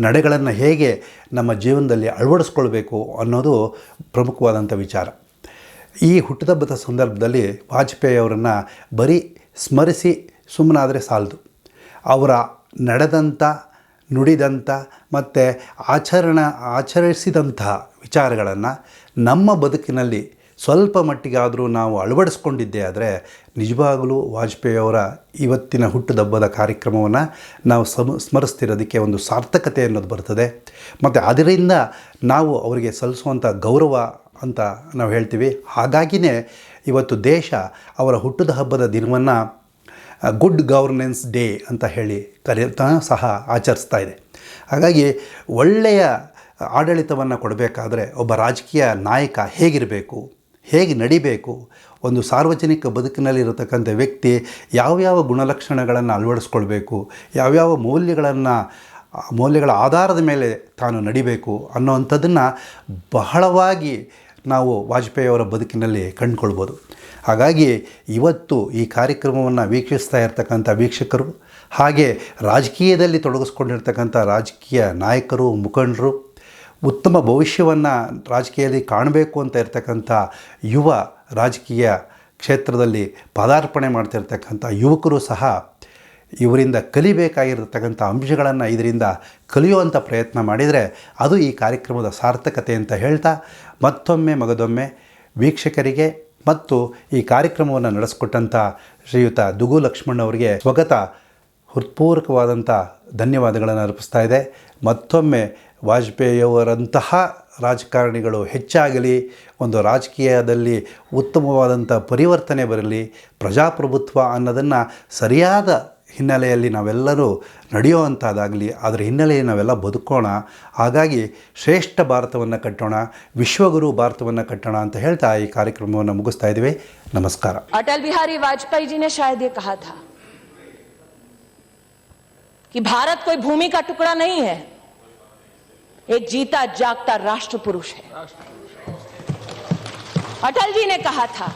ನಡೆಗಳನ್ನು ಹೇಗೆ ನಮ್ಮ ಜೀವನದಲ್ಲಿ ಅಳವಡಿಸ್ಕೊಳ್ಬೇಕು ಅನ್ನೋದು ಪ್ರಮುಖವಾದಂಥ ವಿಚಾರ. ಈ ಹುಟ್ಟುಹಬ್ಬದ ಸಂದರ್ಭದಲ್ಲಿ ವಾಜಪೇಯಿ ಅವರನ್ನು ಬರೀ ಸ್ಮರಿಸಿ ಸುಮ್ಮನಾದರೆ ಸಾಲದು. ಅವರ ನಡೆದಂಥ, ನುಡಿದಂಥ ಮತ್ತು ಆಚರಿಸಿದಂಥ ವಿಚಾರಗಳನ್ನು ನಮ್ಮ ಬದುಕಿನಲ್ಲಿ ಸ್ವಲ್ಪ ಮಟ್ಟಿಗಾದರೂ ನಾವು ಅಳವಡಿಸ್ಕೊಂಡಿದ್ದೇ ಆದರೆ ನಿಜವಾಗಲೂ ವಾಜಪೇಯಿ ಅವರ ಇವತ್ತಿನ ಹುಟ್ಟುಹಬ್ಬದ ಕಾರ್ಯಕ್ರಮವನ್ನು ನಾವು ಸ್ಮರಿಸ್ತಿರೋದಕ್ಕೆ ಒಂದು ಸಾರ್ಥಕತೆ ಅನ್ನೋದು ಬರ್ತದೆ. ಮತ್ತು ಅದರಿಂದ ನಾವು ಅವರಿಗೆ ಸಲ್ಲಿಸುವಂಥ ಗೌರವ ಅಂತ ನಾವು ಹೇಳ್ತೀವಿ. ಹಾಗಾಗಿಯೇ ಇವತ್ತು ದೇಶ ಅವರ ಹುಟ್ಟುದ ಹಬ್ಬದ ದಿನವನ್ನು ಗುಡ್ ಗವರ್ನೆನ್ಸ್ ಡೇ ಅಂತ ಹೇಳಿ ಸಹ ಆಚರಿಸ್ತಾ ಇದೆ. ಹಾಗಾಗಿ ಒಳ್ಳೆಯ ಆಡಳಿತವನ್ನು ಕೊಡಬೇಕಾದ್ರೆ ಒಬ್ಬ ರಾಜಕೀಯ ನಾಯಕ ಹೇಗಿರಬೇಕು, ಹೇಗೆ ನಡಿಬೇಕು, ಒಂದು ಸಾರ್ವಜನಿಕ ಬದುಕಿನಲ್ಲಿರತಕ್ಕಂಥ ವ್ಯಕ್ತಿ ಯಾವ್ಯಾವ ಗುಣಲಕ್ಷಣಗಳನ್ನು ಅಳವಡಿಸ್ಕೊಳ್ಬೇಕು, ಯಾವ್ಯಾವ ಮೌಲ್ಯಗಳ ಆಧಾರದ ಮೇಲೆ ತಾನು ನಡಿಬೇಕು ಅನ್ನೋವಂಥದ್ದನ್ನು ಬಹಳವಾಗಿ ನಾವು ವಾಜಪೇಯಿ ಅವರ ಬದುಕಿನಲ್ಲಿ ಕಂಡುಕೊಳ್ಬೋದು. ಹಾಗಾಗಿ ಇವತ್ತು ಈ ಕಾರ್ಯಕ್ರಮವನ್ನು ವೀಕ್ಷಿಸ್ತಾ ಇರ್ತಕ್ಕಂಥ ವೀಕ್ಷಕರು, ಹಾಗೆ ರಾಜಕೀಯದಲ್ಲಿ ತೊಡಗಿಸ್ಕೊಂಡಿರ್ತಕ್ಕಂಥ ರಾಜಕೀಯ ನಾಯಕರು, ಮುಖಂಡರು, ಉತ್ತಮ ಭವಿಷ್ಯವನ್ನು ರಾಜಕೀಯದಲ್ಲಿ ಕಾಣಬೇಕು ಅಂತ ಇರ್ತಕ್ಕಂಥ ಯುವ ರಾಜಕೀಯ ಕ್ಷೇತ್ರದಲ್ಲಿ ಪದಾರ್ಪಣೆ ಮಾಡ್ತಿರ್ತಕ್ಕಂಥ ಯುವಕರು ಸಹ ಇವರಿಂದ ಕಲಿಬೇಕಾಗಿರತಕ್ಕಂಥ ಅಂಶಗಳನ್ನು ಇದರಿಂದ ಕಲಿಯುವಂಥ ಪ್ರಯತ್ನ ಮಾಡಿದರೆ ಅದು ಈ ಕಾರ್ಯಕ್ರಮದ ಸಾರ್ಥಕತೆ ಅಂತ ಹೇಳ್ತಾ, ಮತ್ತೊಮ್ಮೆ ಮಗದೊಮ್ಮೆ ವೀಕ್ಷಕರಿಗೆ ಮತ್ತು ಈ ಕಾರ್ಯಕ್ರಮವನ್ನು ನಡೆಸಿಕೊಟ್ಟಂಥ ಶ್ರೀಯುತ ದುಗು ಲಕ್ಷ್ಮಣ್ ಅವರಿಗೆ ಸ್ವಗತ ಹೃತ್ಪೂರ್ವಕವಾದಂಥ ಧನ್ಯವಾದಗಳನ್ನು ಅರ್ಪಿಸ್ತಾ ಇದೆ. ಮತ್ತೊಮ್ಮೆ ವಾಜಪೇಯಿಯವರಂತಹ ರಾಜಕಾರಣಿಗಳು ಹೆಚ್ಚಾಗಲಿ, ಒಂದು ರಾಜಕೀಯದಲ್ಲಿ ಉತ್ತಮವಾದಂಥ ಪರಿವರ್ತನೆ ಬರಲಿ, ಪ್ರಜಾಪ್ರಭುತ್ವ ಅನ್ನೋದನ್ನು ಸರಿಯಾದ ಹಿನ್ನೆಲೆಯಲ್ಲಿ ನಾವೆಲ್ಲರೂ ನಡೆಯುವಂಥದ್ದಾಗಲಿ, ಅದರ ಹಿನ್ನೆಲೆಯಲ್ಲಿ ನಾವೆಲ್ಲ ಬದುಕೋಣ. ಹಾಗಾಗಿ ಶ್ರೇಷ್ಠ ಭಾರತವನ್ನು ಕಟ್ಟೋಣ, ವಿಶ್ವಗುರು ಭಾರತವನ್ನು ಕಟ್ಟೋಣ ಅಂತ ಹೇಳ್ತಾ ಈ ಕಾರ್ಯಕ್ರಮವನ್ನು ಮುಗಿಸ್ತಾ ಇದ್ದೀವಿ. ನಮಸ್ಕಾರ. अटल बिहारी वाजपेयी जी ने शायद ये कहा था कि भारत कोई भूमि का टुकड़ा नहीं है, एक जीता जागता राष्ट्र पुरुष है. अटल जी ने कहा था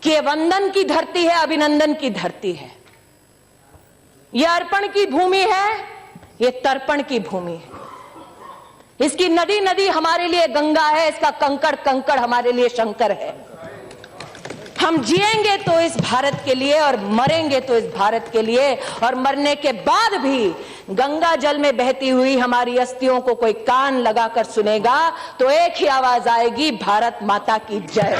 कि ये वंदन की धरती है, अभिनंदन की धरती है, ये अर्पण की भूमि है, ये तर्पण की भूमि है. इसकी नदी नदी हमारे लिए गंगा है, इसका कंकड़ कंकड़ हमारे लिए शंकर है. हम जिएंगे तो इस भारत के लिए और मरेंगे तो इस भारत के लिए, और मरने के बाद भी गंगा जल में बहती हुई हमारी अस्थियों को कोई कान लगाकर सुनेगा तो एक ही आवाज आएगी, भारत माता की जय.